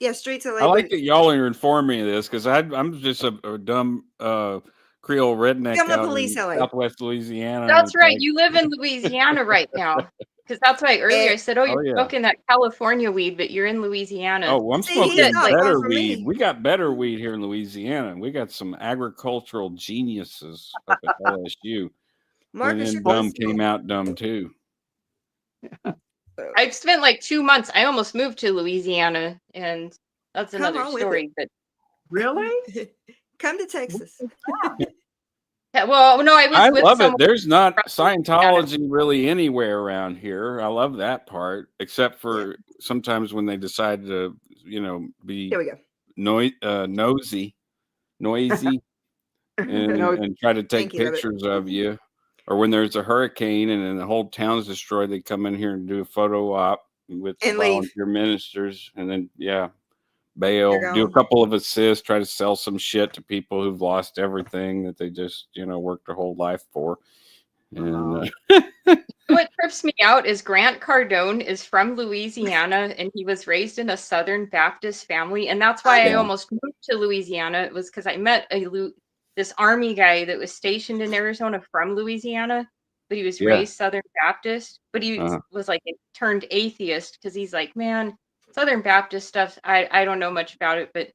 Yeah, Streets LA. I like that y'all are informing me of this because I'm just a dumb Creole redneck Come on, out Police in LA. Southwest Louisiana. That's right. You live in Louisiana right now. because that's why earlier I And said, "Oh, Oh you're yeah. smoking that California weed, but you're in Louisiana." Oh, well, I'm see, He he's smoking said, not like, far better from weed. me. We got better weed here in Louisiana. We got some agricultural geniuses up at LSU. Went Marcus, you're in gonna dumb, came smoke. out dumb too. So, I've spent like 2 months. I almost moved to Louisiana, and that's come another on with it. story. But Really? Come to Texas. yeah, well, no, I was I with love it. someone There's not from Louisiana. Scientology really anywhere around here. I love that part, except Yeah. for sometimes when they decide to, be Here we go. noisy No, and try to take Thank you, love it. pictures of you. Or when there's a hurricane and then the whole town's destroyed, they come in here and do a photo op with the And leave. volunteer ministers, and then You're bail, do a gone. couple couple of assists, try to sell some shit to people who've lost everything that they just worked their whole life for. And What trips me out is Grant Cardone is from Louisiana, and he was raised in a Southern Baptist family, and that's why I yeah, almost moved to Louisiana. It was because I met this army guy that was stationed in Arizona from Louisiana, but he was yeah, raised Southern Baptist. But he uh, was like turned atheist because he's like, man, Southern Baptist stuff. I don't know much about it, but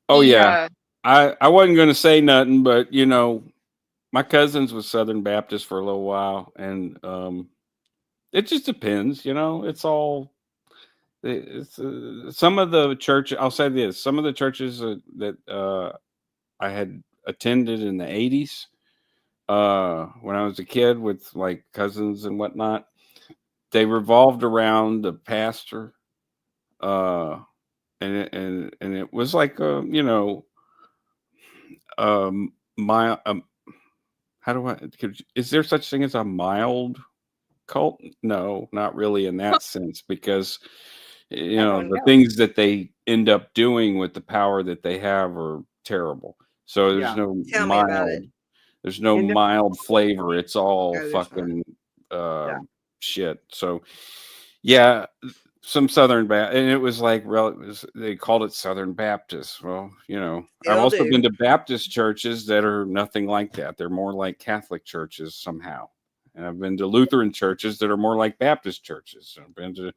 oh he yeah. I wasn't going to say nothing, but my cousins was Southern Baptist for a little while, and it just depends. It's all. It's some of the church. I'll say this: some of the churches that I had attended in the '80s, when I was a kid with like cousins and whatnot, they revolved around the pastor, uh, and it was like my how do is there such thing as a mild cult? No, not really in that sense, because I don't the know. things that they end up doing with the power that they have are terrible. So yeah. Tell me about it. there's no And mild flavor. It's all Oh, there's not. fucking yeah. shit. So yeah, some Southern Baptist, and it was like they called it Southern Baptist. Well, I've Still also do. been to Baptist churches that are nothing like that. They're more like Catholic churches somehow. And I've been to Lutheran churches that are more like Baptist churches. I've been to,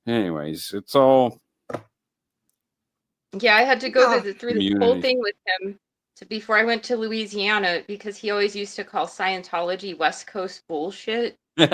anyways, it's all Yeah, I had to go Oh, through this whole communities. thing with him before I went to Louisiana because he always used to call Scientology West Coast bullshit. And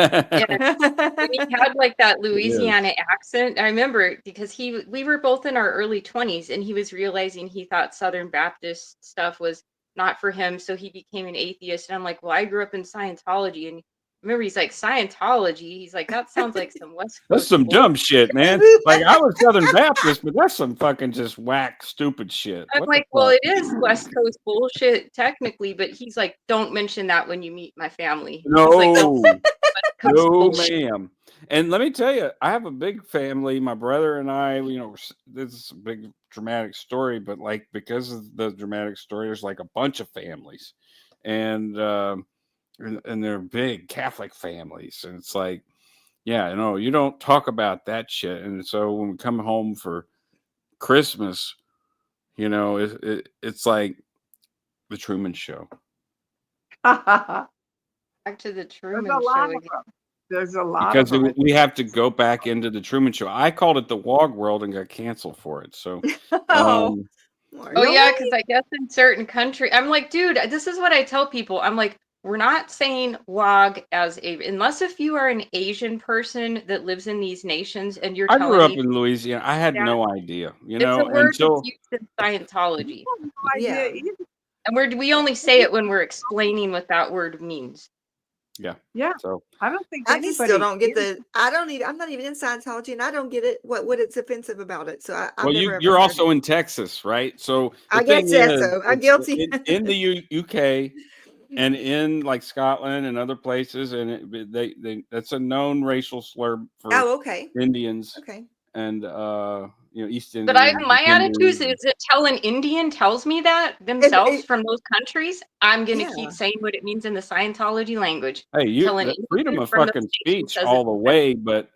when he had like that It is. Louisiana accent, I remember it because we were both in our early 20s and he was realizing he thought Southern Baptist stuff was not for him, so he became an atheist. And I'm like, well, I grew up in Scientology, and remember he's like, Scientology. He's like, that sounds like some West That's Coast some bull. dumb shit, man. Like I was Southern Baptist, but that's some fucking just whack, stupid shit. I'm What the like, well, fuck? it is West Coast bullshit technically, but he's like, don't mention that when you meet my family. He's like, no, No, West Coast no, bullshit. ma'am. And let me tell you, I have a big family. My brother and I, this is a big dramatic story, but like because of the dramatic story, there's like a bunch of families, and and they're big Catholic families, and it's like, yeah, you don't talk about that shit. And so when we come home for Christmas, it's like the Truman Show. There's Back to the a Truman lot Show of again. them. There's a lot of Because them. we have to go back into the Truman Show. I called it the Wog World and got canceled for it. So, oh, Oh yeah, Really? because I guess in certain country, I'm like, dude, this is what I tell people. I'm like, we're not saying WOG as unless if you are an Asian person that lives in these nations and you're I grew telling up me in Louisiana. I had that no idea, it's a word that's until used in Scientology, I have no yeah. idea either. and we only say it when we're explaining what that word means. yeah. Yeah. So I don't think I just still anybody don't get is. I'm not even in Scientology, and I don't get it. What it's offensive about it? So I've well, never ever you're heard also it. in Texas, right? So the I guess thing that's is, so. I'm it's guilty. in the UK and in like Scotland and other places, and they that's a known racial slur for Oh, okay. Indians Okay. and East But Indians, my attitude Hindus. is until an Indian tells me that And themselves from those countries, I'm gonna yeah. keep saying what it means in the Scientology language. Hey, Until an the freedom Indian of from those fucking nations speech says it all the different. way, but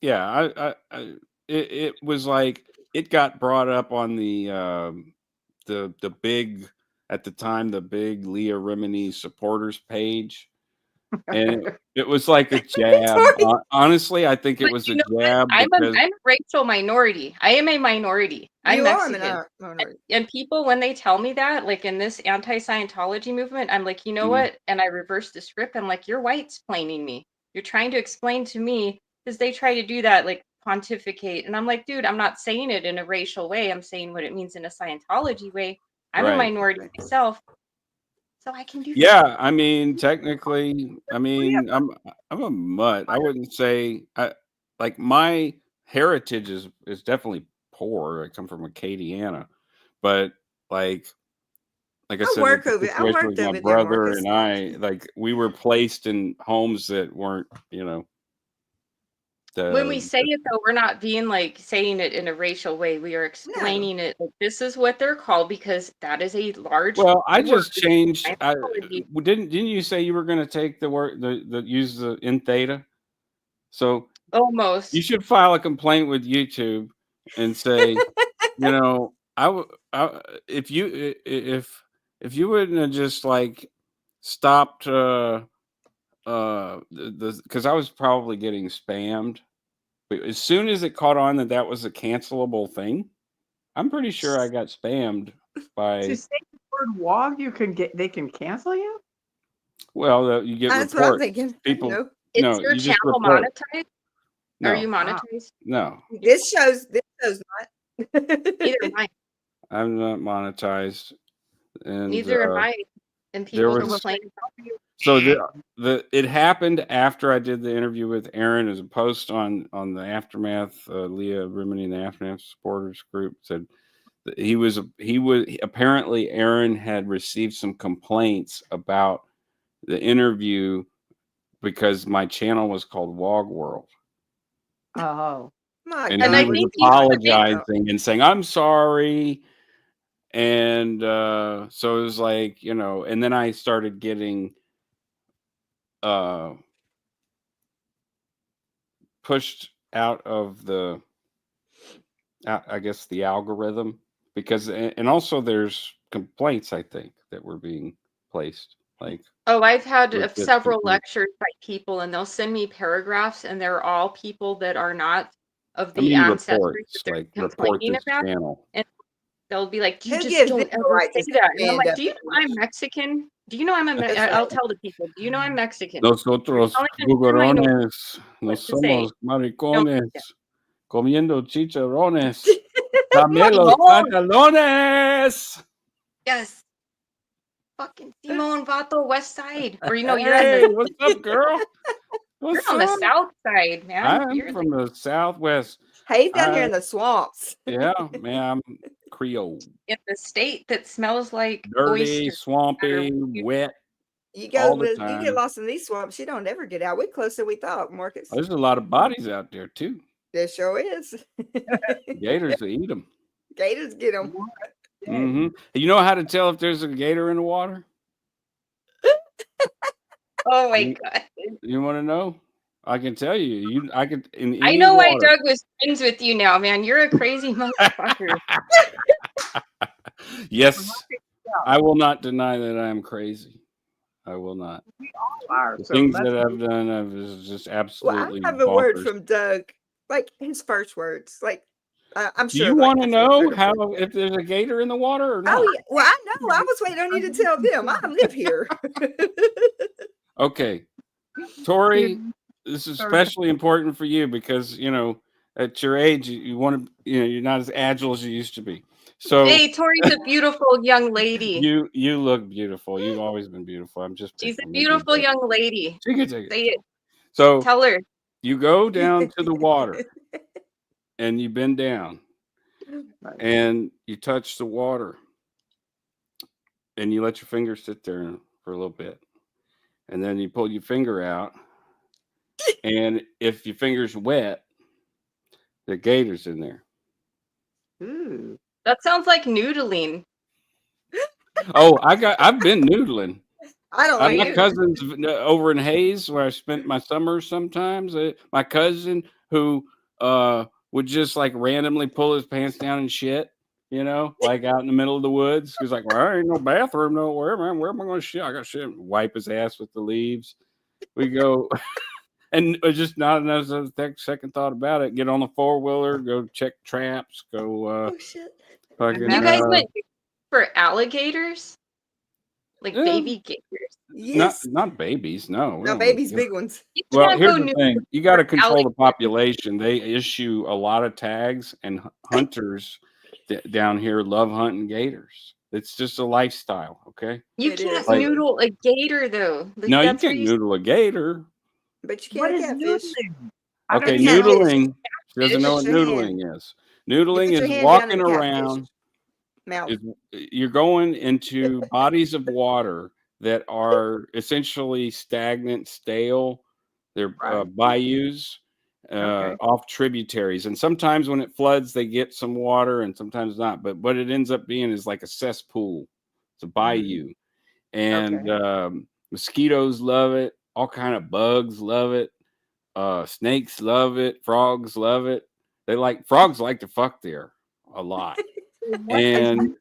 yeah, it was like it got brought up on the big at the time the big Leah Remini supporters page, And it was like a jab. Honestly, I think it But was you a know what? jab I'm because a racial minority. I am a minority. I'm You are a Mexican. minority. And people, when they tell me that, like in this anti-Scientology movement, I'm like, you know what? And I reverse the script. I'm like, you're white-splaining me. You're trying to explain to me, because they try to do that, like pontificate. And I'm like, dude, I'm not saying it in a racial way. I'm saying what it means in a Scientology way. I'm a right. minority myself, so I can do that. Yeah, I mean, technically, I mean, I'm a mutt. I wouldn't say like my heritage is definitely poor. I come from Acadiana, but like I I said, with work the over. I situation worked with my over there, brother Marcus. and I, like we were placed in homes that weren't, you know, When we the say it though, we're not being like saying it in a racial way. We are No. explaining it. Like, this is what they're called because that is a large well, I word. just changed. Scientology. Didn't you say you were going to take the word the use the in theta? So you Almost. should file a complaint with YouTube and say, you know, if if you wouldn't have just like stopped the because I was probably getting spammed, but as soon as it caught on that that was a cancelable thing, I'm pretty sure I got spammed To by say the word wog, they can cancel you? well, you get That's what I'm reports. thinking. People, No. Is no, your you just channel report. monetized? Are you No, Wow. monetized? no, This shows not. Neither am I. I'm not monetized, and Neither am I. And there people So was complain. so the it happened after I did the interview with Aaron. As a post on the aftermath. Leah Rimini, the aftermath supporters group, said that he was apparently Aaron had received some complaints about the interview because my channel was called Wog World. Oh. My And And he I God, was think you are apologizing and saying, I'm sorry. And so it was like, you know, and then I started getting pushed out of I guess the algorithm because, and also there's complaints, I think, that were being placed. Like, Oh, I've had legit several complaints. lectures by people, and they'll send me paragraphs, and they're all people that are not of I the mean, ancestry that reports, they're like report complaining this about. channel. And they'll be like, you Who just gives them don't the ever right to say that. And I'm stand like, up? do you know I'm Mexican? Do you know I'm a That's I'll right. tell the people, do you know I'm Mexican? You're Nosotros, telling another minority bugarones, no what to say. somos Don't do maricones, that. comiendo chicharrones, dame los Simón. pantalones. Yes. Fucking Simón Vato West Side. Or you know, Hey, what's up, girl? you're What's on the up? south side, man. I'm You're from the Southwest. He's down here in the swamps. Yeah, man, I'm Creole. in the state that smells like Dirty, oysters. swampy, wet You all the you get time. lost in these swamps, you don't ever get out. We're closer than we thought, Marcus. There's a lot of bodies out there, too. There sure is. Gators will eat them. Gators get them. Mm-hmm. You know how to tell if there's a gator in the water? Oh my You, god. you want to know? I can tell you. I could in I any know why water. Doug was friends with you now, man. You're a crazy motherfucker. Yes, I will not deny that I am crazy. I will not. We all are. The So things let's that I've done, is just Well, I absolutely have a word bonkers. from Doug, like his first words. Like I'm Do sure. you like, want to that's what know triggered how him. if there's a gator in the water or not? Oh yeah. Well, I know. I was waiting on you to tell them. I live here. Okay, Tori, this is especially important for you because you know at your age you want to you're not as agile as you used to be. So Hey, Tori's a beautiful young lady. you look beautiful. You've always been beautiful. I'm just She's a picking. beautiful young lady. Take it. Say it. So Tell her. you go down to the water and you bend down and you touch the water and you let your finger sit there for a little bit and then you pull your finger out and if your finger's wet, the gator's in there. Ooh. That sounds like noodling. Oh, I've been noodling. I don't like My it. cousins over in Hayes, where I spent my summers sometimes. My cousin who would just like randomly pull his pants down and shit, you know, like out in the middle of the woods. He's like, "Well, there ain't no bathroom nowhere, man. Where am I going to shit? I got shit." Wipe his ass with the leaves. We go, and just not another second thought about it. Get on the 4-wheeler, go check traps, go Oh shit. fucking. You guys went for alligators, like Yeah. baby gators. Yes. Not babies. No, we No, don't- babies, big ones. You Well, can't here's go the new thing: you got to for control the alligators. population. They issue a lot of tags, and hunters down here love hunting gators. It's just a lifestyle. Okay. You It can't is. Like- noodle a gator though. Like, No, you that's where can't noodle a gator. But you What can't is catfish. noodling? I Okay, don't know. noodling. She doesn't know what Put your hand- noodling is. You Noodling put your is hand down in walking the catfish around. mouth. You're going into bodies of water that are essentially stagnant, stale. They're Right. bayous Okay. off tributaries, and sometimes when it floods, they get some water, and sometimes not. But what it ends up being is like a cesspool. It's a bayou, and mosquitoes love it. All kind of bugs love it. Snakes love it. Frogs love it. Frogs like to fuck there a lot. And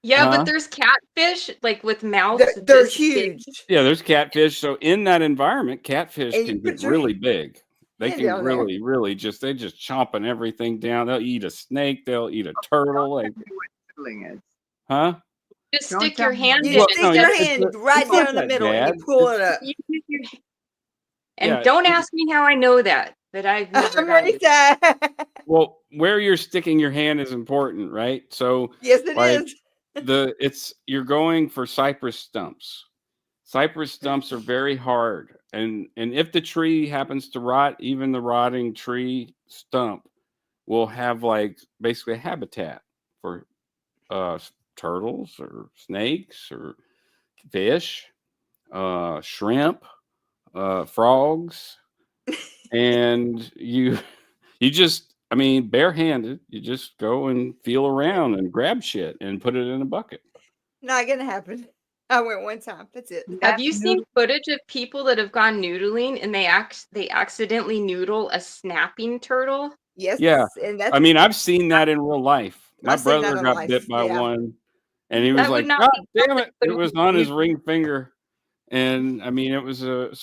Yeah, but there's catfish like with mouths. They're this big. huge. yeah, there's catfish. So in that environment, catfish And you can get put your really big. They hand can down there. really just chomping everything down. They'll eat a snake. They'll eat a turtle. Like, Tell me what noodling is. huh? Just Don't stick tell your me. hand You in stick no, instead your of- hand right it's not down in the that middle and bad. you pull it up. you use your- And Yeah, don't ask me how I know that. But I've never I'm gotten right it. there. Well, where you're sticking your hand is important, right? So Yes, it like is. you're going for cypress stumps. Cypress stumps are very hard, and if the tree happens to rot, even the rotting tree stump will have like basically a habitat for turtles or snakes or fish, shrimp, frogs, and you just, I mean, barehanded, you just go and feel around and grab shit and put it in a bucket. Not gonna happen. I went one time. That's it. Have you seen footage of people that have gone noodling and they accidentally noodle a snapping turtle? Yes. Yeah, And that's I mean, I've seen that in real life. My I've seen that brother in got life, bit by yeah. one, and he was That would like, not "God be damn it!" but It was on his ring finger, and I mean, it was a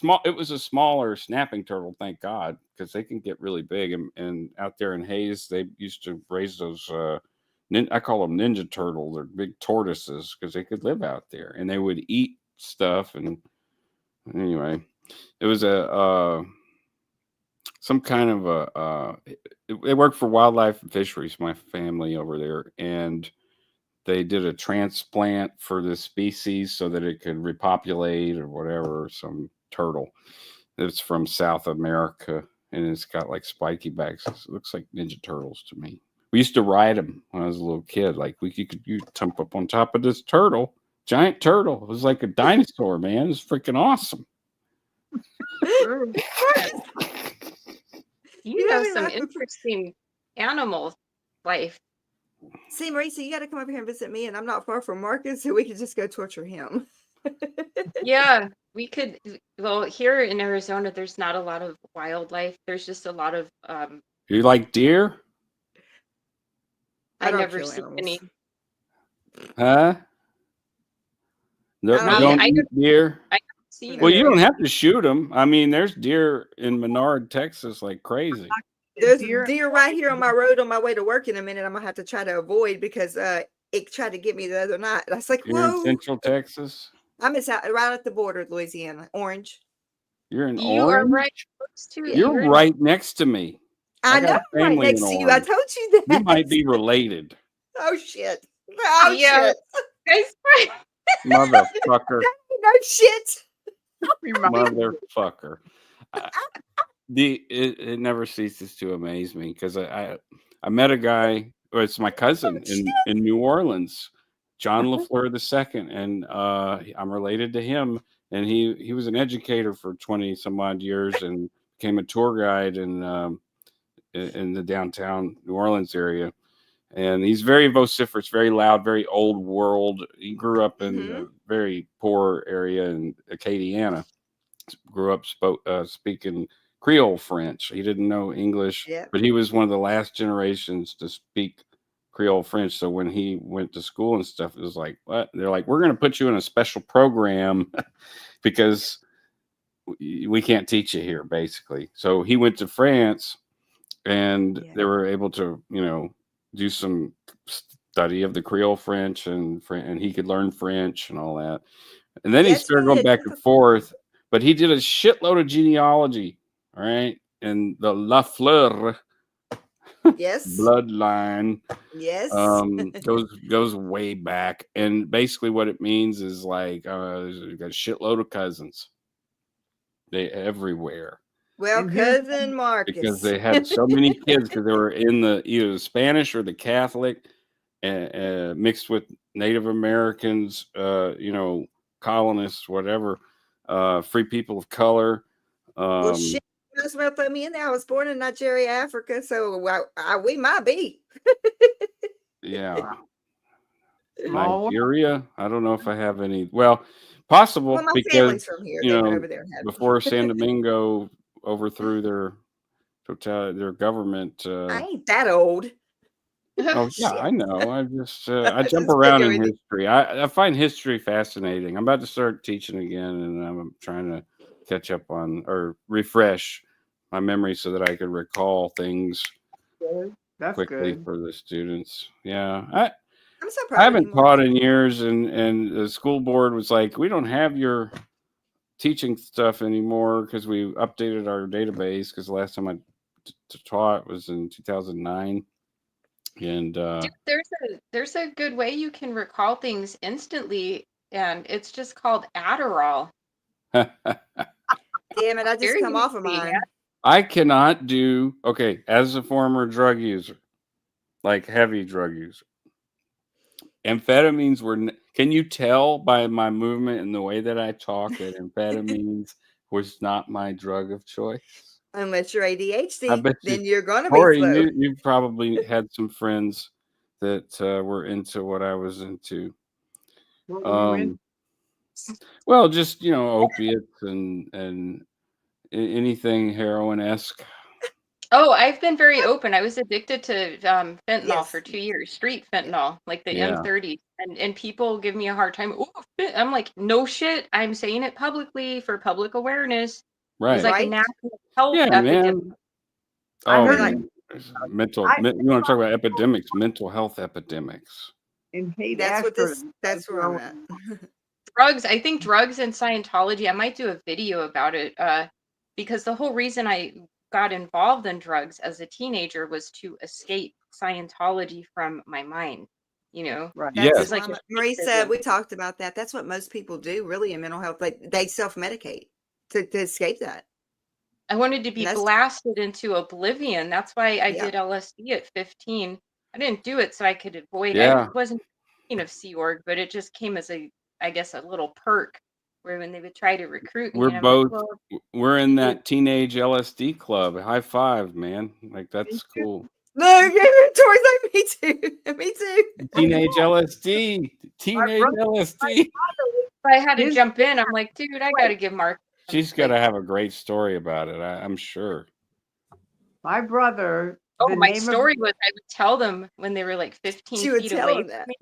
smaller snapping turtle, thank God, because they can get really big. And out there in Hayes, they used to raise those. I call them ninja turtles. They're big tortoises because they could live out there, and they would eat stuff. And anyway, it was some kind of they worked for wildlife and fisheries, my family over there, and they did a transplant for this species so that it could repopulate or whatever, some turtle. It's from South America, and it's got like spiky backs. It looks like Ninja Turtles to me. We used to ride them when I was a little kid. Like you could jump up on top of this turtle, giant turtle. It was like a dinosaur, man. It was freaking awesome. You have mean, some like- interesting animal life. See, Marisa, you got to come over here and visit me, and I'm not far from Marcus, so we could just go torture him. Yeah, we could. Well, here in Arizona, there's not a lot of wildlife. There's just a lot of. You like deer? I I don't never kill see animals. any. Huh? No, I you don't- don't I eat don't- deer? I don't see. Well, you them. don't have to shoot them. I mean, there's deer in Menard, Texas, like crazy. There's deer right here on my road on my way to work in a minute. I'm gonna have to try to avoid because it tried to get me the other night. I was like, You're in whoa. Central Texas. I'm right at the border of Louisiana, Orange. You're in You are Orange. right close to it. You're in- right next to me. I got know a I'm right family in next to you. I Orange. told you that. You might be related, Oh shit. Oh Yeah. shit. Guys, motherfucker. No shit. Motherfucker. It never ceases to amaze me because I met a guy. Well, it's my cousin in New Orleans, John LaFleur II, and I'm related to him. And he was an educator for 20 some odd years and became a tour guide in the downtown New Orleans area. And he's very vociferous, very loud, very old world. He grew up in a very poor area in Acadiana. Grew up speaking Creole French. He didn't know English, but he was one of the last generations to speak Creole French. So when he went to school and stuff, it was like, what? They're like, we're going to put you in a special program because we can't teach you here, basically. So he went to France, and Yeah. they were able to, do some study of the Creole French, and he could learn French and all that. And then he That's started going good. back and forth, but he did a shitload of genealogy, all right? And the La Fleur Yes. bloodline Yes. goes way back. And basically what it means is like you got a shitload of cousins. They everywhere. Well, And here's cousin Marcus. Because they had so many kids, because they were in either the Spanish or the Catholic, mixed with Native Americans, colonists, whatever, free people of color. Well, shit. You must well put me in there. I was born in Nigeria, Africa, so we might be. Yeah. small world. Nigeria. I don't know if I have any. Well, possible, Well, my because family's from here. They went over there and had before San Domingo overthrew their government. I ain't that old. Oh yeah, Shit. I know. I just I jump Just around figure in it- history. I find history fascinating. I'm about to start teaching again, and I'm trying to catch up on or refresh my memory so that I could recall things That's quickly good. for the students. Yeah, I'm so I proud of you, haven't taught Marcus. in years, and the school board was like, we don't have your teaching stuff anymore because we updated our database, because the last time I taught was in 2009. And Dude, there's a good way you can recall things instantly, and it's just called Adderall. Damn it, I just Very come off of easy, mine. I cannot do, as a former drug user, like heavy drug user, amphetamines can you tell by my movement and the way that I talk that amphetamines was not my drug of choice? Unless you're I ADHD, bet then you're going to be Corey, slow. you probably had some friends that were into what I was into. What were you in? Well, just, opiates and anything heroin-esque. Oh, I've been very open. I was addicted to fentanyl Yes. for 2 years, street fentanyl, like the Yeah. M30. And people give me a hard time. Oh, I'm like, no shit. I'm saying it publicly for public awareness. It was Right. like a Right. national health Yeah, epidemic. man. I Oh, heard like- man. There's I- you want to talk about epidemics, mental health epidemics. in hate That's what Ashford. that's where I'm at. Drugs, I think drugs and Scientology, I might do a video about it, because the whole reason I got involved in drugs as a teenager was to escape Scientology from my mind, Right. That's Yes. like why a Marisa, escapism. we talked about that. That's what most people do really in mental health. They self-medicate to escape that. I wanted to be That's- blasted into oblivion. That's why I Yeah. did LSD at 15. I didn't do it so I could avoid. Yeah. I wasn't thinking of Sea Org, but it just came as I guess, a little perk where when they would try to recruit me, We're and I'm like, both well, we're in that teenage LSD club. High five, man. Like, that's cool. Look, Tori's like, me too. Me too. Teenage LSD. Teenage LSD. if I had to His- jump in, I'm like, dude, I got to give Mark. She's got to have a great story about it, I'm sure. My brother. Oh, the my name of- story was I would tell them when they were like 15 She would feet tell away them from that. me.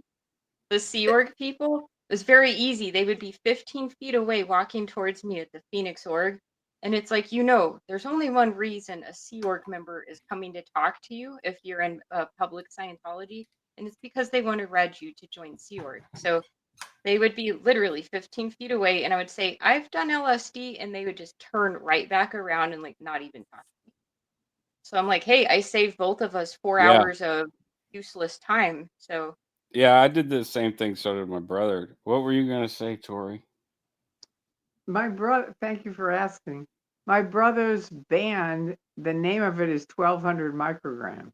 The Sea Org people, it was very easy. They would be 15 feet away walking towards me at the Phoenix Org. And it's like, there's only one reason a Sea Org member is coming to talk to you if you're in public Scientology, and it's because they want to reg you to join Sea Org. So they would be literally 15 feet away, and I would say, I've done LSD, and they would just turn right back around and like not even talk to me. So I'm like, hey, I saved both of us 4 Yeah. hours of useless time. So Yeah, I did the same thing. So did my brother. What were you going to say, Tori? My brother. Thank you for asking. My brother's band. The name of it is 1200 micrograms.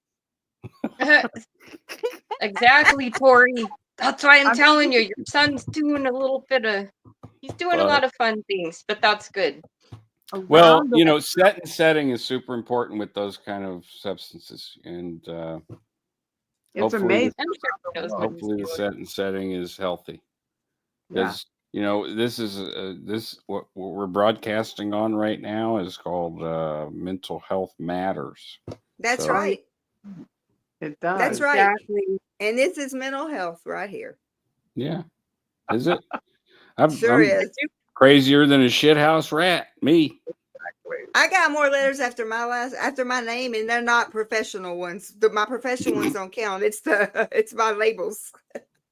exactly, Tori. That's why I'm I'm- telling you, your son's doing a little bit of, he's doing a But- lot of fun things, but that's good. Well, Around the- set and setting is super important with those kind of substances. And It's hopefully amazing. I'm sure he knows what he's hopefully the doing. set and setting is healthy. Yeah. Because this is what we're broadcasting on right now is called Mental Health Matters. That's So- right. It does. That's right. Exactly. And this is mental health right here. Yeah, is it? I'm, Sure I'm- is. Crazier than a shithouse rat. Me. I got more letters after my name, and they're not professional ones. My professional ones don't count. It's my labels.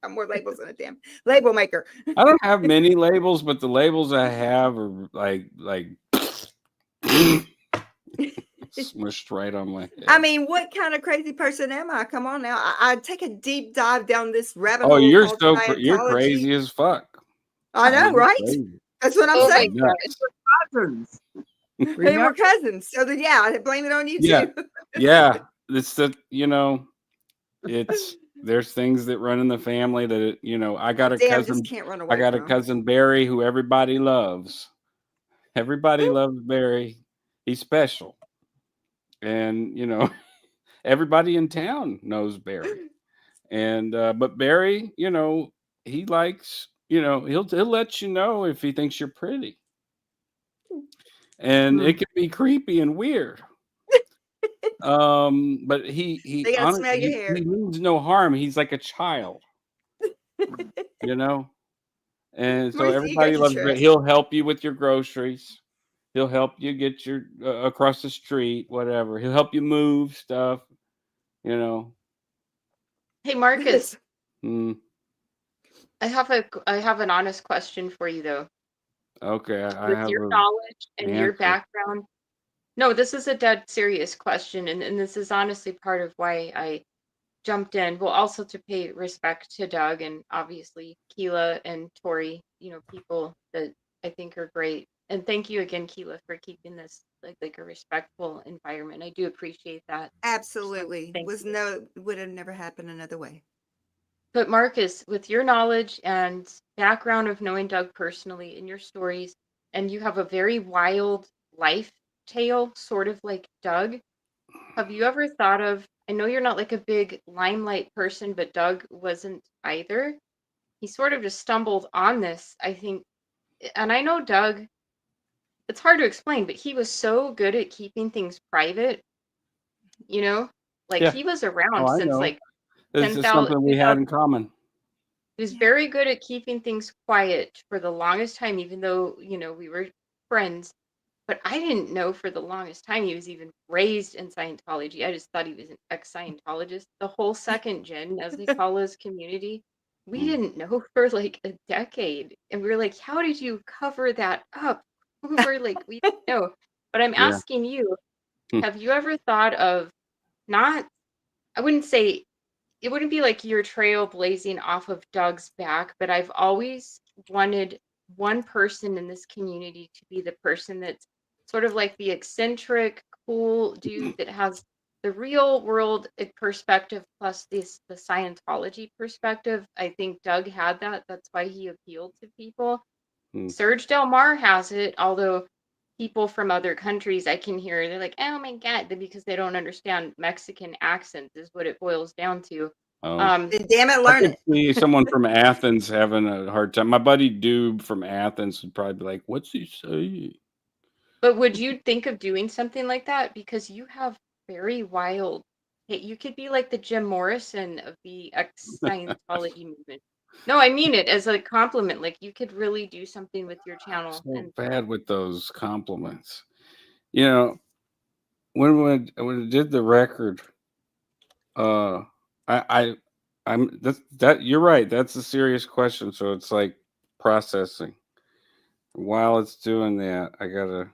I'm more labels than a damn label maker. I don't have many labels, but the labels I have are like smushed right on my head. I mean, what kind of crazy person am I? Come on now. I take a deep dive down this rabbit Oh, hole you're called you're Scientology. crazy as fuck. I know, You're right? crazy. That's what I'm Oh my saying. gosh. Cousins. They were Remember? cousins. So then, yeah, I blame it on you Yeah. too. Yeah. It's the there's things that run in the family that I got a Damn, cousin. just can't run I away got a from. cousin Barry who everybody loves. Everybody loves Barry. He's special. And everybody in town knows Barry. And but Barry, he likes, he'll let you know if he thinks you're pretty. And it can be creepy and weird. But he They gotta smell your he hair. means no harm. He's like a child, you know. And so Marcy, you got everybody your loves Barry. trust. He'll help you with your groceries. He'll help you get your across the street, whatever. He'll help you move stuff, you know. Hey, Marcus, Mm, I have an honest question for you though. okay, I With have your an knowledge and your answer. background. No, this is a dead serious question, and this is honestly part of why I jumped in. Well, also to pay respect to Doug and obviously Keela and Tori, people that I think are great. And thank you again, Keela, for keeping this like a respectful environment. I do appreciate that. Absolutely. Thank you. Would have never happened another way. But Marcus, with your knowledge and background of knowing Doug personally in your stories, and you have a very wild life tale, sort of like Doug. Have you ever thought of, I know you're not like a big limelight person, but Doug wasn't either. He sort of just stumbled on this, I think. And I know Doug, it's hard to explain, but he was so good at keeping things private, you know? Like Yeah. he was Oh, around I since know. like This is 10,000, something we had in common. He was very good at keeping things quiet for the longest time, even though, we were friends. But I didn't know for the longest time he was even raised in Scientology. I just thought he was an ex-Scientologist. The whole second gen, as they call his community, we didn't know for like a decade. And we were like, how did you cover that up? We're like, we didn't know. But I'm Yeah. asking you, Hmm. have you ever thought of not, I wouldn't say it wouldn't be like you're trailblazing off of Doug's back, but I've always wanted one person in this community to be the person that's sort of like the eccentric, cool dude that has the real world perspective plus the Scientology perspective. I think Doug had that. That's why he appealed to people. Serge Del Mar has it, although people from other countries I can hear, they're like, oh my God, because they don't understand Mexican accents is what it boils down to. Oh. Then damn it, I learn could it. see someone from Athens having a hard time. My buddy Doob from Athens would probably be like, "What's he saying?" But would you think of doing something like that? Because you have very wild, you could be like the Jim Morrison of the ex-Scientology movement. No, I mean it as a compliment. Like you could really do something with your channel. So And bad with those compliments. You know, when I did the record, I'm that you're right. That's a serious question. So it's like processing. While it's doing that,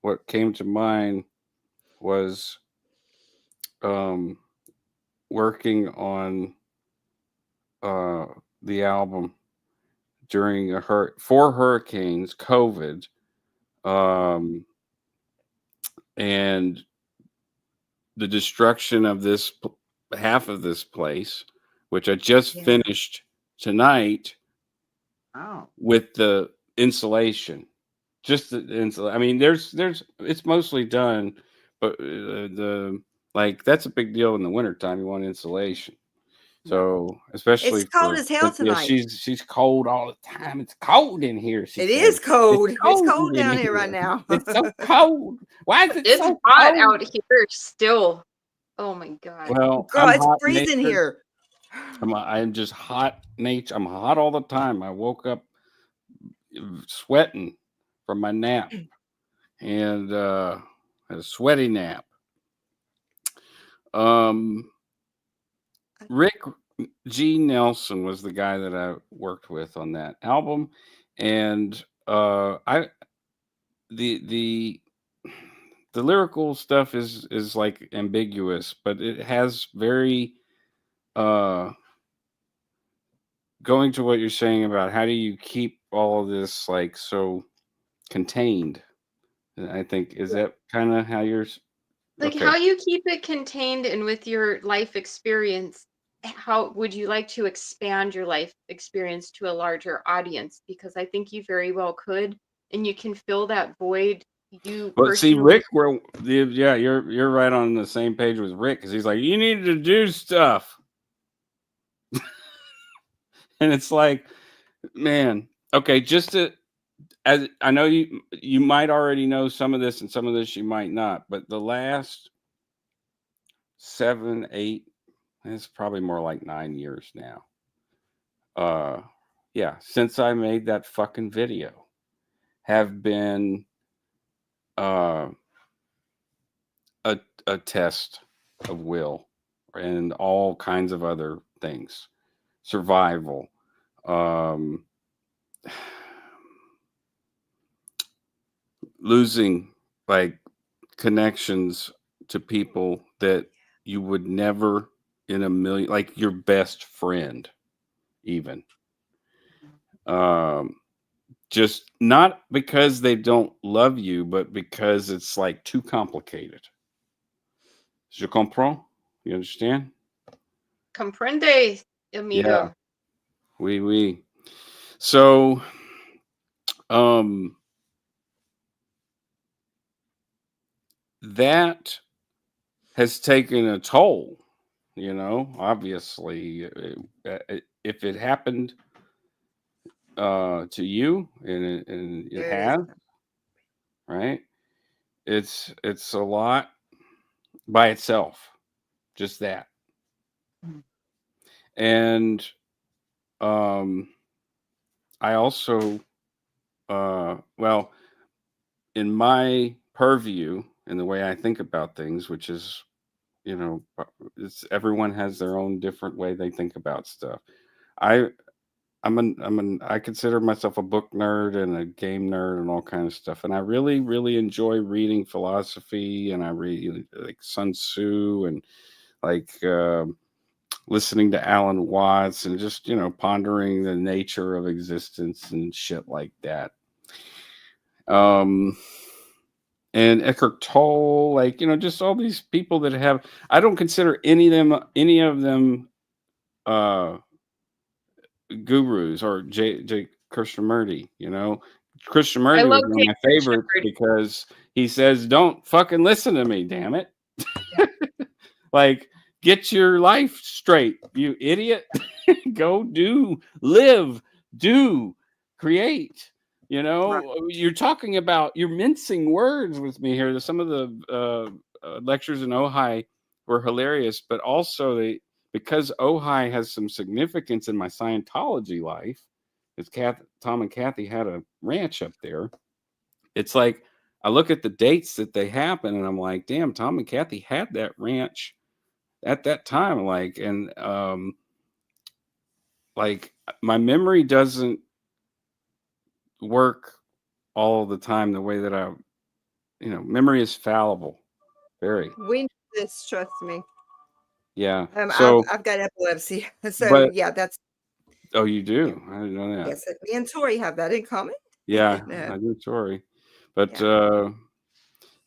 what came to mind was working on uh the album during four hurricanes, COVID, um, and the destruction of half of this place, which I just Yeah. finished tonight Oh. with the insulation. Just the insulation. I mean, there's it's mostly done, but that's a big deal in the wintertime. You want insulation. So especially It's cold for as hell Cynthia, tonight. she's cold all the time. It's cold in here. She It says is cold. it's It's cold cold in down here right here. now. It's so cold. Why is it it's so hot cold? out here still. Oh my God. Well, Girl, I'm it's hot freezing natured. here. I'm just hot nature. I'm hot all the time. I woke up sweating from my nap, and had a sweaty nap. Rick G. Nelson was the guy that I worked with on that album, and the lyrical stuff is like ambiguous, but it has very going to what you're saying about how do you keep all of this like so contained. I think is that kind of how you're Like okay. how you keep it contained and with your life experience, how would you like to expand your life experience to a larger audience? Because I think you very well could, and you can fill that void you But see, personally. Rick, yeah, you're right on the same page with Rick because he's like, you need to do stuff, and it's like, man, okay, just to as I know you might already know some of this and some of this you might not, but the last 7, 8, it's probably more like 9 years now. Yeah, since I made that fucking video, have been uh a test of will and all kinds of other things, survival, um, losing like connections to people that you would never in a million, like your best friend, even. Um, just not because they don't love you, but because it's like too complicated. Je comprends? You understand? Comprende, Yeah. amigo. Oui. So, um, that has taken a toll, obviously. If it happened to you, and it Yes. has, right? It's a lot by itself, just that. And I also, well, in my purview, in the way I think about things, which is, everyone has their own different way they think about stuff. I I consider myself a book nerd and a game nerd and all kind of stuff, and I really really enjoy reading philosophy, and I read like Sun Tzu and like listening to Alan Watts and just pondering the nature of existence and shit like that. Um, and Eckhart Tolle, like just all these people that have. I don't consider any of them gurus or J. Krishnamurti. I Krishnamurti was love one of James my favorites Shepherd. because he says, "Don't fucking listen to me, damn it! Like, get your life straight, you idiot. Go live, do, create." Right. You're mincing words with me here. Some of the lectures in Ojai were hilarious, but also because Ojai has some significance in my Scientology life, as Tom and Kathy had a ranch up there. It's like I look at the dates that they happen, and I'm like, damn, Tom and Kathy had that ranch at that time. Like my memory doesn't work all the time the way that memory is fallible. Very. We know this, trust me. Yeah. I've So, I've got epilepsy, so but yeah, that's oh, you yeah. do? I didn't know that. Yes, me and Tori have that in common. Yeah, And, I do. Sorry, but yeah.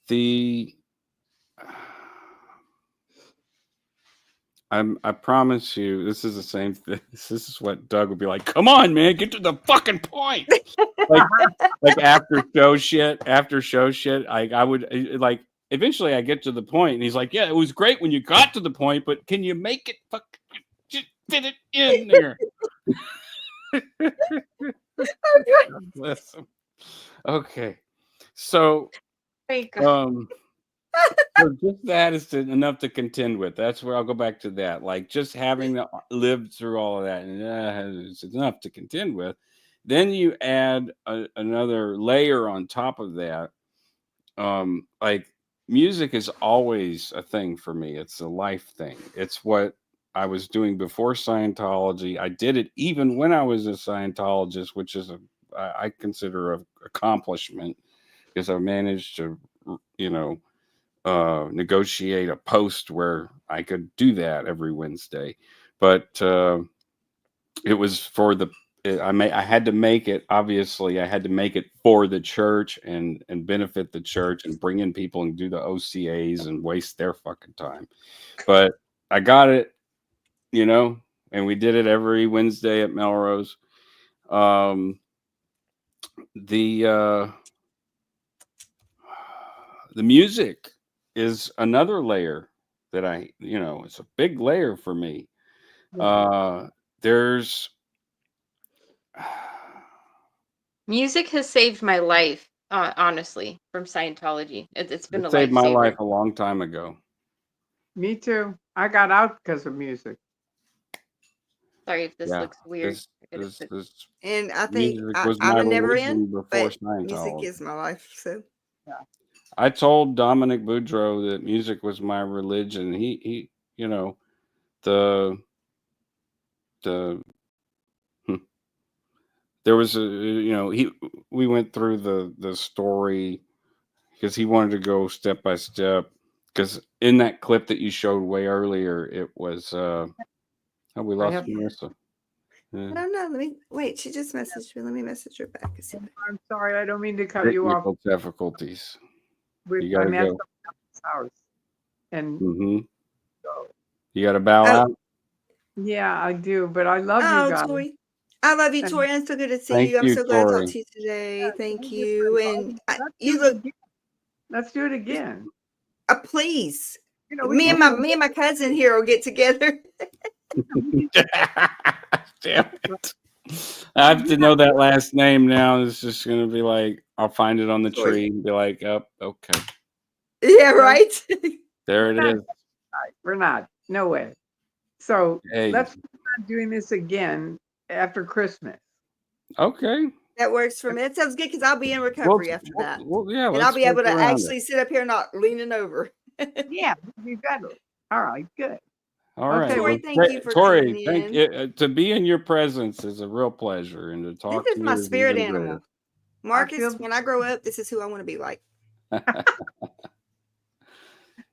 the I promise you, this is the same thing. This is what Doug would be like. Come on, man, get to the fucking point. like after show shit. I would like eventually I get to the point, and he's like, "Yeah, it was great when you got to the point, but can you make it just fit it in there?" Bless him. Okay, so so just that is enough to contend with. That's where I'll go back to that. Like just having lived through all of that, and it's enough to contend with. then you add another layer on top of that. Like music is always a thing for me. It's a life thing. It's what I was doing before Scientology. I did it even when I was a Scientologist, which is I consider a accomplishment because I managed to, you know, negotiate a post where I could do that every Wednesday. But it was for the I had to make it. Obviously, I had to make it for the church and benefit the church and bring in people and do the OCAs and waste their fucking time. But I got it, you know, and we did it every Wednesday at Melrose. The the music is another layer that it's a big layer for me. There's Music has saved my life, honestly, from Scientology. It's been it a saved my lifesaver. life a long time ago. Me too. I got out because of music. Sorry if this Yeah, looks weird. this I gotta this put- this And I think music was I'm my a never in, religion before but music Scientology. is my life. So I told Dominic Boudreau that music was my religion. He you know, the the hmm, there was we went through the story because he wanted to go step by step. Because in that clip that you showed way earlier, it was oh, we I lost have. Marissa. Yeah. I don't know. Let me wait. She just messaged me. Let me message her back. I'm sorry. I don't mean to cut you off. Technical difficulties. With You gotta I'm at go. someone's house, and Mm-hmm. so You gotta bow Oh, out. yeah, I do. But I love you oh, guys. Tori. I love you, And Tori. I'm so good to see Thank you. I'm you, so glad I talked Tori. to you today. Thank thank you for you. And inviting. Let's do you it look, again. Let's do it again. please. You know, we Me can and do me and my cousin here will get together. Damn it. I have to know that last name now. It's just gonna be like I'll find it on the Tori. tree and be like, oh, okay. Yeah, No, right. There it is. we're not. No way. So Hey. let's start doing this again after Christmas. Okay. That works for me. That sounds good because I'll be in Well, recovery after that. yeah, And I'll let's be able work to around it. actually sit up here not leaning over. Yeah, we better. All right, good. All right. Okay, Tori, Well, thank you for Tori, coming thank in. to be in your presence is a real pleasure, and to This talk is to my you is spirit even animal. greater. Marcus, when I grow up, this is who I want to be like.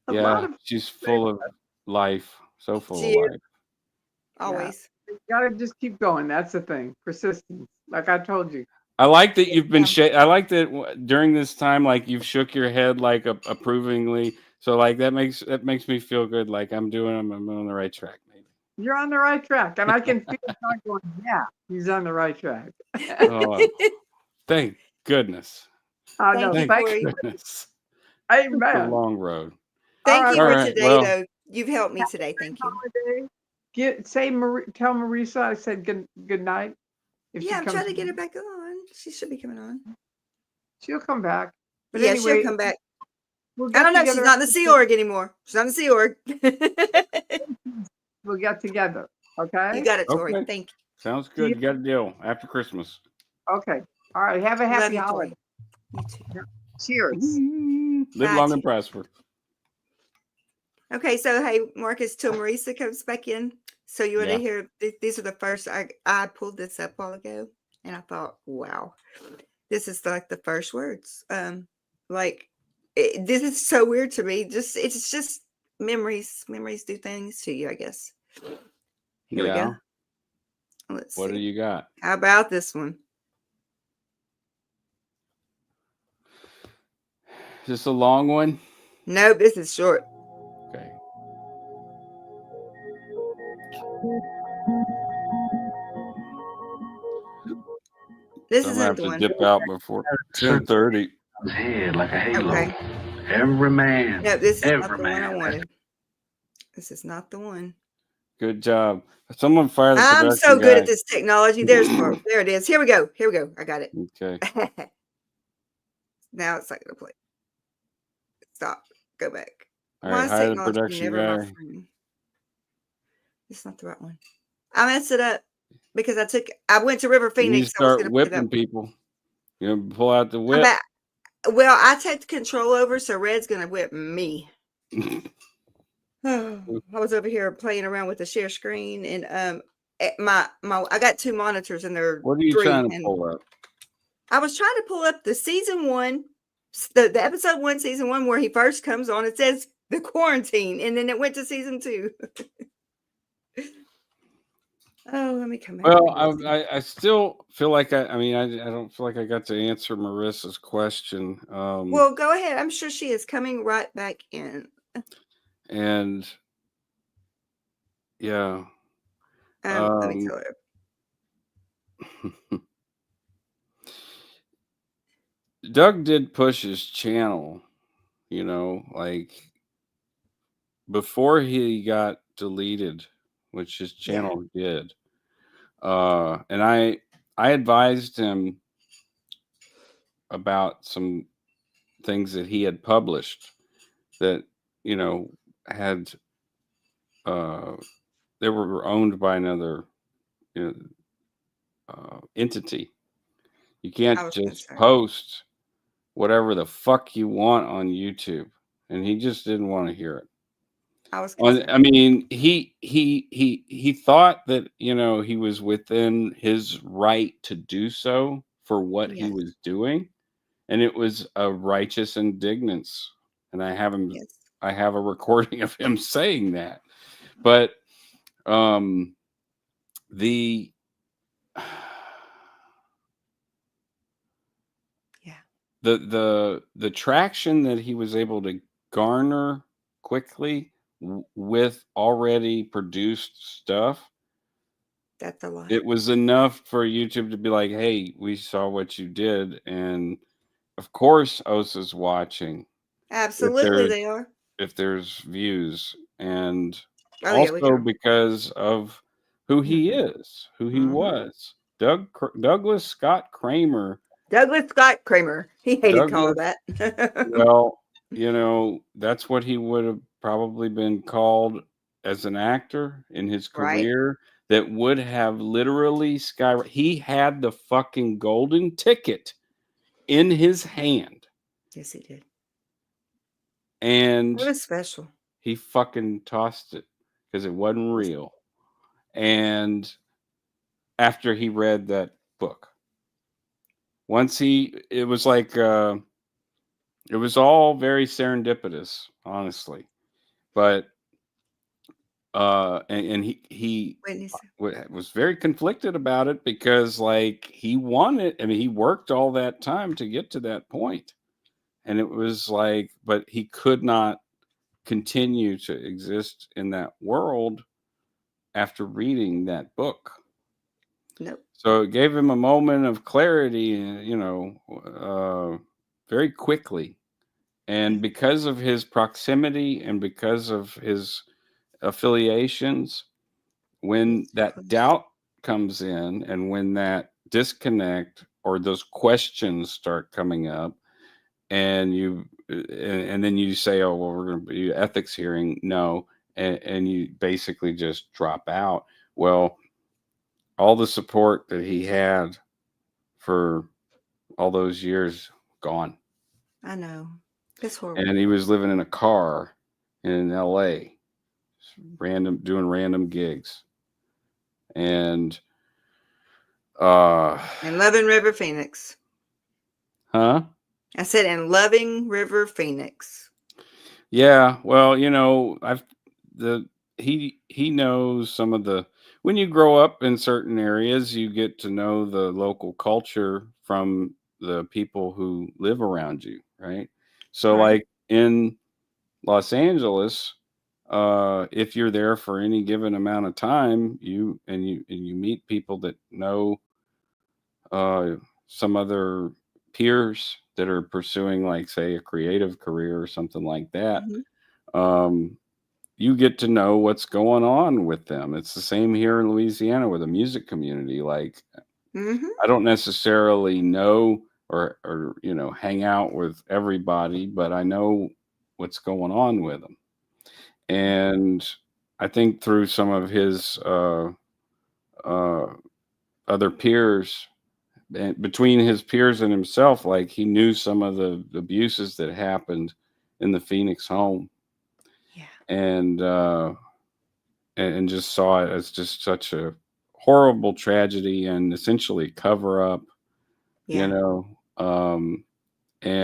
A lot Yeah, of she's full of life. So full She of is life. always. you gotta just keep going. That's the thing. Persistence. Like I told you. I like that you've been. Yeah. I like that during this time, like you've shook your head like approvingly. So like that makes me feel good. Like I'm on the right track. Maybe. You're on the right track. And I can feel God going, yeah, he's on the right track. Oh, thank goodness. I Thank know. you, Thank Tori. goodness. It's a Amen. long road. Thank All you right. for All right. today, Well, though. You've helped me today. Thank you. Holiday. Tell Marisa I said good night. If Yeah, she I'm comes, trying to get her back on. She should be coming on. she'll come back. But Yeah, anyway, she'll come back. we'll I get don't know. She's together. not in the Sea Org anymore. She's not in the Sea Org. We'll get together. You Okay. got it, Tori. okay. Thank Sounds See good. you. You got a deal after Christmas. Okay. All right. Have a you. Love happy you, holiday. Tori. You too. Cheers. Live Bye, long and Tia. prosper. Okay, so hey, Marcus, till Marisa comes back in. So you want to Yeah. hear? These are the first. I pulled this up a while ago, and I thought, wow, this is like the first words. Like this is so weird to me. It's just memories. Memories do things to you, I guess. Here we Yeah. go. Let's What do see. you got? How about this one? Is this a long one? Nope, this is short. Okay. This I'm gonna have isn't the to one. dip out before 10:30. Head like a halo. Okay. Every man, No, this is not every the one I man. wanted. This is not the one. Good job. Someone fire the I'm production so good guy. at this technology. There it is. Here we go. Here we go. I got it. Okay. Now it's not gonna play. Stop. Go back. All Why right. is Hire the technology production never my guy. friend? It's not the right one. I messed it up. because I went to River You need to Phoenix. I was start going to put it up. whipping people. You know, pull out the I'm whip. back. Well, I take control over, so Red's going to whip me. I was over here playing around with the share screen, and my I got 2 monitors and they're What are you 3, trying to and pull up? I was trying to pull up the season 1, the episode 1, season 1, where he first comes on. It says the quarantine, and then it went to season 2. Oh, let me come back. Well, I still feel like I mean, I don't feel like I got to answer Marissa's question. Well, go ahead. I'm sure she is coming right back in. And yeah. Let me tell her. Doug did push his channel, you know, like before he got deleted, which his channel did. And I advised him about some things that he had published that, you know, had they were owned by another, you know, entity. You can't just post whatever the fuck you want on YouTube, and he just didn't want to hear it. I mean, he thought that, you know, he was within his right to do so for what he was doing, and it was a righteous indignance. And I have him. I have a recording of him saying that, but the the traction that he was able to garner quickly with already produced stuff, that's a lot. it was enough for YouTube to be like, hey, we saw what you did, and of course Osa's watching. Absolutely they are. If there's views, and Oh, yeah, we also do. because of who he is, who he was. Douglas Scott Kramer. Douglas Scott Kramer. He hated calling Douglas, that. well, you know, that's what he would have probably been called as an actor in his career, that would have literally he had the fucking golden ticket in his hand. Yes, he did. And it was special. He fucking tossed it because it wasn't real. And after he read that book, it was like, it was all very serendipitous, honestly. But and he was very conflicted about it, because like he wanted, I mean, he worked all that time to get to that point, and it was like, but he could not continue to exist in that world after reading that book. Nope. So it gave him a moment of clarity, you know, very quickly. And because of his proximity and because of his affiliations, when that doubt comes in and when that disconnect or those questions start coming up, and then you say, oh, well, we're going to do ethics hearing. No. And you basically just drop out. Well, all the support that he had for all those years gone. I know. It's horrible. And he was living in a car in LA, doing random gigs. And in Loving River, Phoenix. Huh? I said in Loving River, Phoenix. Yeah, well, you know, he knows some of the, when you grow up in certain areas, you get to know the local culture from the people who live around you, right? So like in Los Angeles, if you're there for any given amount of time, you meet people that know some other peers that are pursuing, like, say, a creative career or something like that. You get to know what's going on with them. It's the same here in Louisiana with a music community. Like, I don't necessarily know or you know, hang out with everybody, but I know what's going on with them. And I think through some of his other peers, and between his peers and himself, like he knew some of the abuses that happened in the Phoenix home, Yeah. And just saw it as just such a horrible tragedy and essentially cover up, you Yeah. know. I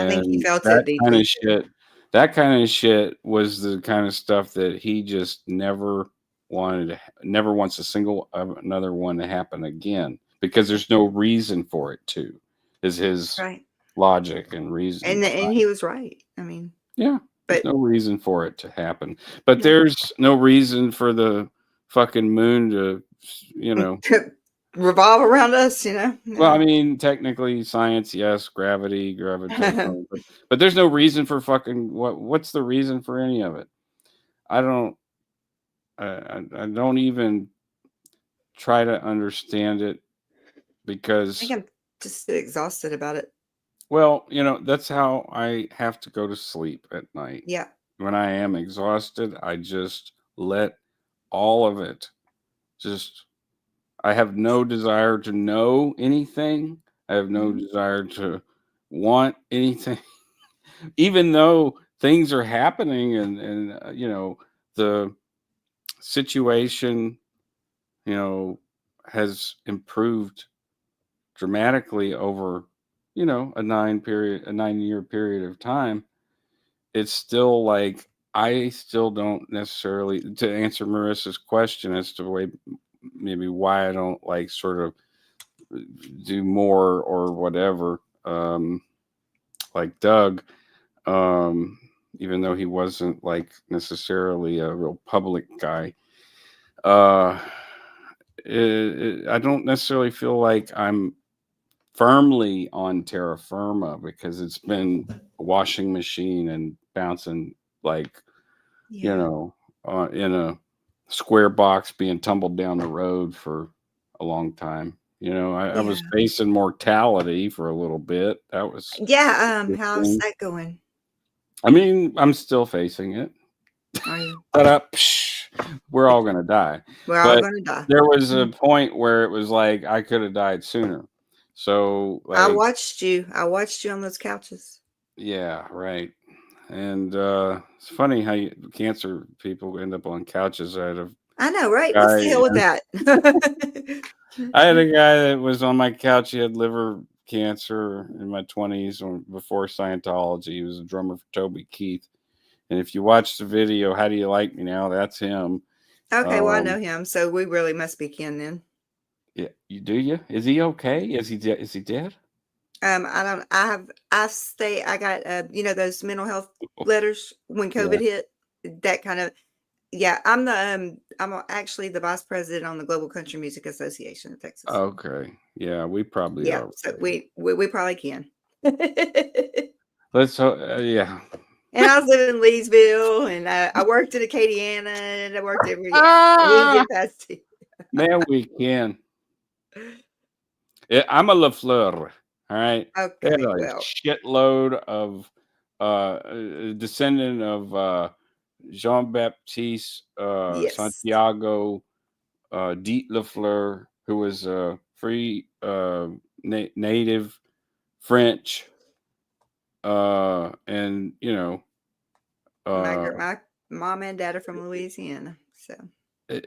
think he And felt it deeply too. that kind of shit was the kind of stuff that he just never wants a single another one to happen again, because there's no reason for it to, is his Right. logic and reason. And he was right. I mean, Yeah, there's but no reason for it to happen. But no. there's no reason for the fucking moon to, you know. revolve around us, you know. Well, I No. mean, technically, science, yes, gravity, gravitational, but there's no reason for fucking what's the reason for any of it? I don't, I don't even try to understand it, I because, think I'm just exhausted about it. well, you know, that's how I have to go to sleep at night. Yeah. When I am exhausted, I just let all of it just. I have no desire to know anything. I have no Mhm. desire to want anything, even though things are happening, and you know, the situation, you know, has improved dramatically over, you know, a 9-year period of time. It's still like I still don't necessarily, to answer Marissa's question as to maybe why I don't like sort of do more or whatever, like Doug, even though he wasn't like necessarily a real public guy. uh I don't necessarily feel like I'm firmly on terra firma, because it's been a washing machine and bouncing, like, you Yeah. know, in a square box being tumbled down the road for a long time. You know, I was Yeah. facing mortality for a little bit. That was Yeah. How's interesting. that going? I mean, I'm still facing it. Are you? But we're all gonna die. We're all But gonna die. there was a Mhm. point where it was like I could have died sooner. So, I like, watched you. I watched you on those couches. yeah, right. And it's funny how cancer people end up on couches. I know, right? What's the Guy, hell with that? I had a guy that was on my couch. He had liver cancer in my 20s, or before Scientology. He was a drummer for Toby Keith. And if you watch the video, "How Do You Like Me Now?" That's him. Okay, well, I know Um, him, so we really must be kin then. yeah, you do you? Is he okay? Is he dead? I don't. I got those mental health letters when Yeah. COVID hit. That kind of. Yeah, I'm actually the vice president on the Global Country Music Association of Texas. Okay. Yeah, we probably Yeah, are so related. we probably can. Let's yeah. And I was living in Leesville, and I worked at Acadiana, and I worked everywhere. Yeah, we can Ah, get past it. man, we can. Yeah, I'm a Lafleur. All right. They had Okay, a well, shitload of a descendant of Jean Baptiste yes, Santiago Diet Lafleur, who was a free native French, and you know, uh, my mom and dad are from Louisiana, so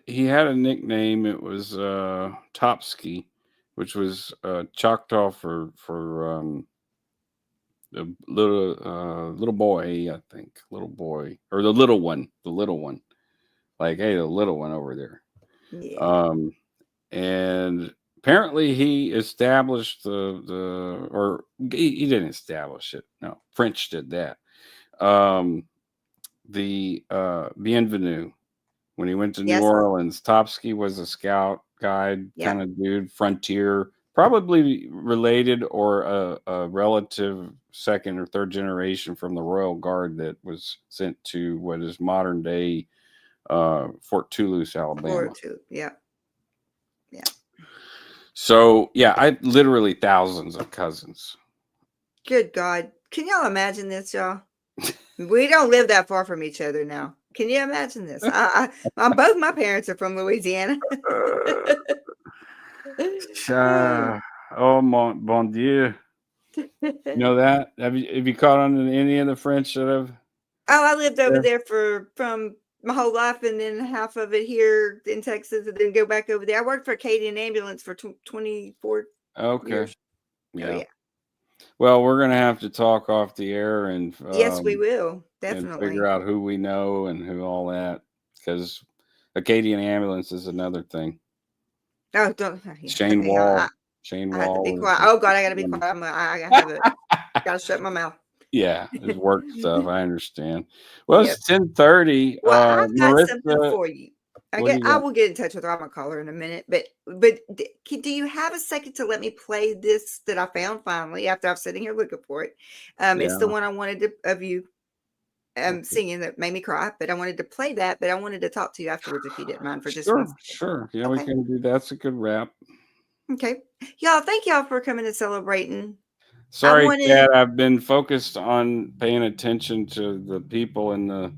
he had a nickname. It was Topsky, which was Choctaw for the little boy, I think, little boy, or the little one, like, hey, the little one over there. yeah, Um, and apparently he established or he didn't establish it. No, French did that. Um, the Bienvenue, when he went to New yes, Orleans, Topsky was a scout guide yep, kind of dude, frontier, probably related or a relative second or third generation from the Royal Guard that was sent to what is modern day Fort Toulouse, Alabama. forward to it, yeah, yeah. So yeah, I literally thousands of cousins. Good God, can y'all imagine this, y'all? We don't live that far from each other now. Can you imagine this? Both my parents are from Louisiana. Oh mon bon Dieu. You know that? Have you caught on to any of the French that have? Oh, I lived over Yeah. there from my whole life, and then half of it here in Texas, and then go back over there. I worked for Acadian Ambulance for 24 Okay. years. Oh, Yeah. yeah. Well, we're gonna have to talk off the air Yes, we will. and Definitely. figure out who we know and who all that, because Acadian Ambulance is another thing. Oh, don't. Yeah, Shane okay, Wall. Shane I have to be Wall quiet. is Oh God, I gotta be quiet. I have it. Gotta shut my mouth. yeah, his work stuff. I understand. Well, Yep. it's 10:30. Well, I've got something Marissa, for you. what do you I got? will get in touch with her. I'm gonna call her in a minute. But do you have a second to let me play this that I found finally after I've sitting here looking for it? It's the Yeah. one I wanted to, of you singing that made me cry. But I wanted to play that. But I wanted to talk to you afterwards if you didn't mind for just 1 second. Sure. Yeah, we Okay. can do that's a good wrap. Okay. Y'all, thank y'all for coming and celebrating. Sorry, wanted- Kat. I've been focused on paying attention to the people in the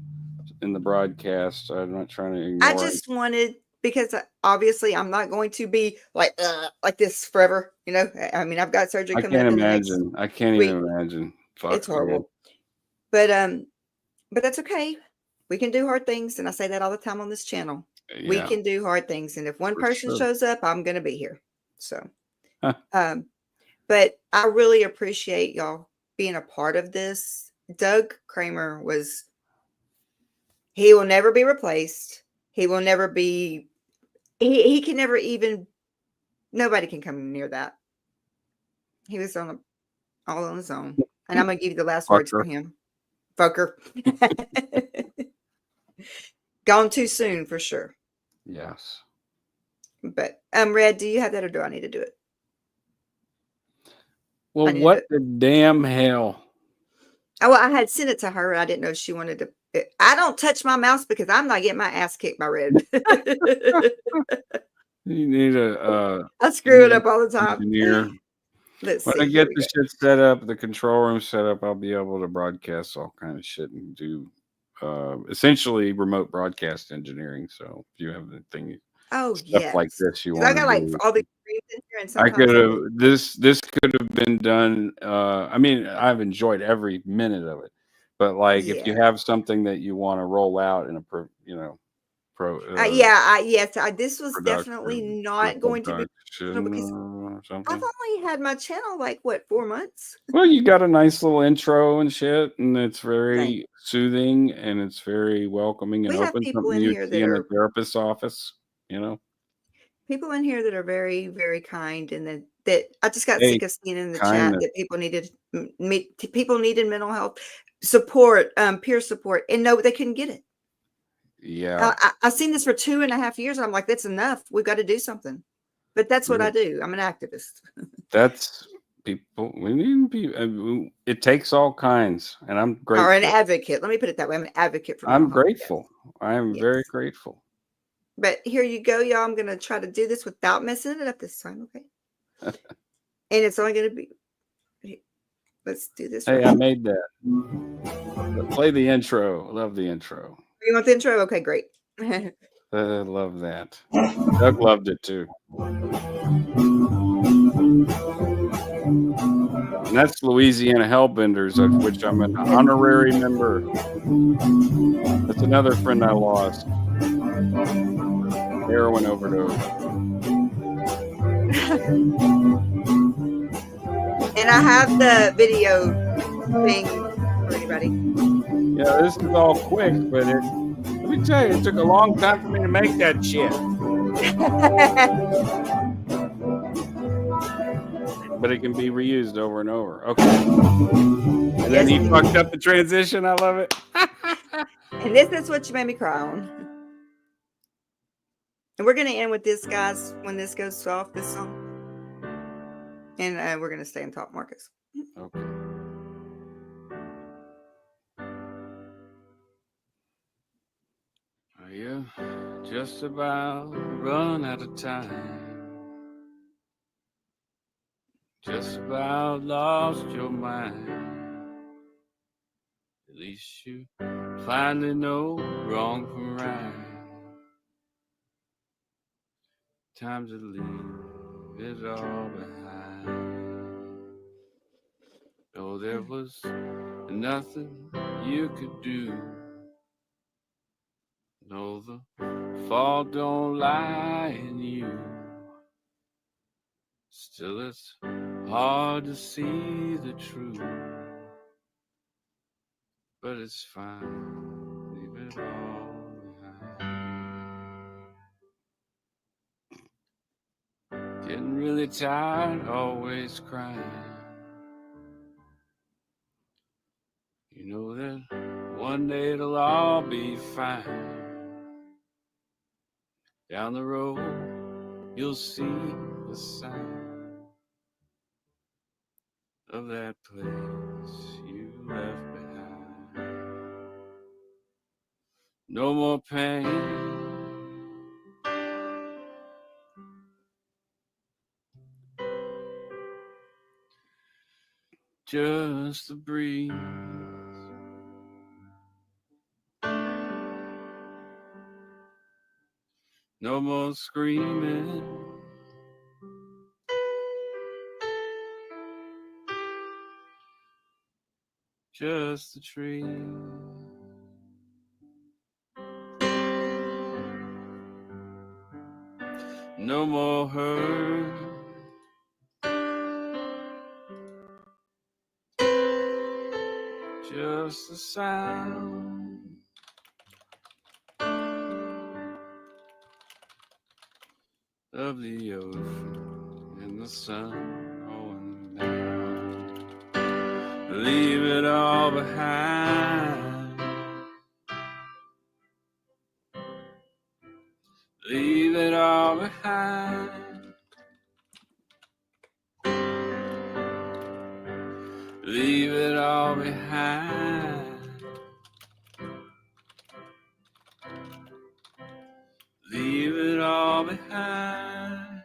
broadcast. I'm not trying to ignore I just wanted, because obviously I'm not going to be like this forever. You know, I mean, I've got surgery I coming can't up in the next imagine. I can't week. even imagine. Fuck, It's man. horrible. But that's okay. We can do hard things, and I say that all the time on this channel. We Yeah, can do hard things, and if one for person sure. shows up, I'm going to be here. So, Huh. but I really appreciate y'all being a part of this. Doug Kramer he will never be replaced. He will never be, he can never even, nobody can come near that. He was all on his own. And I'm going to give you the last words for Fucker. him. Fucker. Gone too soon for sure. Yes. But Red, do you have that or do I need to do it? Well, need to what do it. the damn hell? Oh, well, I had sent it to her. I didn't know she wanted to. I don't touch my mouse because I'm not getting my ass kicked by Red. You need a I screw it up all the time. engineer. Let's When see. I Here get we the go. shit set up, the control room set up, I'll be able to broadcast all kind of shit and do essentially remote broadcast engineering. So if you have anything, Oh, stuff like yes. this you 'Cause I want to got like do, all the screens in here, and I sometimes could I have lose. this could have been done. I mean, I've enjoyed every minute of it, but like if you Yeah. have something that you want to roll out in a Yes. This was definitely production not going to be professional because or I've something. only had my channel like what 4 months. Well, you got a nice little intro and shit, and it's Thank very soothing and it's very welcoming and We have open. people Something in you'd here see that in the are therapist's office, you know. very, very kind, and that I just got Hey, sick of seeing in the chat kindness. that people needed mental health support, peer support, and no, they couldn't get it. Yeah. I've seen this for 2.5 years. And I'm like, that's enough. We've got to do something. But that's what Yeah. I do. I'm an activist. That's people. We need people. It takes all kinds, and I'm Or an grateful. advocate. Let me put it that way. I'm an advocate for mental I'm health. Yes. grateful. I am Yes. very grateful. But here you go, y'all. I'm going to try to do this without messing it up this time. Okay. And it's only going to be, let's do this. Hey, Right. I made that. Play the intro. Love the intro. You want the intro? Okay, great. I love that. Doug loved it too. And that's Louisiana Hellbenders, of which I'm an honorary member. That's another friend I lost. Heroin overdose. And I have the video thing for anybody. Yeah, this is all quick, but let me tell you, it took a long time for me to make that shit. But it can be reused over and over. Okay. And then he fucked up the transition. I love it. And this is what you made me cry on. And we're going to end with this, guys, when this goes off, this song. And we're going to stay and talk, Marcus. Okay. Are you just about run out of time? Just about lost your mind. At least you finally know wrong from right. Time to leave. it all behind. Oh, there was nothing you could do. No, the fault don't lie in you. Still, it's hard to see the truth. But it's fine, leave it all behind. Getting really tired, always crying. You know that one day it'll all be fine. Down the road, you'll see the sign of that place you left behind. No more pain. Just the breeze. No more screaming. Just the tree. No more hurt. Just the sound of the ocean and the sun going down. Leave it all behind. Leave it all behind. Leave it all behind. Leave it all behind.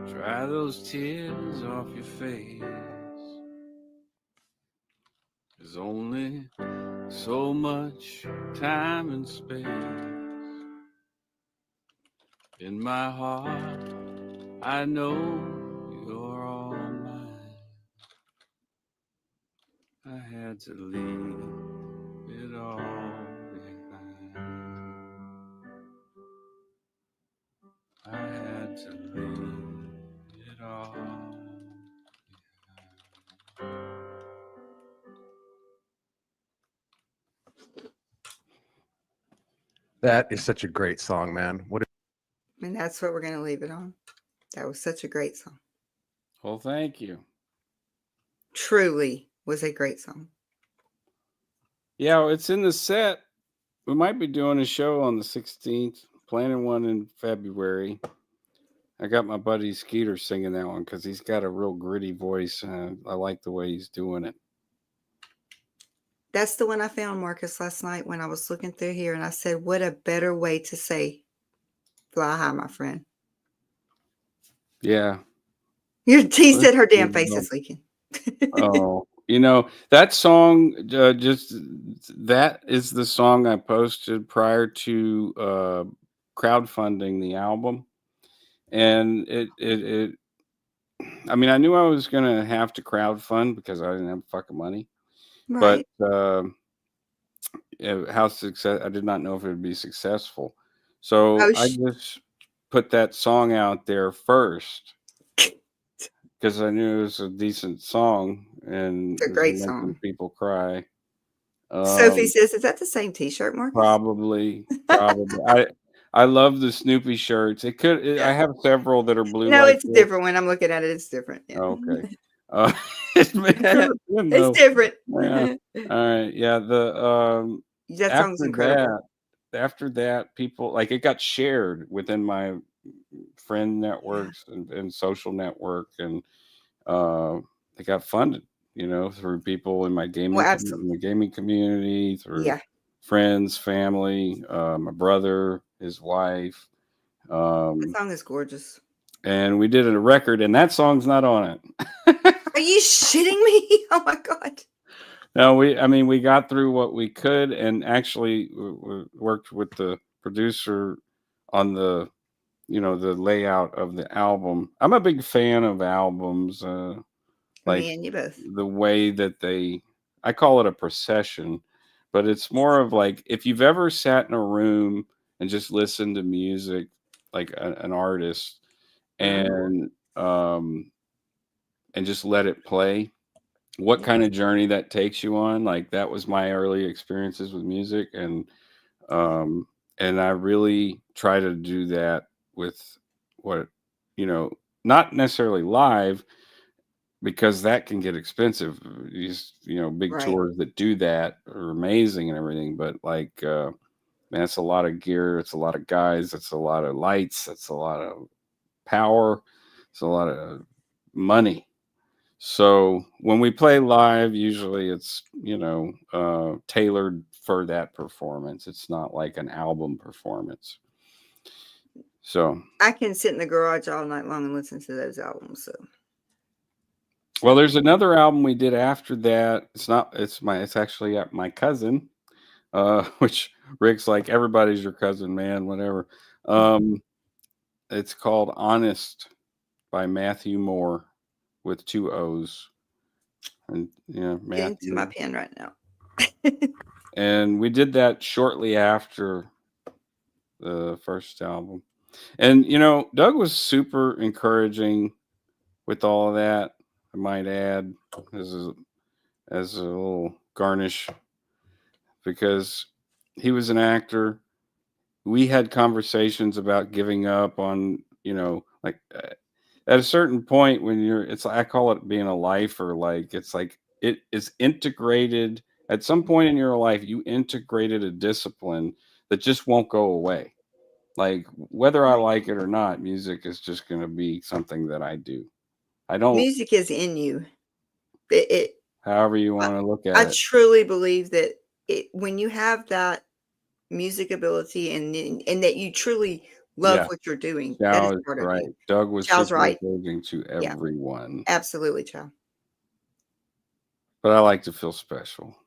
Dry those tears off your face. There's only so much time and space in my heart. I know you're all mine. I had to leave it all behind. I had to leave it all behind. That is such a great song, man. What And that's what we're going to leave it on. That was such a great song. Well, thank you. Truly was a great song. Yeah, well, it's in the set. We might be doing a show on the 16th, planning one in February. I got my buddy Skeeter singing that one because he's got a real gritty voice. I like the way he's doing it. That's the one I found, Marcus, last night when I was looking through here, and I said, what a better way to say fly high, my friend. Yeah. He said her damn face is leaking. Oh, that song, just that is the song I posted prior to crowdfunding the album. And I mean, I knew I was going to have to crowdfund because I didn't have fucking money. Right. But I did not know if it would be successful. So I just put that song out there first because I knew it was a decent song and It's a great song. making people cry. Sophie says, is that the same t-shirt, Marcus? Probably. I love the Snoopy shirts. I have several that are blue. No, like it's this. different. When I'm looking at it, it's different. Yeah. Okay. It's different. Yeah. All right. Yeah. That song's incredible. After that, people like it got shared within my friend networks and social network, and it got funded. Through people in my gaming community, through friends, family, my brother, his wife. That song is gorgeous. And we did a record, and that song's not on it. Are you shitting me? Oh my God. No, we got through what we could, and actually worked with the producer on the layout of the album. I'm a big fan of albums, like Me and you both. the way that I call it a procession, but it's more of like if you've ever sat in a room and just listened to music, like an artist, and just let it play, what kind of journey that takes you on. Like that was my early experiences with music, and I really try to do that with what not necessarily live, because that can get expensive. These big Right. tours that do that are amazing and everything, but like man, it's a lot of gear, it's a lot of guys, it's a lot of lights, it's a lot of power, it's a lot of money. So when we play live, usually it's tailored for that performance. It's not like an album performance. So I can sit in the garage all night long and listen to those albums. So well, there's another album we did after that. It's actually my cousin, which Rick's like, everybody's your cousin, man, whatever. It's called Honest by Matthew Moore with 2 O's. And getting to my Matthew. pen right now. And we did that shortly after the first album. And Doug was super encouraging with all of that, I might add, as a little garnish, because he was an actor. We had conversations about giving up on, like at a certain point when it's like, I call it being a lifer. Like it's like it is integrated at some point in your life. You integrated a discipline that just won't go away. Like whether I like it or not, music is just going to be something that I do. I don't. Music is in you. However you want to look at I it. truly believe that when you have that music ability and that you truly love what you're doing, that is Chow is part of right. you. Doug was Chow's super right. encouraging to Yeah. everyone. Absolutely, Chow. But I like to feel special.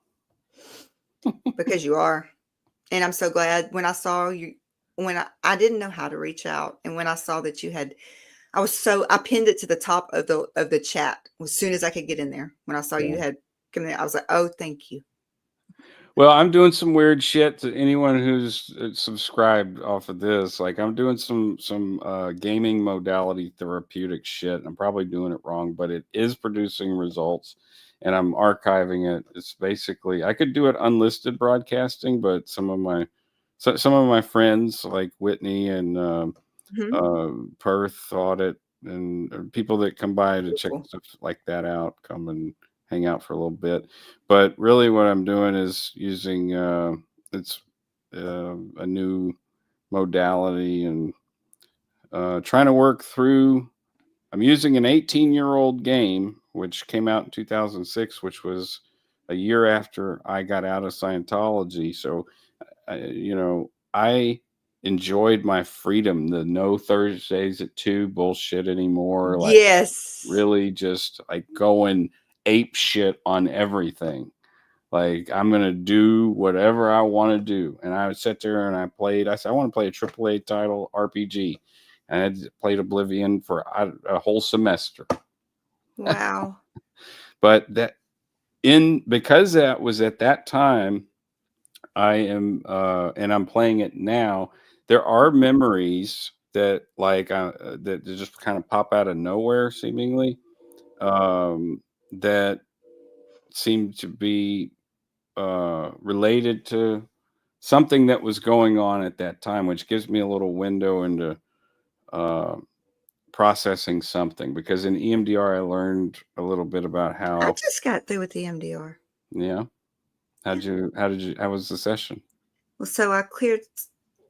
Because you are. And I'm so glad when I saw you, when I didn't know how to reach out. And when I saw that you had, I pinned it to the top of the chat as soon as I could get in there. When I saw you had come in, I was like, oh, thank you. Well, I'm doing some weird shit to anyone who's subscribed off of this. Like I'm doing some gaming modality therapeutic shit. I'm probably doing it wrong, but it is producing results, and I'm archiving it. It's basically, I could do it unlisted broadcasting, but some of my friends like Whitney and Perth Audit and people that come by to check stuff like that out come and hang out for a little bit. But really what I'm doing is using it's a new modality, and trying to work through. I'm using an 18-year-old game which came out in 2006, which was a year after I got out of Scientology. So I enjoyed my freedom, the no Thursdays at 2 bullshit anymore. Like Yes. really just like going ape shit on everything. Like I'm going to do whatever I want to do. And I would sit there and I said, I want to play a AAA title RPG. And I played Oblivion for a whole semester. Wow. But because that was at that time, I am, and I'm playing it now. There are memories that that just kind of pop out of nowhere, seemingly, that seem to be related to something that was going on at that time, which gives me a little window into processing something. Because in EMDR, I learned a little bit about I how. just got through with the MDR. Yeah. How was the session? Well, so I cleared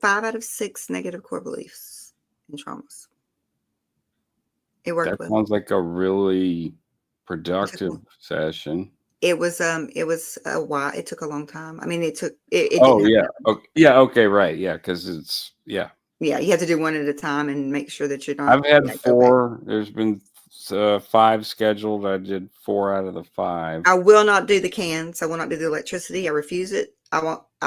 5 out of 6 negative core beliefs and traumas. It worked That well. sounds like a really productive session. It was a while. It took a long time. I mean, it didn't Oh happen. yeah. Okay. Yeah. Okay. Right. Yeah. Because it's yeah. Yeah, you have to do one at a time and make sure that you're not. I've had Yeah, go back. 4. There's been 5 scheduled. I did 4 out of the 5. I will not do the cans. I will not do the electricity. I refuse it. I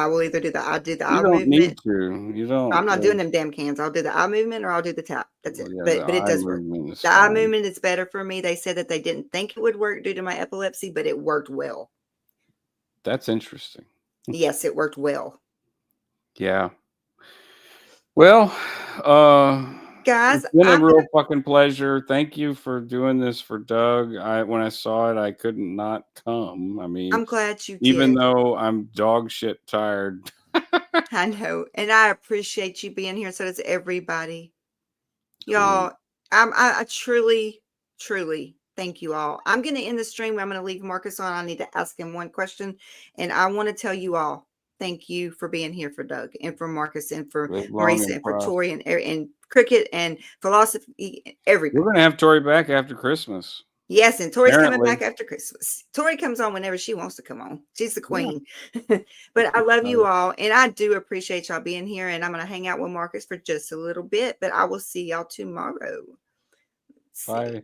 will either do the You eye don't need movement. to. You don't. I'm not doing them damn cans. I'll do the eye movement or I'll do the tap. That's Well, it. yeah, the But it eye does work. movement is The eye fine. movement is better for me. They said that they didn't think it would work due to my epilepsy, but it worked well. That's interesting. Yes, it worked well. Yeah. Well, Guys, it's been a I'm real fucking pleasure. Thank you for doing this for Doug. When I saw it, I couldn't not come. I mean, I'm glad you even did. though I'm dog shit tired. I know, and I appreciate you being here. So does everybody. Y'all, I truly, truly thank you all. I'm going to end the stream. I'm going to leave Marcus on. I need to ask him one question. And I want to tell you all, thank you for being here for Doug and for Marcus and for Live long Marisa and and for prosper. Tori and Cricket and Philosophy, everybody. We're gonna have Tori back after Christmas. Yes, and Tori's coming Apparently. back after Christmas. Tori comes on whenever she wants to come on. She's the queen. But I love you all, and I do appreciate y'all being here. And I'm going to hang out with Marcus for just a little bit, but I will see y'all tomorrow. Bye.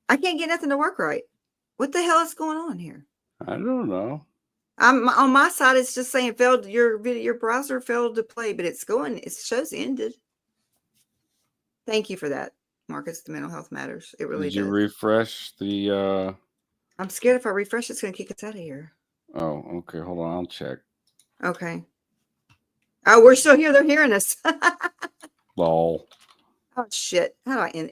I can't get nothing to work right. What the hell is going on here? I don't know. I'm on my side. It's just saying failed. Your browser failed to play, but it's going. It shows ended. Thank you for that, Marcus. The mental health matters. It really Did you does. refresh the? I'm scared if I refresh, it's going to kick us out of here. Oh, okay. Hold on. I'll check. Okay. Oh, we're still here. They're hearing us. Lol. Oh shit! How do I end?